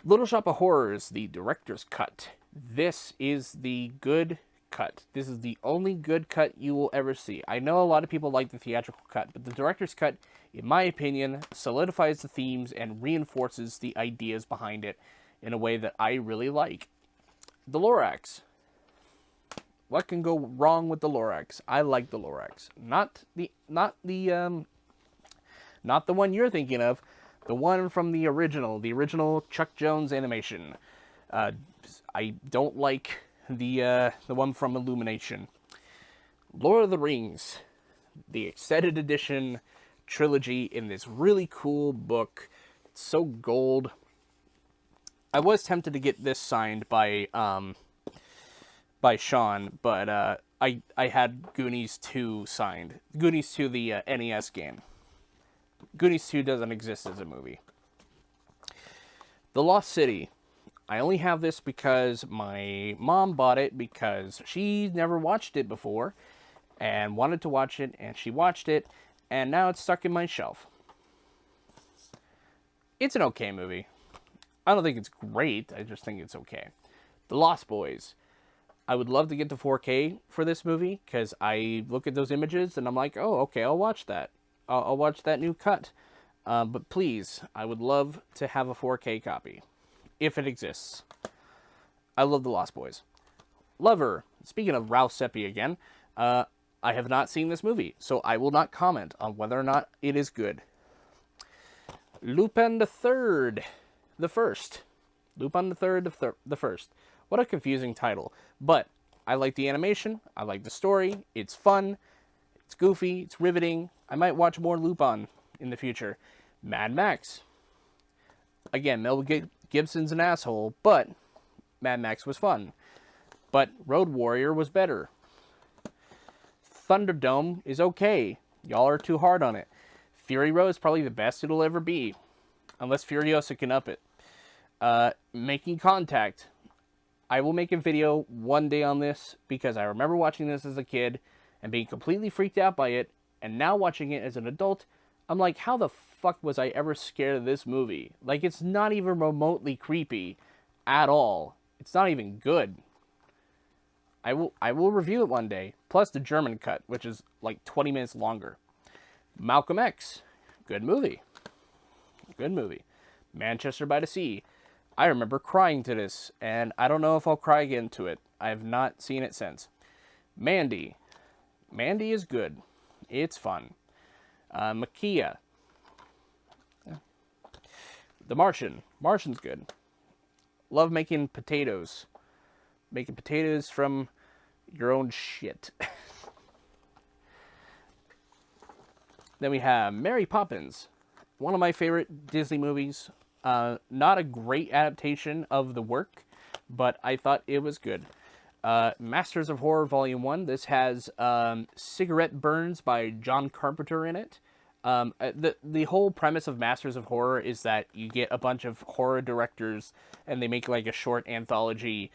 Little Shop of Horrors, the director's cut. This is the good cut. This is the only good cut you will ever see. I know a lot of people like the theatrical cut, but the director's cut, in my opinion, solidifies the themes and reinforces the ideas behind it in a way that I really like. The Lorax. What can go wrong with the Lorax? I like the Lorax. Not the one you're thinking of. The one from the original Chuck Jones animation. I don't like the one from Illumination. Lord of the Rings, the extended edition trilogy in this really cool book. It's so gold. I was tempted to get this signed by Sean, but I had Goonies 2 signed. Goonies 2, the NES game. Goonies 2 doesn't exist as a movie. The Lost City. I only have this because my mom bought it because she never watched it before and wanted to watch it, and she watched it, and now it's stuck in my shelf. It's an okay movie. I don't think it's great. I just think it's okay. The Lost Boys. I would love to get to 4K for this movie because I look at those images and I'm like, oh, okay, I'll watch that. I'll watch that new cut. But please, I would love to have a 4K copy, if it exists. I love The Lost Boys. Lover. Speaking of Ralph Seppi again, I have not seen this movie, so I will not comment on whether or not it is good. Lupin the Third. The First. Lupin the Third, the First. What a confusing title. But I like the animation. I like the story. It's fun. It's goofy. It's riveting. I might watch more Lupin in the future. Mad Max. Again, Mel Gibson's an asshole, but Mad Max was fun. But Road Warrior was better. Thunderdome is okay. Y'all are too hard on it. Fury Road is probably the best it'll ever be. Unless Furiosa can up it. Making Contact. I will make a video one day on this because I remember watching this as a kid and being completely freaked out by it, and now watching it as an adult, I'm like, how the fuck was I ever scared of this movie? Like, it's not even remotely creepy at all. It's not even good. I will review it one day. Plus the German cut, which is like 20 minutes longer. Malcolm X, good movie. Good movie. Manchester by the Sea. I remember crying to this, and I don't know if I'll cry again to it. I have not seen it since. Mandy. Mandy is good. It's fun. Makia. The Martian. Martian's good. Love making potatoes. Making potatoes from your own shit. Then we have Mary Poppins. One of my favorite Disney movies. Not a great adaptation of the work, but I thought it was good. Masters of Horror Volume 1. This has cigarette burns by John Carpenter in it. The whole premise of Masters of Horror is that you get a bunch of horror directors and they make like a short anthology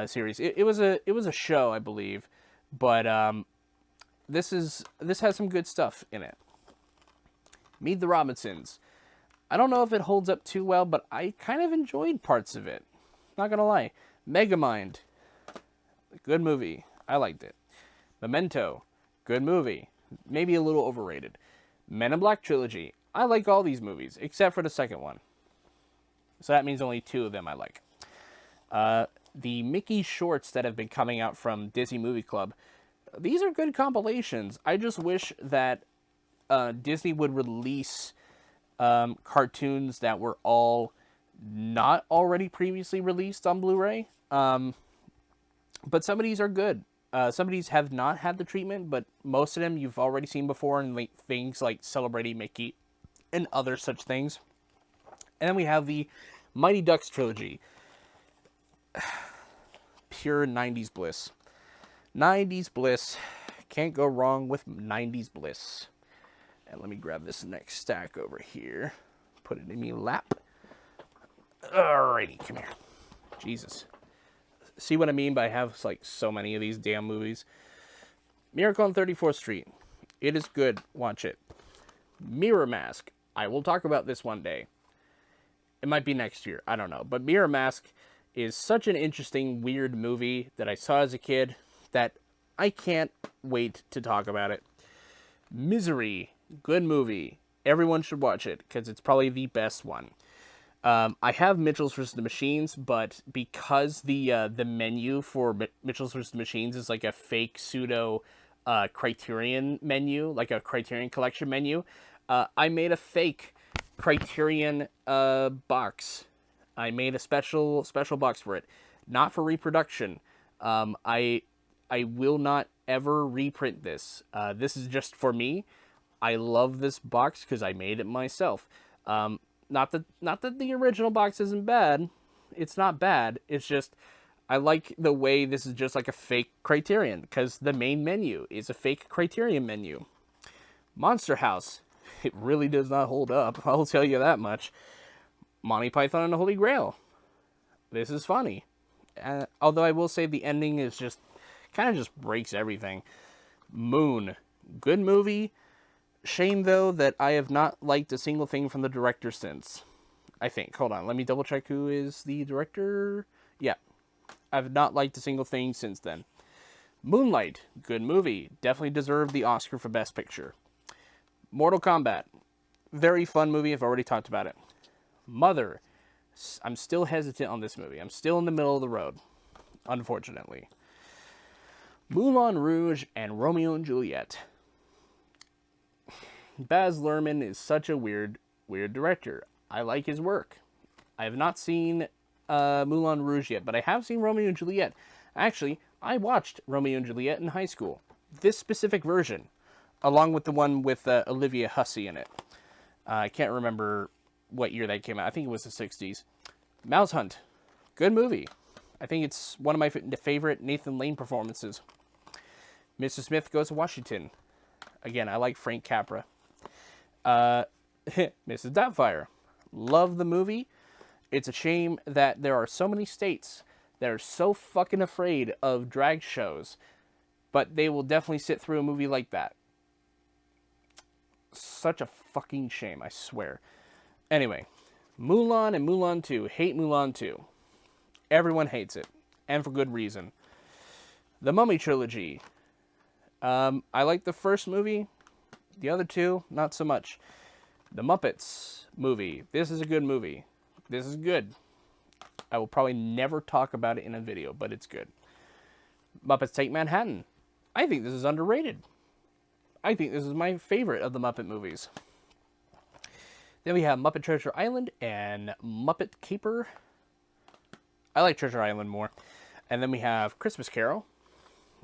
series. It was a show, I believe, but this has some good stuff in it. Meet the Robinsons. I don't know if it holds up too well, but I kind of enjoyed parts of it. Not gonna lie. Megamind. Good movie. I liked it. Memento. Good movie. Maybe a little overrated. Men in Black Trilogy. I like all these movies, except for the second one. So that means only 2 of them I like. The Mickey shorts that have been coming out from Disney Movie Club. These are good compilations. I just wish that Disney would release cartoons that were all not already previously released on Blu Ray. But some of these are good. Some of these have not had the treatment, but most of them you've already seen before in like, things like Celebrating Mickey and other such things. And then we have the Mighty Ducks trilogy. Pure 90s bliss. 90s bliss. Can't go wrong with 90s bliss. And let me grab this next stack over here. Put it in me lap. Alrighty, come here. Jesus. See what I mean by I have like so many of these damn movies? Miracle on 34th Street. It is good. Watch it. Mirror Mask. I will talk about this one day. It might be next year. I don't know. But Mirror Mask is such an interesting, weird movie that I saw as a kid that I can't wait to talk about it. Misery. Good movie. Everyone should watch it because it's probably the best one. I have Mitchell's vs. the Machines, but because the menu for Mitchell's vs. the Machines is like a fake pseudo Criterion menu, like a Criterion Collection menu, I made a fake Criterion box. I made a special box for it, not for reproduction. I will not ever reprint this. This is just for me. I love this box because I made it myself. Not that the original box isn't bad. It's not bad. It's just I like the way this is just like a fake Criterion because the main menu is a fake Criterion menu. Monster House. It really does not hold up. I'll tell you that much. Monty Python and the Holy Grail. This is funny. Although I will say the ending is just kind of just breaks everything. Moon. Good movie. Shame, though, that I have not liked a single thing from the director since. I think. Hold on. Let me double check who is the director. Yeah. I've not liked a single thing since then. Moonlight. Good movie. Definitely deserved the Oscar for Best Picture. Mortal Kombat. Very fun movie. I've already talked about it. Mother. I'm still hesitant on this movie. I'm still in the middle of the road. Unfortunately. Moulin Rouge and Romeo and Juliet. Baz Luhrmann is such a weird director. I like his work. I have not seen Moulin Rouge yet, but I have seen Romeo and Juliet. Actually, I watched Romeo and Juliet in high school. This specific version, along with the one with Olivia Hussey in it. I can't remember what year that came out. I think it was the 60s. Mouse Hunt. Good movie. I think it's one of my favorite Nathan Lane performances. Mr. Smith Goes to Washington. Again, I like Frank Capra. Mrs. Doubtfire. Love the movie. It's a shame that there are so many states that are so fucking afraid of drag shows, but they will definitely sit through a movie like that. Such a fucking shame, I swear. Anyway, Mulan and Mulan 2. Hate Mulan 2. Everyone hates it, and for good reason. The Mummy Trilogy. I like the first movie. The other two, not so much. The Muppets movie. This is a good movie. This is good. I will probably never talk about it in a video, but it's good. Muppets Take Manhattan. I think this is underrated. I think this is my favorite of the Muppet movies. Then we have Muppet Treasure Island and Muppet Caper. I like Treasure Island more. And then we have Christmas Carol.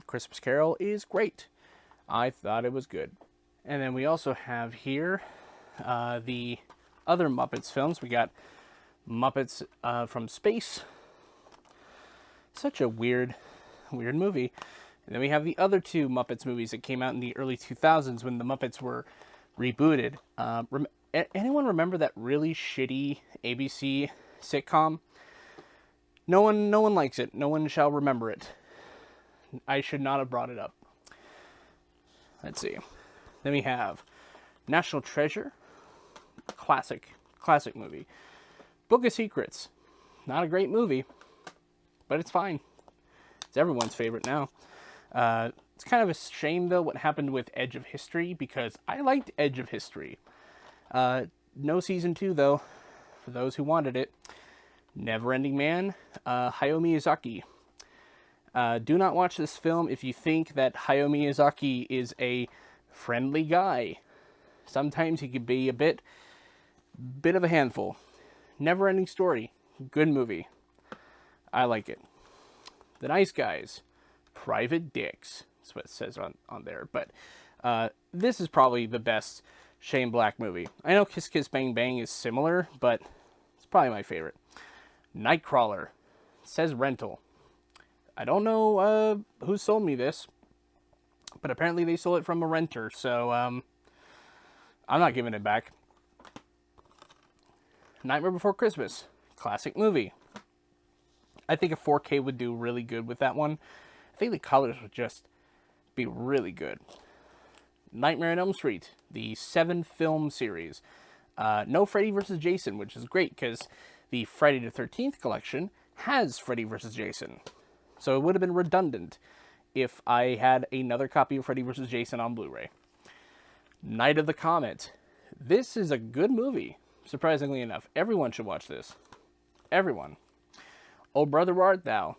Christmas Carol is great. I thought it was good. And then we also have here the other Muppets films. We got Muppets from Space. Such a weird movie. And then we have the other two Muppets movies that came out in the early 2000s when the Muppets were rebooted. Anyone remember that really shitty ABC sitcom? No one likes it. No one shall remember it. I should not have brought it up. Let's see. Then we have National Treasure. Classic movie. Book of Secrets. Not a great movie, but it's fine. It's everyone's favorite now. It's kind of a shame, though, what happened with Edge of History, because I liked Edge of History. No season 2, though, for those who wanted it. Never-Ending Man, Hayao Miyazaki. Do not watch this film if you think that Hayao Miyazaki is a friendly guy. Sometimes he could be a bit of a handful. Never-Ending Story, good movie. I like it. The Nice Guys, Private Dicks. That's what it says on there. But this is probably the best Shane Black movie. I know Kiss Kiss Bang Bang is similar, but it's probably my favorite. Nightcrawler, it says rental. I don't know who sold me this, but apparently they sold it from a renter, so I'm not giving it back. Nightmare Before Christmas, classic movie. I think a 4K would do really good with that one. I think the colors would just be really good. Nightmare on Elm Street, the 7-film series. No Freddy vs. Jason, which is great because the Friday the 13th collection has Freddy vs. Jason. So it would have been redundant if I had another copy of Freddy vs. Jason on Blu Ray. Night of the Comet. This is a good movie, surprisingly enough. Everyone should watch this. Everyone. Oh Brother, Where Art Thou?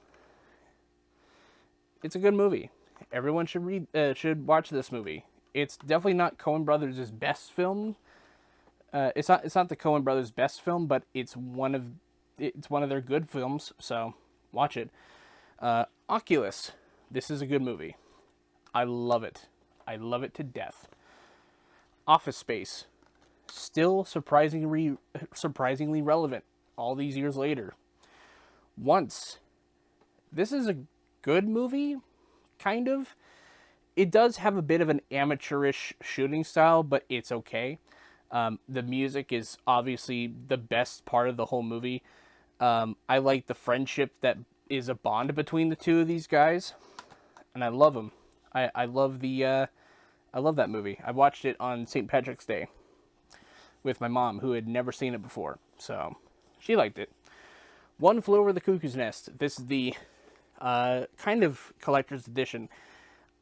It's a good movie. Everyone should watch this movie. It's definitely not Coen Brothers' best film. It's not the Coen Brothers' best film, but it's one of their good films. So watch it. Oculus. This is a good movie. I love it. I love it to death. Office Space. Still surprisingly relevant all these years later. Once. This is a good movie, kind of. It does have a bit of an amateurish shooting style, but it's okay. The music is obviously the best part of the whole movie. I like the friendship that is a bond between the two of these guys, and I love them. I love that movie. I watched it on St. Patrick's Day with my mom, who had never seen it before, so she liked it. One Flew Over the Cuckoo's Nest. This is the kind of collector's edition.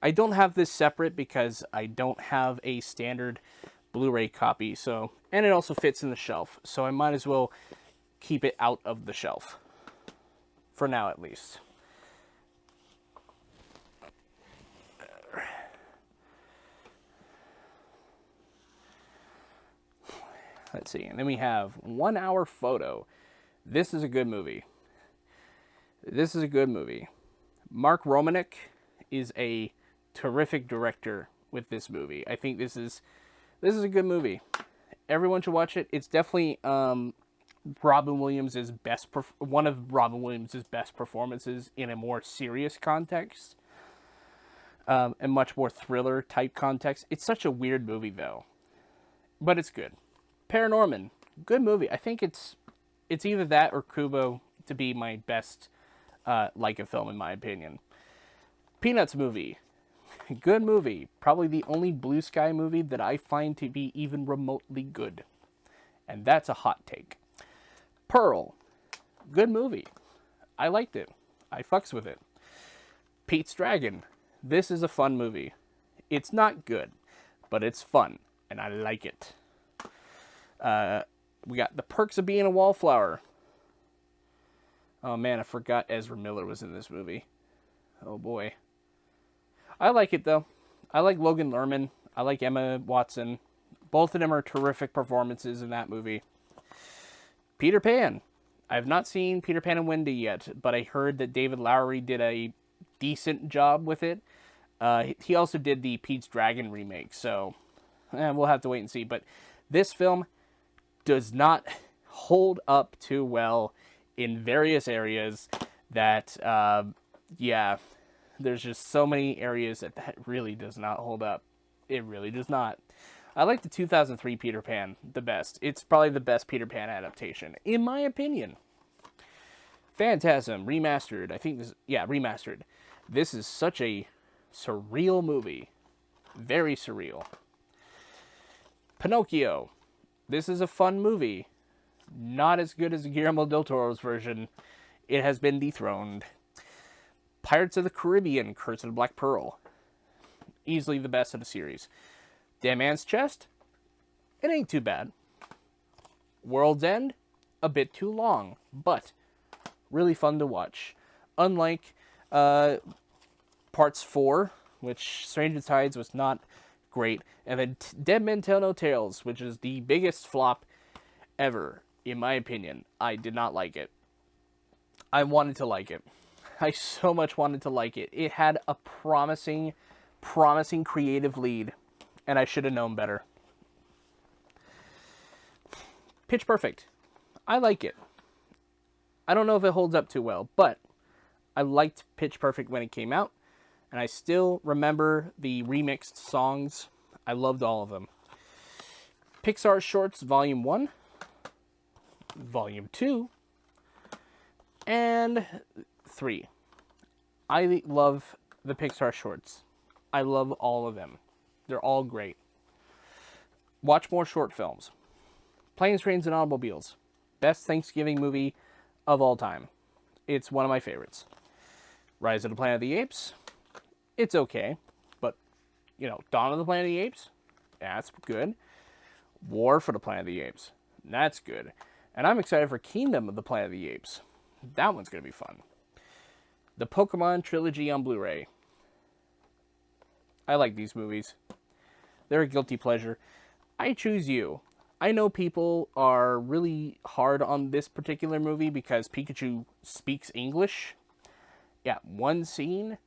I don't have this separate because I don't have a standard Blu-ray copy, and it also fits in the shelf, so I might as well keep it out of the shelf. For now, at least. Let's see, and then we have 1 Hour Photo. This is a good movie. This is a good movie. Mark Romanek is a terrific director with this movie. I think this is a good movie. Everyone should watch it. It's definitely one of Robin Williams' best performances in a more serious context, and much more thriller type context. It's such a weird movie though, but it's good. Paranorman, good movie. I think it's either that or Kubo to be my best Leica film in my opinion. Peanuts movie. Good movie. Probably the only Blue Sky movie that I find to be even remotely good. And that's a hot take. Pearl. Good movie. I liked it. I fucks with it. Pete's Dragon. This is a fun movie. It's not good, but it's fun, and I like it. We got The Perks of Being a Wallflower. Oh man, I forgot Ezra Miller was in this movie. Oh boy. I like it though. I like Logan Lerman. I like Emma Watson. Both of them are terrific performances in that movie. Peter Pan. I have not seen Peter Pan and Wendy yet, but I heard that David Lowery did a decent job with it. He also did the Pete's Dragon remake, so we'll have to wait and see. But this film does not hold up too well in various areas that, yeah, there's just so many areas that really does not hold up. It really does not. I like the 2003 Peter Pan the best. It's probably the best Peter Pan adaptation, in my opinion. Phantasm, remastered. I think this, yeah, remastered. This is such a surreal movie. Very surreal. Pinocchio. This is a fun movie. Not as good as Guillermo del Toro's version. It has been dethroned. Pirates of the Caribbean, Curse of the Black Pearl. Easily the best of the series. Dead Man's Chest. It ain't too bad. World's End. A bit too long, but really fun to watch. Unlike Parts 4, which Stranger Tides was not great, and then Dead Men Tell No Tales, which is the biggest flop ever, in my opinion. I did not like it. I wanted to like it. I so much wanted to like it. It had a promising creative lead, and I should have known better. Pitch Perfect. I like it. I don't know if it holds up too well, but I liked Pitch Perfect when it came out, and I still remember the remixed songs. I loved all of them. Pixar Shorts Volume 1, Volume 2, and 3. I love the Pixar shorts. I love all of them. They're all great. Watch more short films. Planes, Trains, and Automobiles. Best Thanksgiving movie of all time. It's one of my favorites. Rise of the Planet of the Apes. It's okay. But, you know, Dawn of the Planet of the Apes. That's good. War for the Planet of the Apes. That's good. And I'm excited for Kingdom of the Planet of the Apes. That one's going to be fun. The Pokemon Trilogy on Blu Ray. I like these movies. They're a guilty pleasure. I Choose You. I know people are really hard on this particular movie because Pikachu speaks English. Yeah, one scene.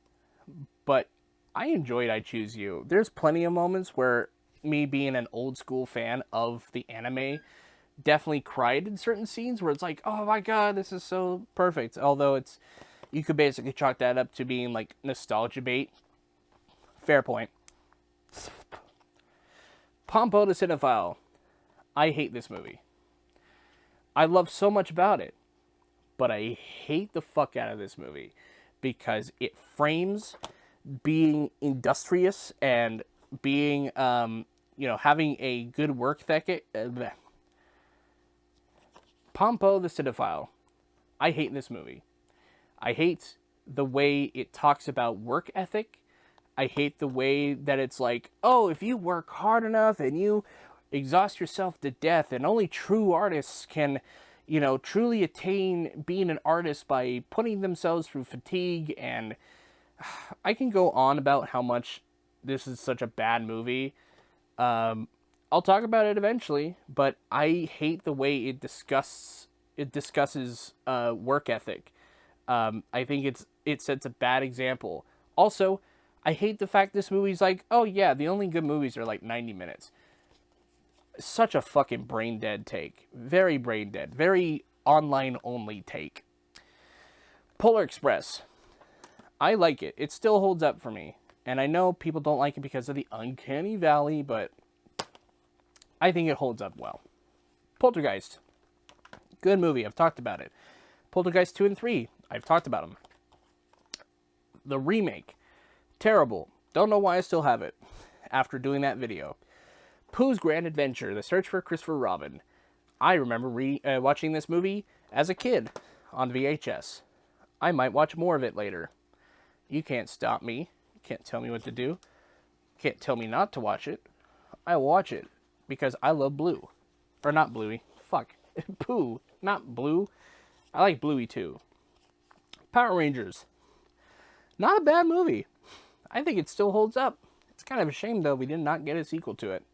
But I enjoyed I Choose You. There's plenty of moments where me being an old school fan of the anime definitely cried in certain scenes where it's like, oh my god, this is so perfect. Although it's, you could basically chalk that up to being like nostalgia bait. Fair point. Pompo the Cinephile. I hate this movie. I love so much about it, but I hate the fuck out of this movie because it frames being industrious and being, you know, having a good work ethic. Pompo the Cinephile. I hate this movie. I hate the way it talks about work ethic. I hate the way that it's like, oh, if you work hard enough and you exhaust yourself to death, and only true artists can, you know, truly attain being an artist by putting themselves through fatigue. And I can go on about how much this is such a bad movie. I'll talk about it eventually, but I hate the way it discusses work ethic. I think it sets a bad example. Also, I hate the fact this movie's like, oh yeah, the only good movies are like 90 minutes. Such a fucking brain dead take. Very brain dead. Very online only take. Polar Express. I like it. It still holds up for me. And I know people don't like it because of the uncanny valley, but I think it holds up well. Poltergeist. Good movie. I've talked about it. Poltergeist 2 and 3. I've talked about them. The remake. Terrible. Don't know why I still have it after doing that video. Pooh's Grand Adventure, The Search for Christopher Robin. I remember watching this movie as a kid on VHS. I might watch more of it later. You can't stop me. You can't tell me what to do. You can't tell me not to watch it. I will watch it because I love Blue. Or not Bluey. Fuck. Pooh, not Blue. I like Bluey too. Power Rangers. Not a bad movie. I think it still holds up. It's kind of a shame though we did not get a sequel to it.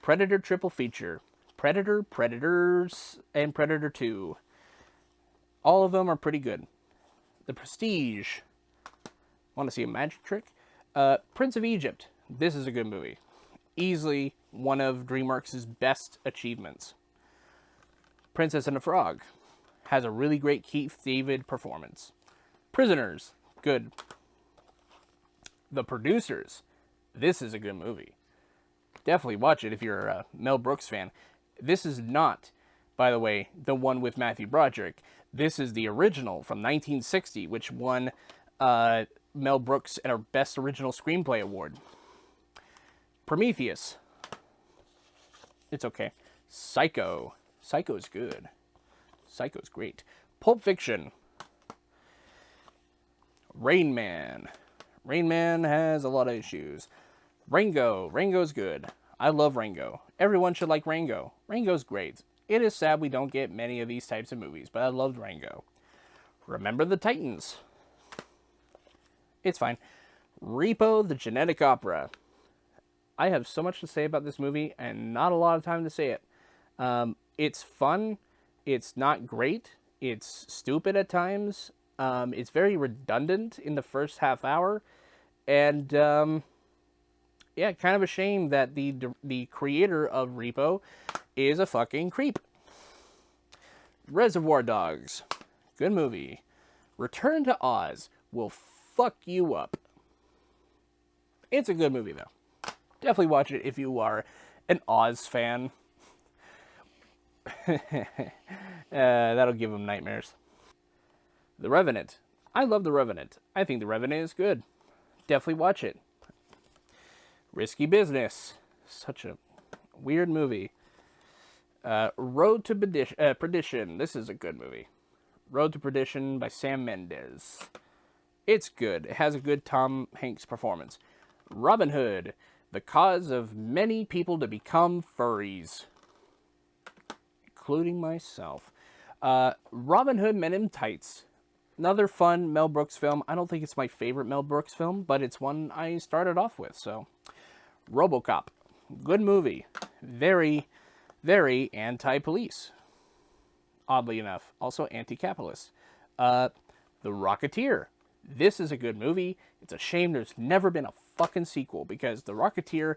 Predator triple feature. Predator, Predators, and Predator 2. All of them are pretty good. The Prestige. Want to see a magic trick? Prince of Egypt. This is a good movie. Easily one of DreamWorks' best achievements. Princess and the Frog. Has a really great Keith David performance. Prisoners. Good. The Producers. This is a good movie. Definitely watch it if you're a Mel Brooks fan. This is not, by the way, the one with Matthew Broderick. This is the original from 1960, which won Mel Brooks our Best Original Screenplay Award. Prometheus. It's okay. Psycho. Psycho's good. Psycho's great. Pulp Fiction. Rain Man. Rain Man has a lot of issues. Rango. Rango's good. I love Rango. Everyone should like Rango. Rango's great. It is sad we don't get many of these types of movies, but I loved Rango. Remember the Titans. It's fine. Repo, the Genetic Opera. I have so much to say about this movie and not a lot of time to say it. It's fun. It's not great. It's stupid at times. It's very redundant in the first half hour. And, yeah, kind of a shame that the creator of Repo is a fucking creep. Reservoir Dogs. Good movie. Return to Oz will fuck you up. It's a good movie, though. Definitely watch it if you are an Oz fan. That'll give him nightmares. The Revenant. I love The Revenant. I think The Revenant is good. Definitely watch it. Risky Business. Such a weird movie. Road to Perdition. This is a good movie. Road to Perdition by Sam Mendes. It's good. It has a good Tom Hanks performance. Robin Hood. The cause of many people to become furries. Including myself. Robin Hood Men in Tights. Another fun Mel Brooks film. I don't think it's my favorite Mel Brooks film, but it's one I started off with, so. RoboCop. Good movie. Very, very anti-police. Oddly enough. Also anti-capitalist. The Rocketeer. This is a good movie. It's a shame there's never been a fucking sequel, because The Rocketeer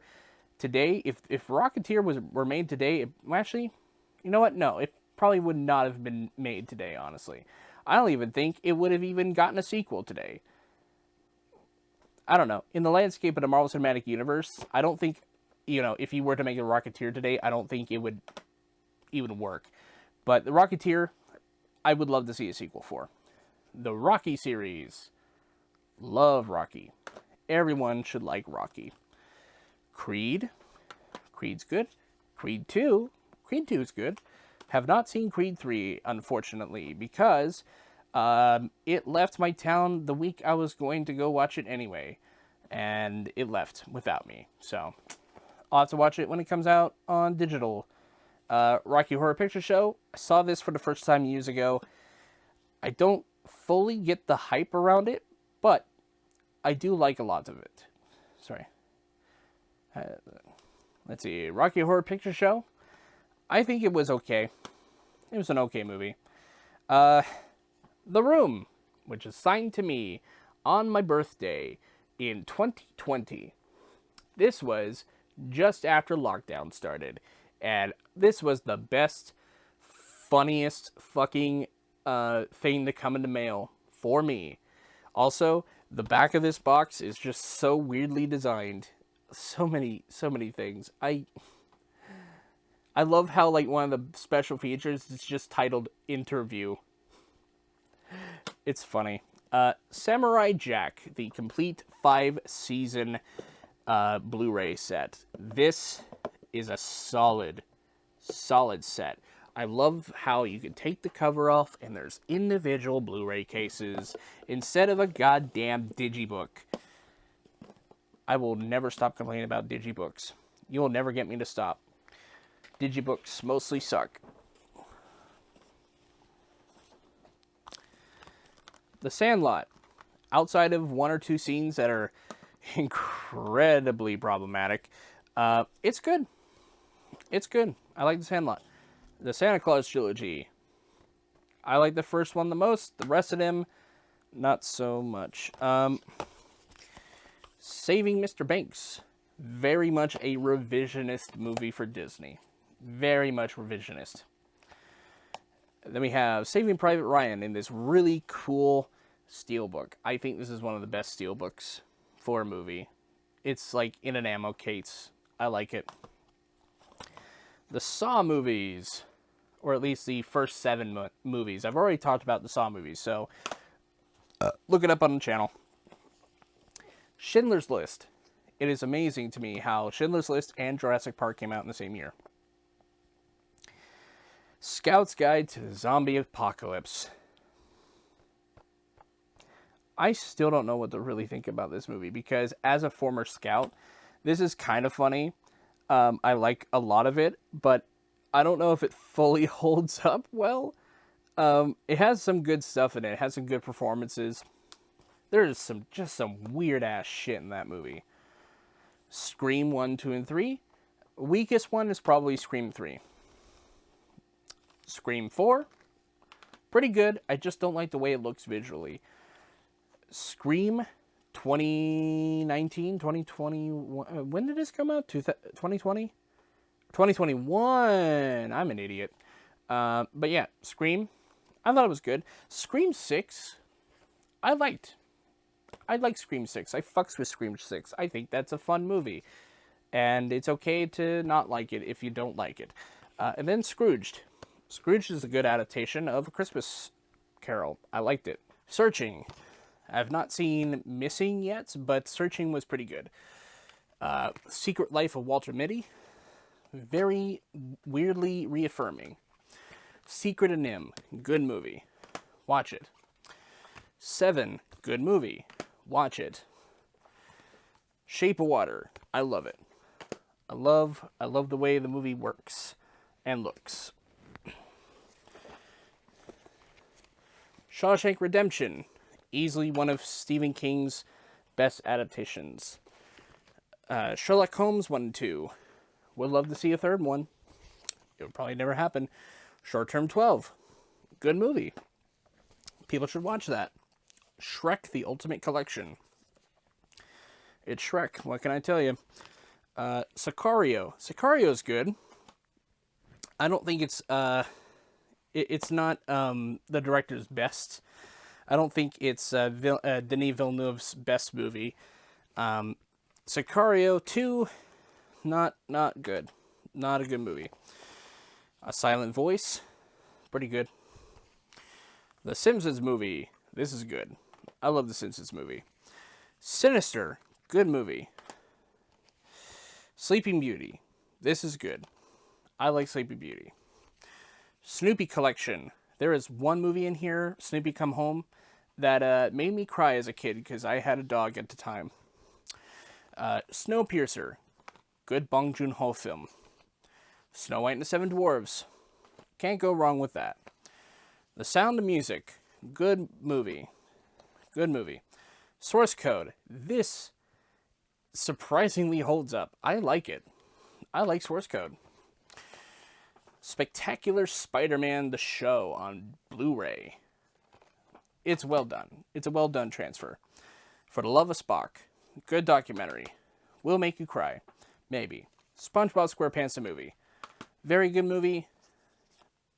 today, if Rocketeer were made today, actually, you know what? No, it probably would not have been made today, honestly. I don't even think it would have even gotten a sequel today. I don't know. In the landscape of the Marvel Cinematic Universe, I don't think, if you were to make a Rocketeer today, I don't think it would even work. But The Rocketeer, I would love to see a sequel for. The Rocky series. Love Rocky. Everyone should like Rocky. Creed. Creed's good. Creed 2. Creed 2 is good. Have not seen Creed 3, unfortunately, because it left my town the week I was going to go watch it anyway. And it left without me. So, I'll have to watch it when it comes out on digital. Rocky Horror Picture Show. I saw this for the first time years ago. I don't fully get the hype around it, but I do like a lot of it. Sorry. Let's see. Rocky Horror Picture Show. I think it was okay. It was an okay movie. The Room, which is signed to me on my birthday in 2020. This was just after lockdown started. And this was the best, funniest fucking thing to come in the mail for me. Also, the back of this box is just so weirdly designed. So many things. I love how, like, one of the special features is just titled Interview. It's funny. Samurai Jack, the complete 5-season Blu Ray set. This is a solid set. I love how you can take the cover off and there's individual Blu Ray cases instead of a goddamn digibook. I will never stop complaining about digibooks. You will never get me to stop. Digibooks mostly suck. The Sandlot. Outside of 1 or 2 scenes that are incredibly problematic, it's good. It's good. I like The Sandlot. The Santa Claus trilogy. I like the first one the most. The rest of them, not so much. Saving Mr. Banks. Very much a revisionist movie for Disney. Very much revisionist. Then we have Saving Private Ryan in this really cool steelbook. I think this is one of the best steelbooks for a movie. It's like in an ammo case. I like it. The Saw movies, or at least the first 7 movies. I've already talked about the Saw movies, so look it up on the channel. Schindler's List. It is amazing to me how Schindler's List and Jurassic Park came out in the same year. Scout's Guide to the Zombie Apocalypse. I still don't know what to really think about this movie because as a former scout, this is kind of funny. I like a lot of it, but I don't know if it fully holds up well. It has some good stuff in it. It has some good performances. There's just some weird ass shit in that movie. Scream 1, 2, and 3. Weakest one is probably Scream 3. Scream 4. Pretty good. I just don't like the way it looks visually. Scream 2019, 2021. When did this come out? 2020? 2021. I'm an idiot. But yeah, Scream. I thought it was good. Scream 6. I liked Scream 6. I fucks with Scream 6. I think that's a fun movie. And it's okay to not like it if you don't like it. And then Scrooged. Scrooged is a good adaptation of A Christmas Carol. I liked it. Searching. I've not seen Missing yet, but Searching was pretty good. Secret Life of Walter Mitty. Very weirdly reaffirming. Secret of Nim. Good movie. Watch it. 7. Good movie. Watch it. Shape of Water. I love it. I love the way the movie works and looks. Shawshank Redemption. Easily one of Stephen King's best adaptations. Sherlock Holmes 1 and 2. Would love to see a third one. It would probably never happen. Short Term 12. Good movie. People should watch that. Shrek, The Ultimate Collection. It's Shrek. What can I tell you? Sicario. Sicario's good. I don't think it's not the director's best. I don't think it's Denis Villeneuve's best movie. Sicario 2, not good. Not a good movie. A Silent Voice, pretty good. The Simpsons movie, this is good. I love the Simpsons movie. Sinister, good movie. Sleeping Beauty, this is good. I like Sleeping Beauty. Snoopy Collection. There is one movie in here, Snoopy Come Home, that made me cry as a kid because I had a dog at the time. Snowpiercer. Good Bong Joon-ho film. Snow White and the Seven Dwarves. Can't go wrong with that. The Sound of Music. Good movie. Good movie. Source Code. This surprisingly holds up. I like it. I like Source Code. Spectacular Spider-Man the Show on Blu Ray. It's well done. It's a well done transfer. For the Love of Spock. Good documentary. Will make you cry. Maybe. SpongeBob SquarePants the movie. Very good movie.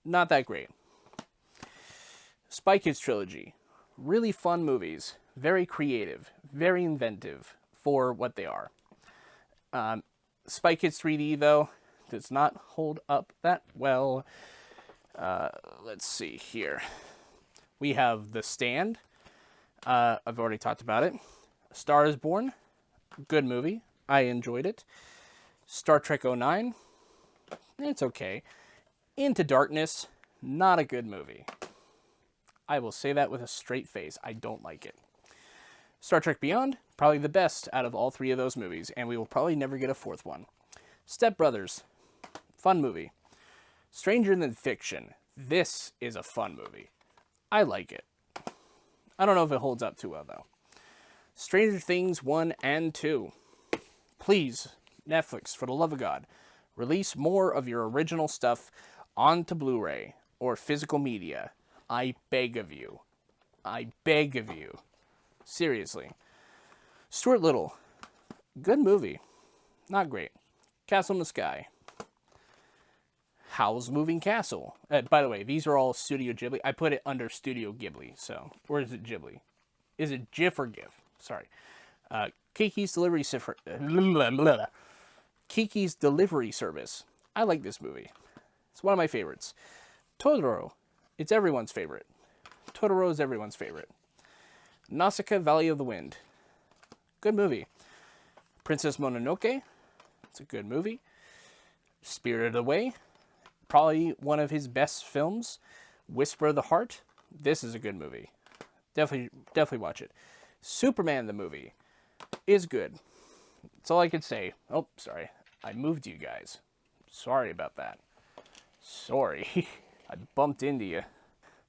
Not that great. Spy Kids trilogy. Really fun movies. Very creative. Very inventive for what they are. Spy Kids 3D, though, does not hold up that well. Let's see here. We have The Stand. I've already talked about it. A Star is Born, good movie. I enjoyed it. Star Trek '09, it's okay. Into Darkness, not a good movie. I will say that with a straight face. I don't like it. Star Trek Beyond, probably the best out of all three of those movies, and we will probably never get a fourth one. Step Brothers, fun movie. Stranger Than Fiction, this is a fun movie. I like it. I don't know if it holds up too well, though. Stranger Things 1 and 2. Please, Netflix, for the love of God, release more of your original stuff onto Blu Ray or physical media. I beg of you. I beg of you. Seriously. Stuart Little. Good movie. Not great. Castle in the Sky. Howl's Moving Castle. By the way, these are all Studio Ghibli. I put it under Studio Ghibli, so. Or is it Ghibli? Is it GIF or GIF? Sorry. Kiki's Delivery Service. I like this movie. It's one of my favorites. Totoro. It's everyone's favorite. Totoro is everyone's favorite. Nausicaa, Valley of the Wind. Good movie. Princess Mononoke. It's a good movie. Spirited Away. Probably one of his best films. Whisper of the Heart. This is a good movie. Definitely watch it. Superman the movie is good. That's all I could say. Oh, sorry. I moved you guys. Sorry about that. Sorry. I bumped into you.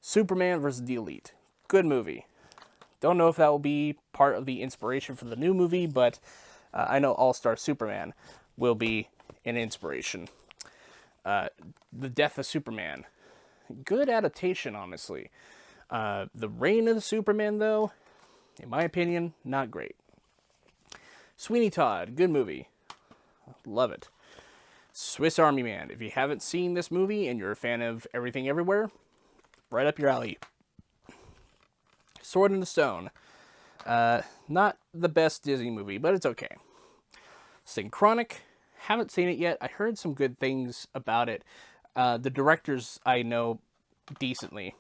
Superman vs. the Elite. Good movie. Don't know if that will be part of the inspiration for the new movie, but I know All-Star Superman will be an inspiration. The Death of Superman. Good adaptation, honestly. The Reign of the Superman, though, in my opinion, not great. Sweeney Todd. Good movie. Love it. Swiss Army Man. If you haven't seen this movie and you're a fan of Everything Everywhere, right up your alley. Sword in the Stone. Not the best Disney movie, but it's okay. Synchronic. Haven't seen it yet. I heard some good things about it. The directors I know decently.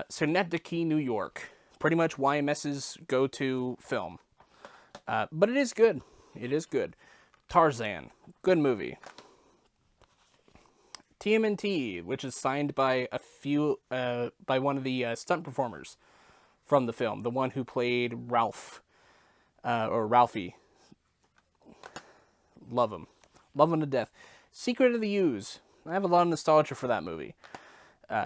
Synecdoche, New York. Pretty much YMS's go-to film. But it is good. It is good. Tarzan. Good movie. TMNT, which is signed by by one of the stunt performers from the film. The one who played Ralph. Or Ralphie. Love him. Love him to death. Secret of the Ooze. I have a lot of nostalgia for that movie.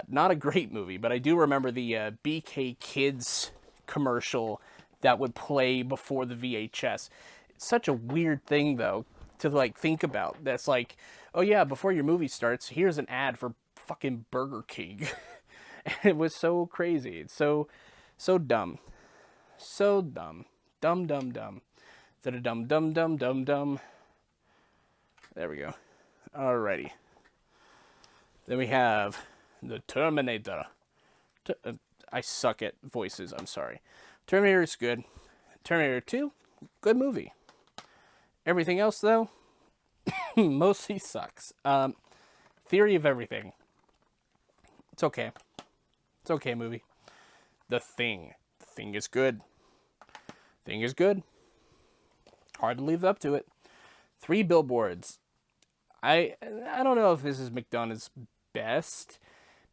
Not a great movie, but I do remember the BK Kids commercial that would play before the VHS. It's such a weird thing, though, to like think about. That's like, oh yeah, before your movie starts, here's an ad for fucking Burger King. It was so crazy. It's so dumb. So dumb. Dumb, dumb, dumb. Instead of dumb, dumb, dumb, dumb, dumb. There we go. Alrighty. Then we have the Terminator. I suck at voices, I'm sorry. Terminator is good. Terminator 2, good movie. Everything else, though, mostly sucks. Theory of Everything. It's okay. It's okay movie. The Thing. The Thing is good. Thing is good. Hard to live up to it. 3 Billboards. I don't know if this is McDonough's best.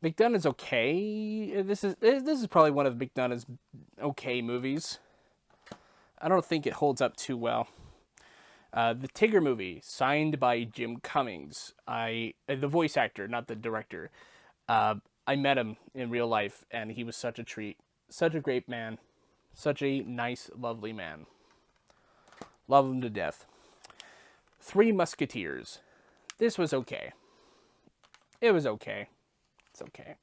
McDonough's okay. This is probably one of McDonough's okay movies. I don't think it holds up too well. The Tigger movie, signed by Jim Cummings. The voice actor, not the director. I met him in real life, and he was such a treat. Such a great man. Such a nice, lovely man. Love him to death. 3 Musketeers. This was okay. It was okay. It's okay.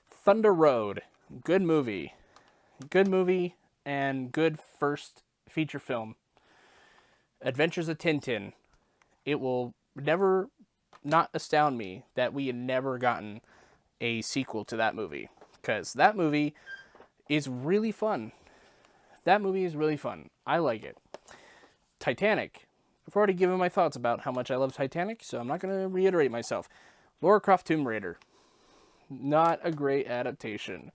Thunder Road. Good movie. Good movie and good first feature film. Adventures of Tintin. It will never not astound me that we had never gotten a sequel to that movie. Because that movie is really fun. That movie is really fun. I like it. Titanic. I've already given my thoughts about how much I love Titanic, so I'm not going to reiterate myself. Lara Croft Tomb Raider. Not a great adaptation.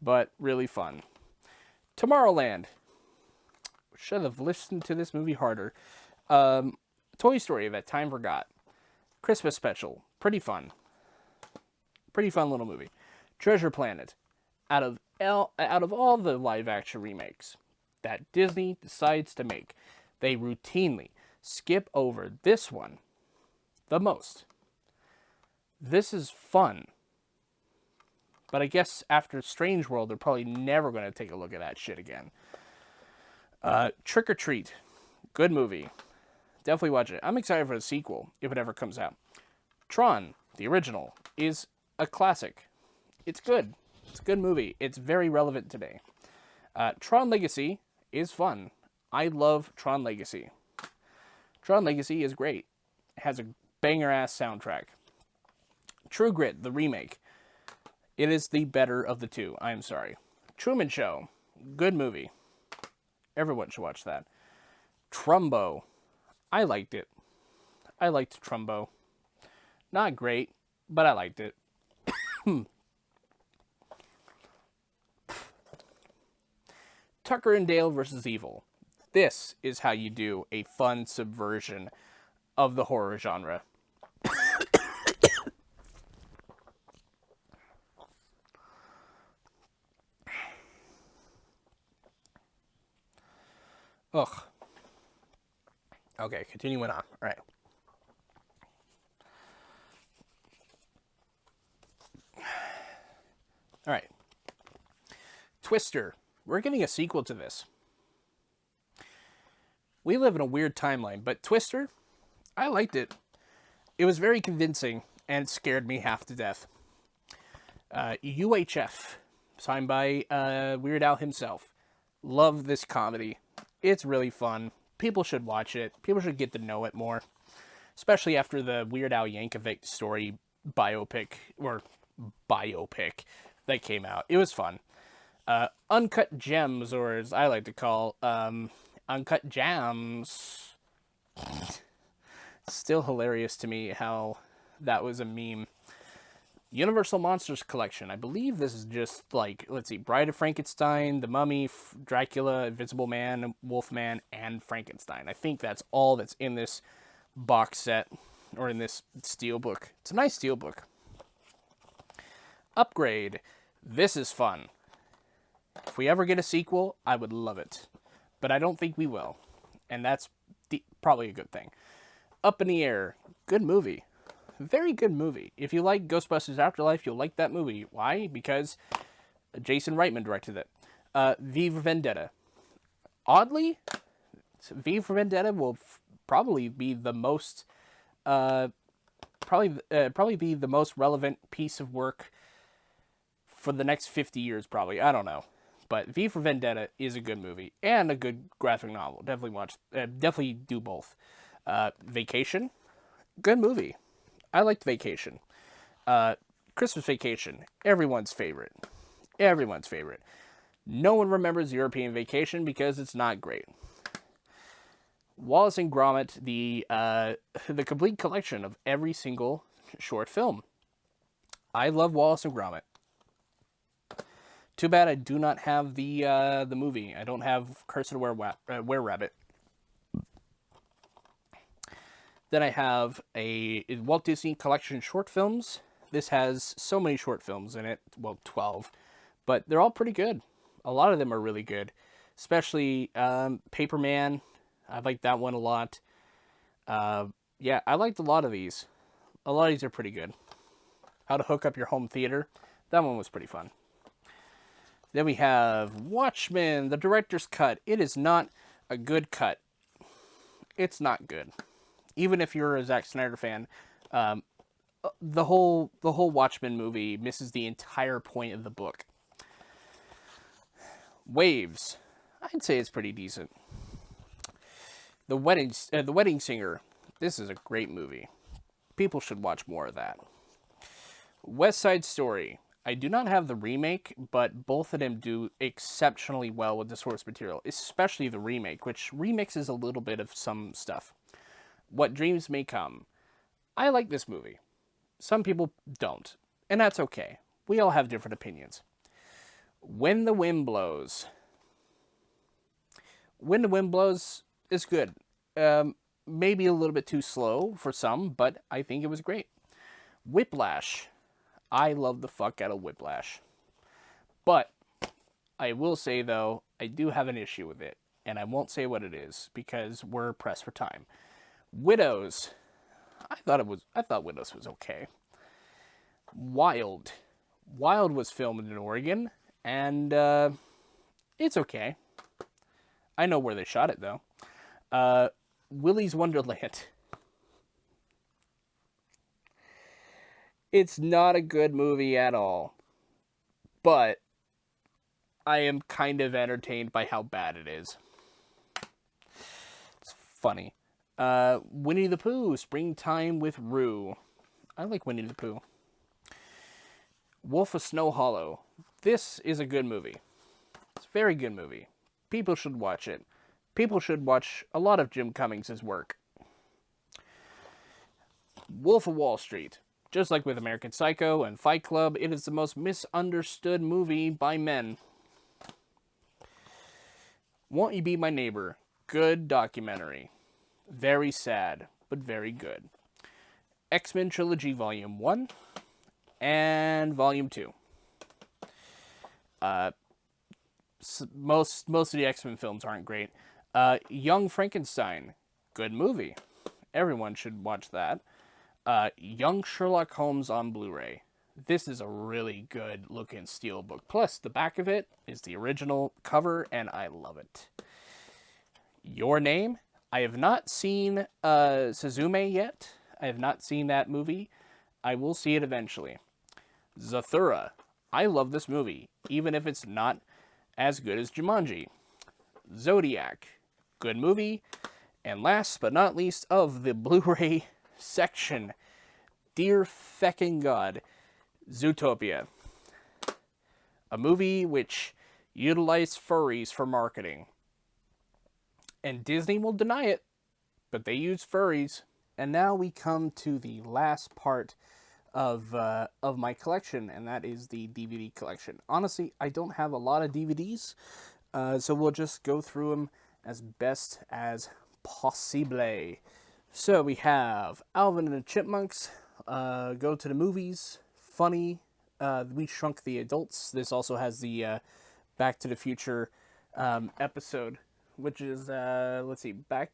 but really fun. Tomorrowland. Should have listened to this movie harder. Toy Story that time forgot. Christmas special. Pretty fun. Pretty fun little movie. Treasure Planet. Out of all the live action remakes that Disney decides to make, they routinely skip over this one the most. This is fun. But I guess after Strange World, they're probably never going to take a look at that shit again. Trick or Treat. Good movie. Definitely watch it. I'm excited for the sequel, if it ever comes out. Tron, the original, is a classic. It's good. It's a good movie. It's very relevant today. Tron Legacy is fun. I love Tron Legacy. Tron Legacy is great. It has a banger-ass soundtrack. True Grit, the remake. It is the better of the two. I am sorry. Truman Show. Good movie. Everyone should watch that. Trumbo. I liked it. I liked Trumbo. Not great, but I liked it. Tucker and Dale versus Evil. This is how you do a fun subversion of the horror genre. Ugh. Okay, continuing on. All right. All right. Twister. We're getting a sequel to this. We live in a weird timeline, but Twister, I liked it. It was very convincing, and it scared me half to death. UHF, signed by Weird Al himself. Love this comedy. It's really fun. People should watch it. People should get to know it more. Especially after the Weird Al Yankovic story biopic that came out. It was fun. Uncut Gems, or as I like to call, Uncut Jams. Still hilarious to me how that was a meme. Universal Monsters Collection. I believe this is just like, let's see, Bride of Frankenstein, The Mummy, Dracula, Invisible Man, Wolfman, and Frankenstein. I think that's all that's in this box set, or in this steelbook. It's a nice steelbook. Upgrade. This is fun. If we ever get a sequel, I would love it. But I don't think we will. And that's probably a good thing. Up in the Air. Good movie. Very good movie. If you like Ghostbusters Afterlife, you'll like that movie. Why? Because Jason Reitman directed it. V for Vendetta. Oddly, V for Vendetta will probably be the most, probably be the most relevant piece of work for the next 50 years. Probably, I don't know, but V for Vendetta is a good movie and a good graphic novel. Definitely watch. Definitely do both. Vacation, good movie. I liked Vacation. Christmas Vacation, everyone's favorite. Everyone's favorite. No one remembers European Vacation because it's not great. Wallace and Gromit, the complete collection of every single short film. I love Wallace and Gromit. Too bad I do not have the movie. I don't have Curse of the Were-Rabbit. Then I have a Walt Disney Collection short films. This has so many short films in it. Well, 12. But they're all pretty good. A lot of them are really good. Especially Paper Man. I like that one a lot. Yeah, I liked a lot of these. A lot of these are pretty good. How to Hook Up Your Home Theater. That one was pretty fun. Then we have Watchmen, the director's cut. It is not a good cut. It's not good. Even if you're a Zack Snyder fan, the whole Watchmen movie misses the entire point of the book. Waves, I'd say it's pretty decent. The Wedding Singer, this is a great movie. People should watch more of that. West Side Story, I do not have the remake, but both of them do exceptionally well with the source material, especially the remake, which remixes a little bit of some stuff. What Dreams May Come. I like this movie. Some people don't, and that's okay. We all have different opinions. When the Wind Blows. When the Wind Blows is good. Maybe a little bit too slow for some, but I think it was great. Whiplash. I love the fuck out of Whiplash. But I will say, though, I do have an issue with it. And I won't say what it is because we're pressed for time. Widows. I thought Widows was okay. Wild. Wild was filmed in Oregon, and it's okay. I know where they shot it, though. Willy's Wonderland. It's not a good movie at all, but I am kind of entertained by how bad it is. It's funny. Winnie the Pooh, Springtime with Roo. I like Winnie the Pooh. Wolf of Snow Hollow. This is a good movie. It's a very good movie. People should watch it. People should watch a lot of Jim Cummings' work. Wolf of Wall Street. Just like with American Psycho and Fight Club, it is the most misunderstood movie by men. Won't You Be My Neighbor? Good documentary. Very sad, but very good. X-Men Trilogy Volume 1 and Volume 2. Most of the X-Men films aren't great. Young Frankenstein. Good movie. Everyone should watch that. Young Sherlock Holmes on Blu Ray. This is a really good looking steelbook. Plus, the back of it is the original cover, and I love it. Your Name. I have not seen Suzume yet. I have not seen that movie. I will see it eventually. Zathura. I love this movie, even if it's not as good as Jumanji. Zodiac. Good movie. And last but not least of the Blu-ray section, dear fecking God, Zootopia. A movie which utilized furries for marketing. And Disney will deny it, but they use furries. And now we come to the last part of my collection, and that is the DVD collection. Honestly, I don't have a lot of DVDs, so we'll just go through them as best as possible. So we have Alvin and the Chipmunks, Go to the Movies, Funny, We Shrunk the Adults. This also has the Back to the Future episode, which is, let's see, I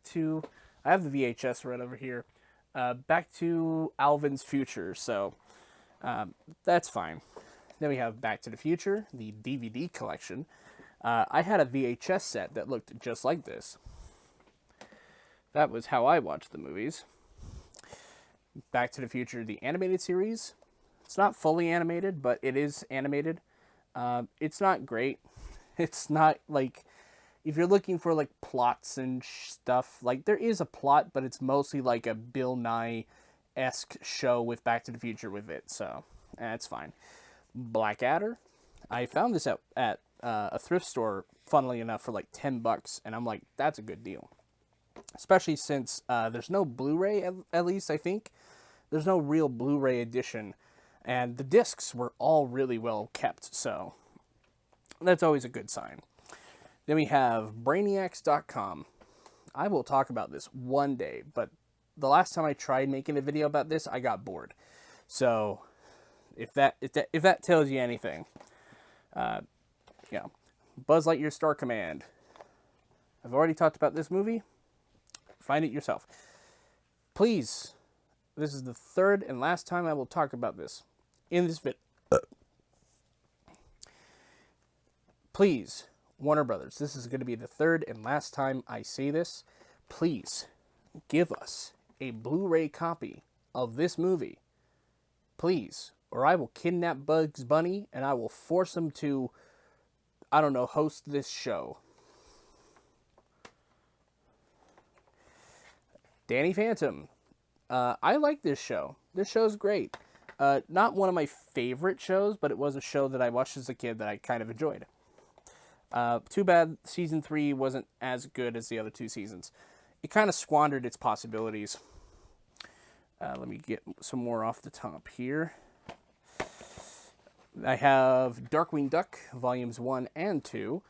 have the VHS right over here. Back to Alvin's Future, so that's fine. Then we have Back to the Future, the DVD collection. I had a VHS set that looked just like this. That was how I watched the movies. Back to the Future, the animated series. It's not fully animated, but it is animated. It's not great. It's not like, if you're looking for like plots and stuff, like there is a plot, but it's mostly like a Bill Nye-esque show with Back to the Future with it. So that's fine. Blackadder. I found this at a thrift store, funnily enough, for like $10, and I'm like, that's a good deal. Especially since there's no Blu-ray, at least I think. There's no real Blu-ray edition. And the discs were all really well kept, so that's always a good sign. Then we have Brainiacs.com. I will talk about this one day, but the last time I tried making a video about this, I got bored. So if that tells you anything, yeah. Buzz Lightyear Star Command. I've already talked about this movie. Find it yourself. Please, this is the third and last time I will talk about this in this video. Please, Warner Brothers, this is going to be the third and last time I say this. Please, give us a Blu-ray copy of this movie. Please, or I will kidnap Bugs Bunny and I will force him to, I don't know, host this show. Danny Phantom. I like this show. This show's great. Not one of my favorite shows, but it was a show that I watched as a kid that I kind of enjoyed. Too bad season 3 wasn't as good as the other 2 seasons. It kind of squandered its possibilities. Let me get some more off the top here. I have Darkwing Duck, Volumes 1 and 2.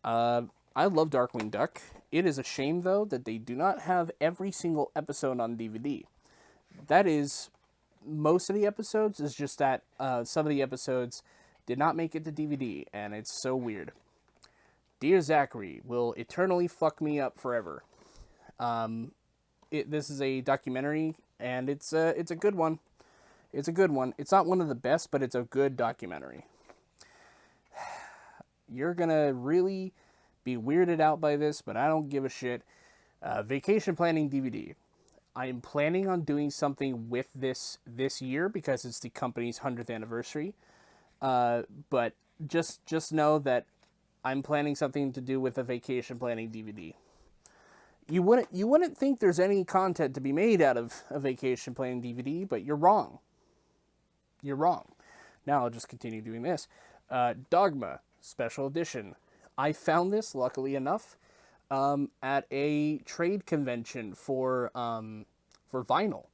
I love Darkwing Duck. It is a shame, though, that they do not have every single episode on DVD. That is, most of the episodes is just that some of the episodes did not make it to DVD, and it's so weird. Dear Zachary will eternally fuck me up forever. This is a documentary, and it's a good one. It's a good one. It's not one of the best, but it's a good documentary. You're gonna really be weirded out by this, but I don't give a shit. Vacation planning DVD. I am planning on doing something with this year because it's the company's 100th anniversary. But just know that I'm planning something to do with a vacation planning DVD. You wouldn't think there's any content to be made out of a vacation planning DVD, but you're wrong. You're wrong. Now I'll just continue doing this. Dogma Special Edition. I found this, luckily enough, at a trade convention for vinyl.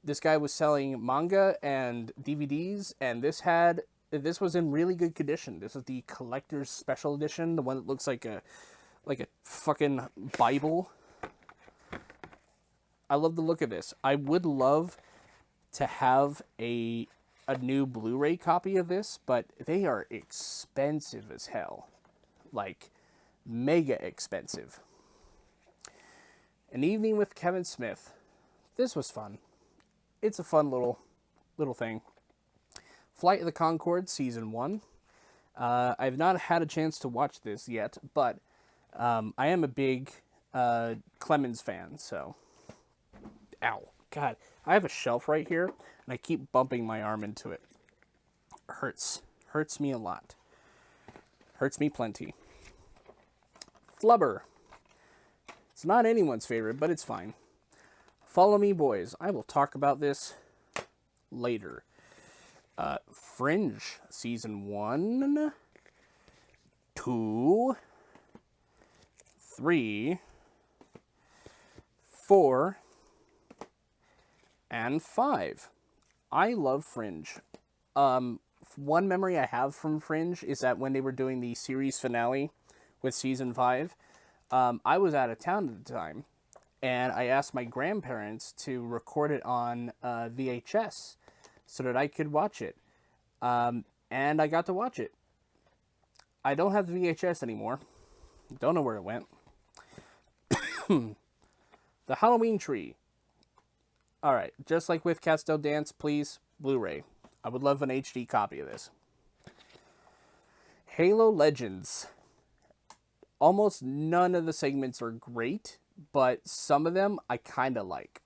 This guy was selling manga and DVDs, and this was in really good condition. This is the collector's special edition, the one that looks like a fucking Bible. I love the look of this. I would love to have a new Blu Ray copy of this, but they are expensive as hell. Like, mega expensive. An Evening with Kevin Smith. This was fun. It's a fun little thing. Flight of the Conchords, Season 1. I've not had a chance to watch this yet, but I am a big Clemens fan, so... Ow. God. I have a shelf right here, and I keep bumping my arm into it. It hurts. Hurts me a lot. Hurts me plenty. Flubber. It's not anyone's favorite, but it's fine. Follow Me, Boys. I will talk about this later. Fringe, Season 1, 2, 3, 4, and 5. I love Fringe. One memory I have from Fringe is that when they were doing the series finale with Season 5, I was out of town at the time, and I asked my grandparents to record it on VHS so that I could watch it. And I got to watch it. I don't have the VHS anymore. Don't know where it went. The Halloween Tree. Alright, just like with Cats Don't Dance, please, Blu Ray. I would love an HD copy of this. Halo Legends. Almost none of the segments are great, but some of them I kind of like.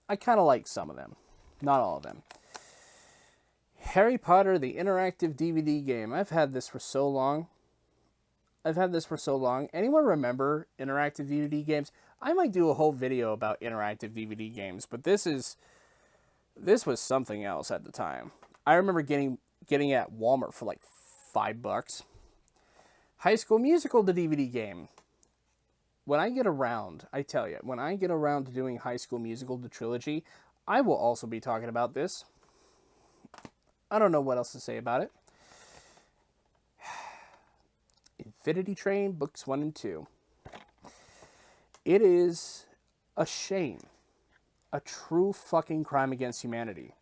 I kind of like some of them. Not all of them. Harry Potter, the interactive DVD game. I've had this for so long. Anyone remember interactive DVD games? I might do a whole video about interactive DVD games, but this was something else at the time. I remember getting it at Walmart for like $5. High School Musical, the DVD game. When I get around, I tell you, when I get around to doing High School Musical, the trilogy, I will also be talking about this. I don't know what else to say about it. Infinity Train, Books 1 and 2. It is a shame, a true fucking crime against humanity,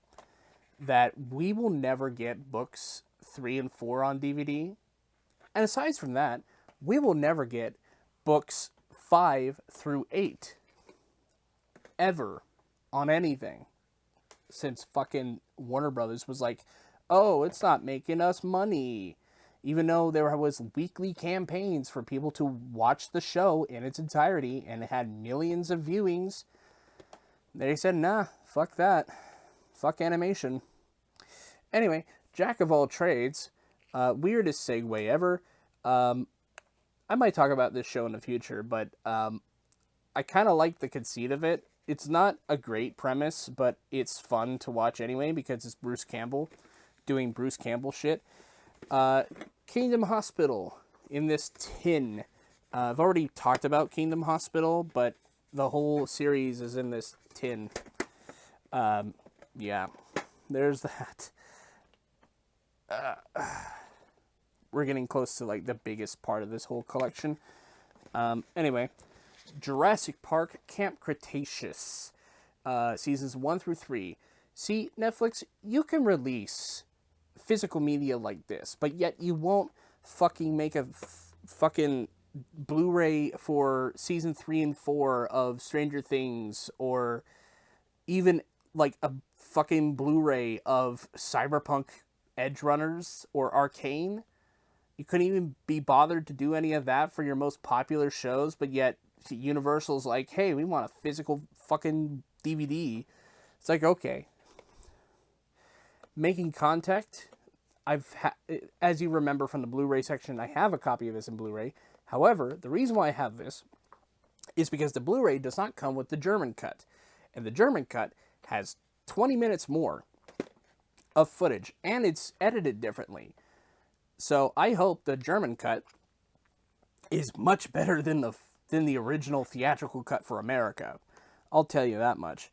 that we will never get books 3 and 4 on DVD. And aside from that, we will never get books 5 through 8 ever on anything. Since fucking Warner Brothers was like, oh, it's not making us money. Even though there was weekly campaigns for people to watch the show in its entirety and it had millions of viewings, they said, nah, fuck that. Fuck animation. Anyway, Jack of all trades, weirdest segue ever. I might talk about this show in the future, but I kind of like the conceit of it. It's not a great premise, but it's fun to watch anyway because it's Bruce Campbell doing Bruce Campbell shit. Kingdom Hospital in this tin. I've already talked about Kingdom Hospital, but the whole series is in this tin. Yeah, there's that. we're getting close to like the biggest part of this whole collection. Anyway, Jurassic Park Camp Cretaceous, seasons 1 through 3. See, Netflix, you can release physical media like this, but yet you won't fucking make a fucking Blu Ray for season 3 and 4 of Stranger Things, or even like a fucking Blu Ray of Cyberpunk Edge Runners or Arcane. You couldn't even be bothered to do any of that for your most popular shows, but yet Universal's like, hey, we want a physical fucking DVD. It's like, okay. Making Contact, as you remember from the Blu-ray section, I have a copy of this in Blu-ray. However, the reason why I have this is because the Blu-ray does not come with the German cut. And the German cut has 20 minutes more of footage, and it's edited differently. So I hope the German cut is much better than the original theatrical cut for America. I'll tell you that much.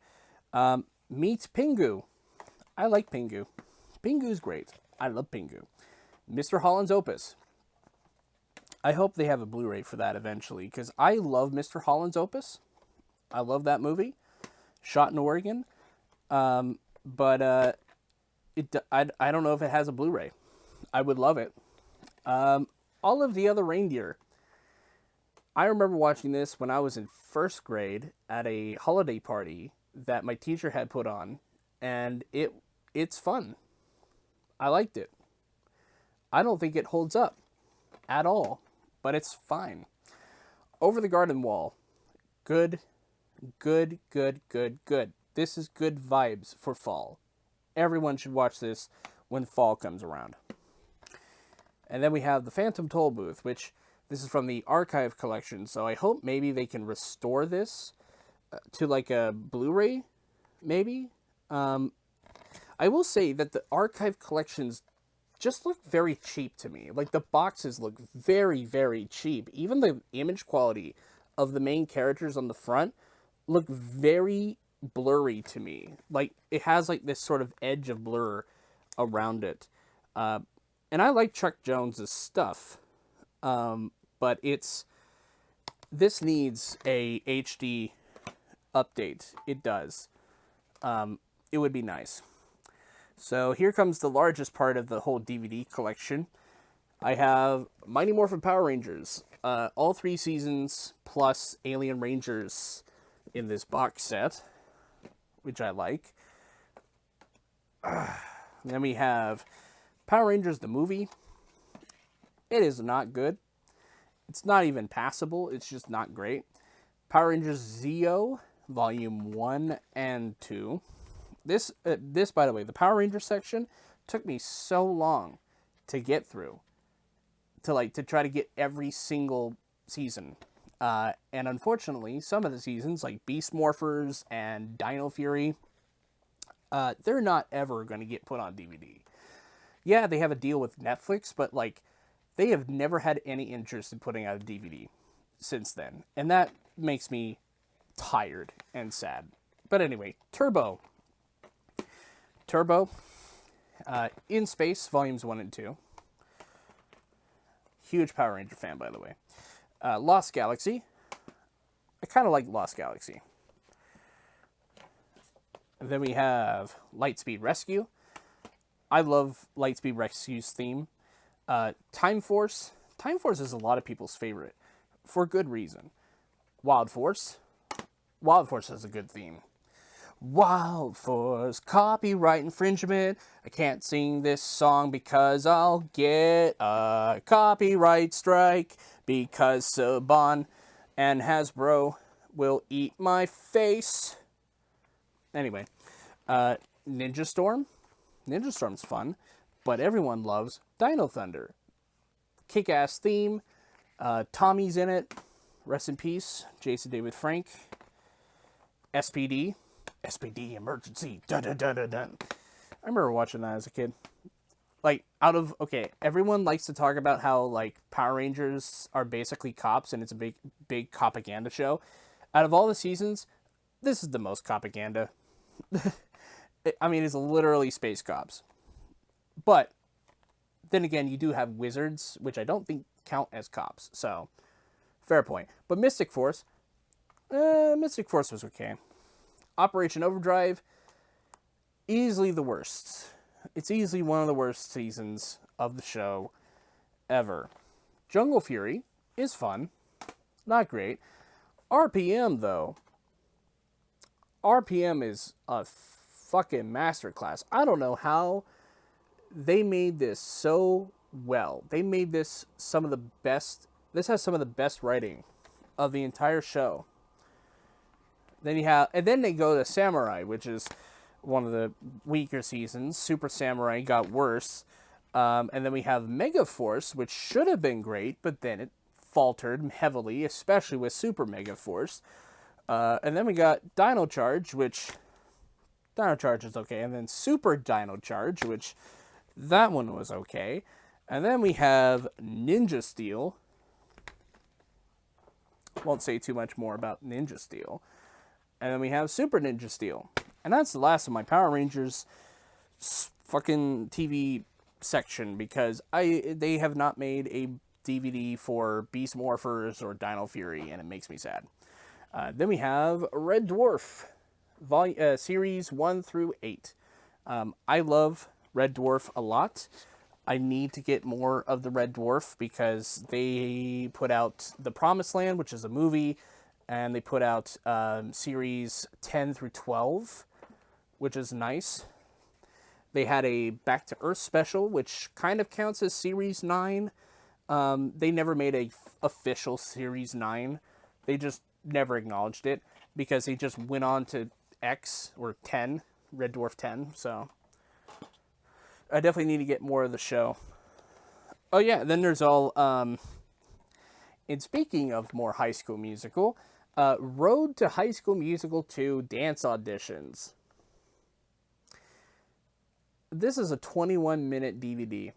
Meet Pingu. I like Pingu. Pingu's great. I love Pingu. Mr. Holland's Opus. I hope they have a Blu-ray for that eventually, because I love Mr. Holland's Opus. I love that movie. Shot in Oregon. But I don't know if it has a Blu-ray. I would love it. All of the Other Reindeer. I remember watching this when I was in first grade at a holiday party that my teacher had put on, and it's fun. I liked it. I don't think it holds up at all, but it's fine. Over the Garden Wall. Good. This is good vibes for fall. Everyone should watch this when fall comes around. And then we have the Phantom Toll Booth, which this is from the archive collection, so I hope maybe they can restore this to like a Blu-ray, maybe. I will say that the archive collections just look very cheap to me. Like, the boxes look very, very cheap. Even the image quality of the main characters on the front look very blurry to me. Like, it has like this sort of edge of blur around it. And I like Chuck Jones's stuff, but this needs a HD update. It does. It would be nice. So here comes the largest part of the whole DVD collection. I have Mighty Morphin Power Rangers, all 3 seasons plus Alien Rangers in this box set, which I like. Then we have Power Rangers the movie. It is not good. It's not even passable. It's just not great. Power Rangers Zeo, Volume 1 and 2. This, by the way, the Power Rangers section took me so long to get through. To try to get every single season. And unfortunately, some of the seasons, like Beast Morphers and Dino Fury, they're not ever going to get put on DVD. Yeah, they have a deal with Netflix, but like, they have never had any interest in putting out a DVD since then. And that makes me tired and sad. But anyway, Turbo, In Space, Volumes 1 and 2. Huge Power Ranger fan, by the way. Lost Galaxy. I kind of like Lost Galaxy. And then we have Lightspeed Rescue. I love Lightspeed Rescue's theme. Time Force. Time Force is a lot of people's favorite, for good reason. Wild Force. Wild Force has a good theme. Wild Force, copyright infringement. I can't sing this song because I'll get a copyright strike, because Saban and Hasbro will eat my face. Anyway, Ninja Storm. Ninja Storm's fun, but everyone loves Dino Thunder. Kick-ass theme. Tommy's in it. Rest in peace, Jason David Frank. SPD. SPD emergency. Dun, dun, dun, dun, dun. I remember watching that as a kid. Like, everyone likes to talk about how, like, Power Rangers are basically cops and it's a big propaganda show. Out of all the seasons, this is the most propaganda. I mean, it's literally space cops. But then again, you do have wizards, which I don't think count as cops. So, fair point. But Mystic Force was okay. Operation Overdrive, easily the worst. It's easily one of the worst seasons of the show ever. Jungle Fury is fun. Not great. RPM, though. RPM is a fucking masterclass. I don't know how they made this so well. They made this some of the best. This has some of the best writing of the entire show. And then they go to Samurai, which is one of the weaker seasons. Super Samurai got worse. And then we have Mega Force, which should have been great, but then it faltered heavily, especially with Super Mega Force. And then we got Dino Charge, which Dino Charge is okay. And then Super Dino Charge, which that one was okay. And then we have Ninja Steel. Won't say too much more about Ninja Steel. And then we have Super Ninja Steel. And that's the last of my Power Rangers fucking TV section, because they have not made a DVD for Beast Morphers or Dino Fury, and it makes me sad. Then we have Red Dwarf, series 1 through 8. I love Red Dwarf a lot. I need to get more of the Red Dwarf because they put out The Promised Land, which is a movie, and they put out series 10 through 12, which is nice. They had a Back to Earth special, which kind of counts as series 9. They never made a official series 9. They just never acknowledged it because they just went on to X or 10, Red Dwarf 10. So I definitely need to get more of the show. Oh yeah, then there's all, and speaking of more High School Musical, Road to High School Musical 2 dance auditions. This is a 21-minute DVD.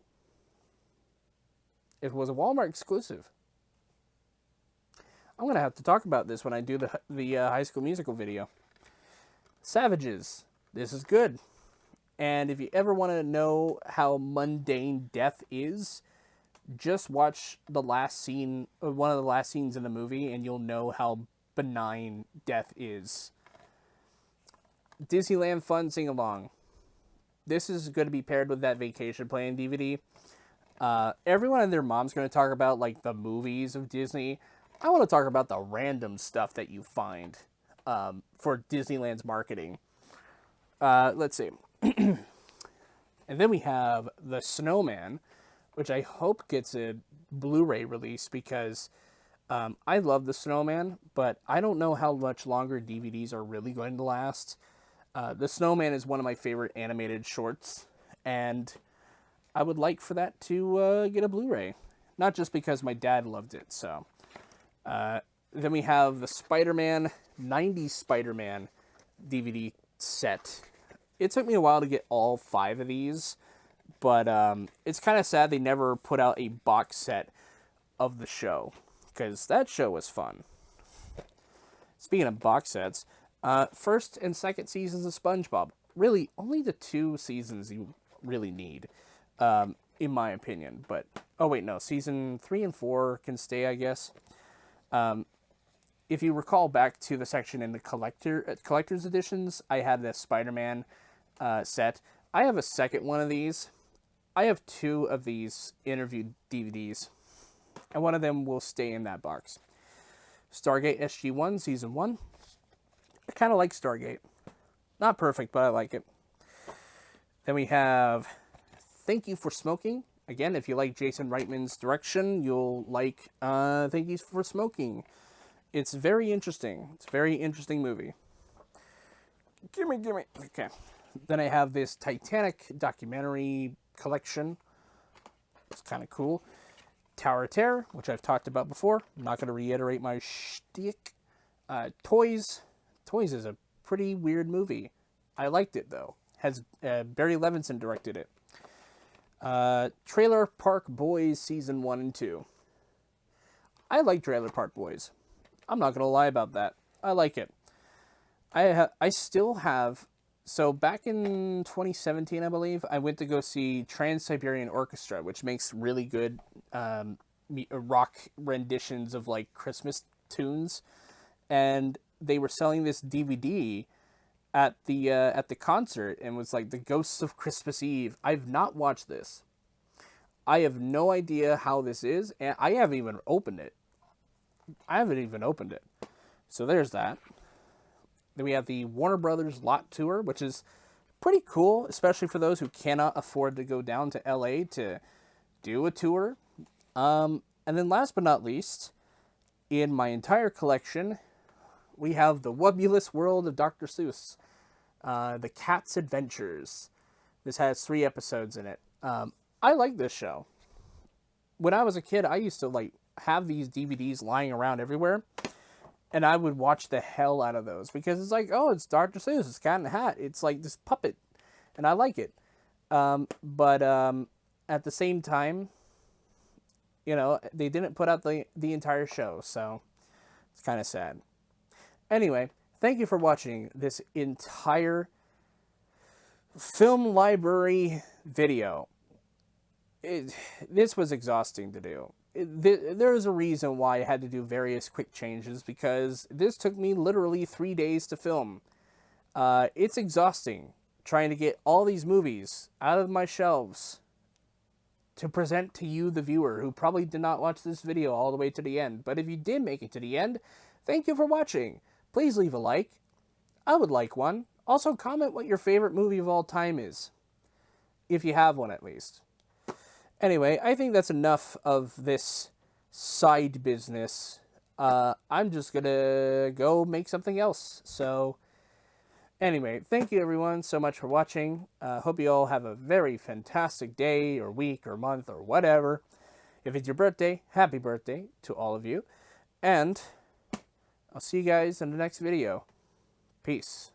It was a Walmart exclusive. I'm going to have to talk about this when I do the High School Musical video. Savages. This is good. And if you ever want to know how mundane death is, just watch the last scene, one of the last scenes in the movie, and you'll know how benign death is. Disneyland Fun Sing-Along. This is going to be paired with that Vacation Plan DVD. Everyone and their mom's going to talk about, like, the movies of Disney. I want to talk about the random stuff that you find for Disneyland's marketing. Let's see. And then we have The Snowman, which I hope gets a Blu Ray release because I love The Snowman, but I don't know how much longer DVDs are really going to last. The Snowman is one of my favorite animated shorts, and I would like for that to get a Blu Ray. Not just because my dad loved it, so. Then we have the Spider-Man, 90s Spider-Man DVD set. It took me a while to get all 5 of these, but it's kind of sad they never put out a box set of the show, because that show was fun. Speaking of box sets, first and second seasons of SpongeBob. Really, only the 2 seasons you really need, in my opinion. But, oh wait, no, season 3 and 4 can stay, I guess. If you recall back to the section in the collector's editions, I had the Spider-Man set. I have a second one of these. I have 2 of these interview DVDs, and one of them will stay in that box. Stargate SG-1, Season 1. I kind of like Stargate. Not perfect, but I like it. Then we have Thank You for Smoking. Again, if you like Jason Reitman's direction, you'll like Thank You for Smoking. It's very interesting. It's a very interesting movie. Gimme. Okay. Then I have this Titanic documentary collection. It's kind of cool. Tower of Terror, which I've talked about before. I'm not going to reiterate my shtick. Toys. Toys is a pretty weird movie. I liked it, though. Has Barry Levinson directed it. Trailer Park Boys Season 1 and 2. I like Trailer Park Boys. I'm not going to lie about that. I like it. I still have So back in 2017, I believe, I went to go see Trans-Siberian Orchestra, which makes really good rock renditions of like Christmas tunes, and they were selling this DVD at the concert, and was like the Ghosts of Christmas Eve. I've not watched this. I have no idea how this is, and I haven't even opened it. So there's that. Then we have the Warner Brothers Lot Tour, which is pretty cool, especially for those who cannot afford to go down to LA to do a tour. And then last but not least, in my entire collection, we have The Wobulous World of Dr. Seuss, The Cat's Adventures. This has 3 episodes in it. I like this show. When I was a kid, I used to like have these DVDs lying around everywhere, and I would watch the hell out of those because it's like, oh, it's Dr. Seuss, it's Cat in the Hat. It's like this puppet, and I like it. But at the same time, you know, they didn't put out the entire show, so it's kind of sad. Anyway, thank you for watching this entire film library video. This was exhausting to do. There's a reason why I had to do various quick changes, because this took me literally 3 days to film. It's exhausting trying to get all these movies out of my shelves to present to you, the viewer, who probably did not watch this video all the way to the end. But if you did make it to the end, thank you for watching. Please leave a like. I would like one. Also, comment what your favorite movie of all time is, if you have one at least. Anyway, I think that's enough of this side business. I'm just gonna go make something else. So, anyway, thank you everyone so much for watching. Hope you all have a very fantastic day, or week, or month, or whatever. If it's your birthday, happy birthday to all of you. And I'll see you guys in the next video. Peace.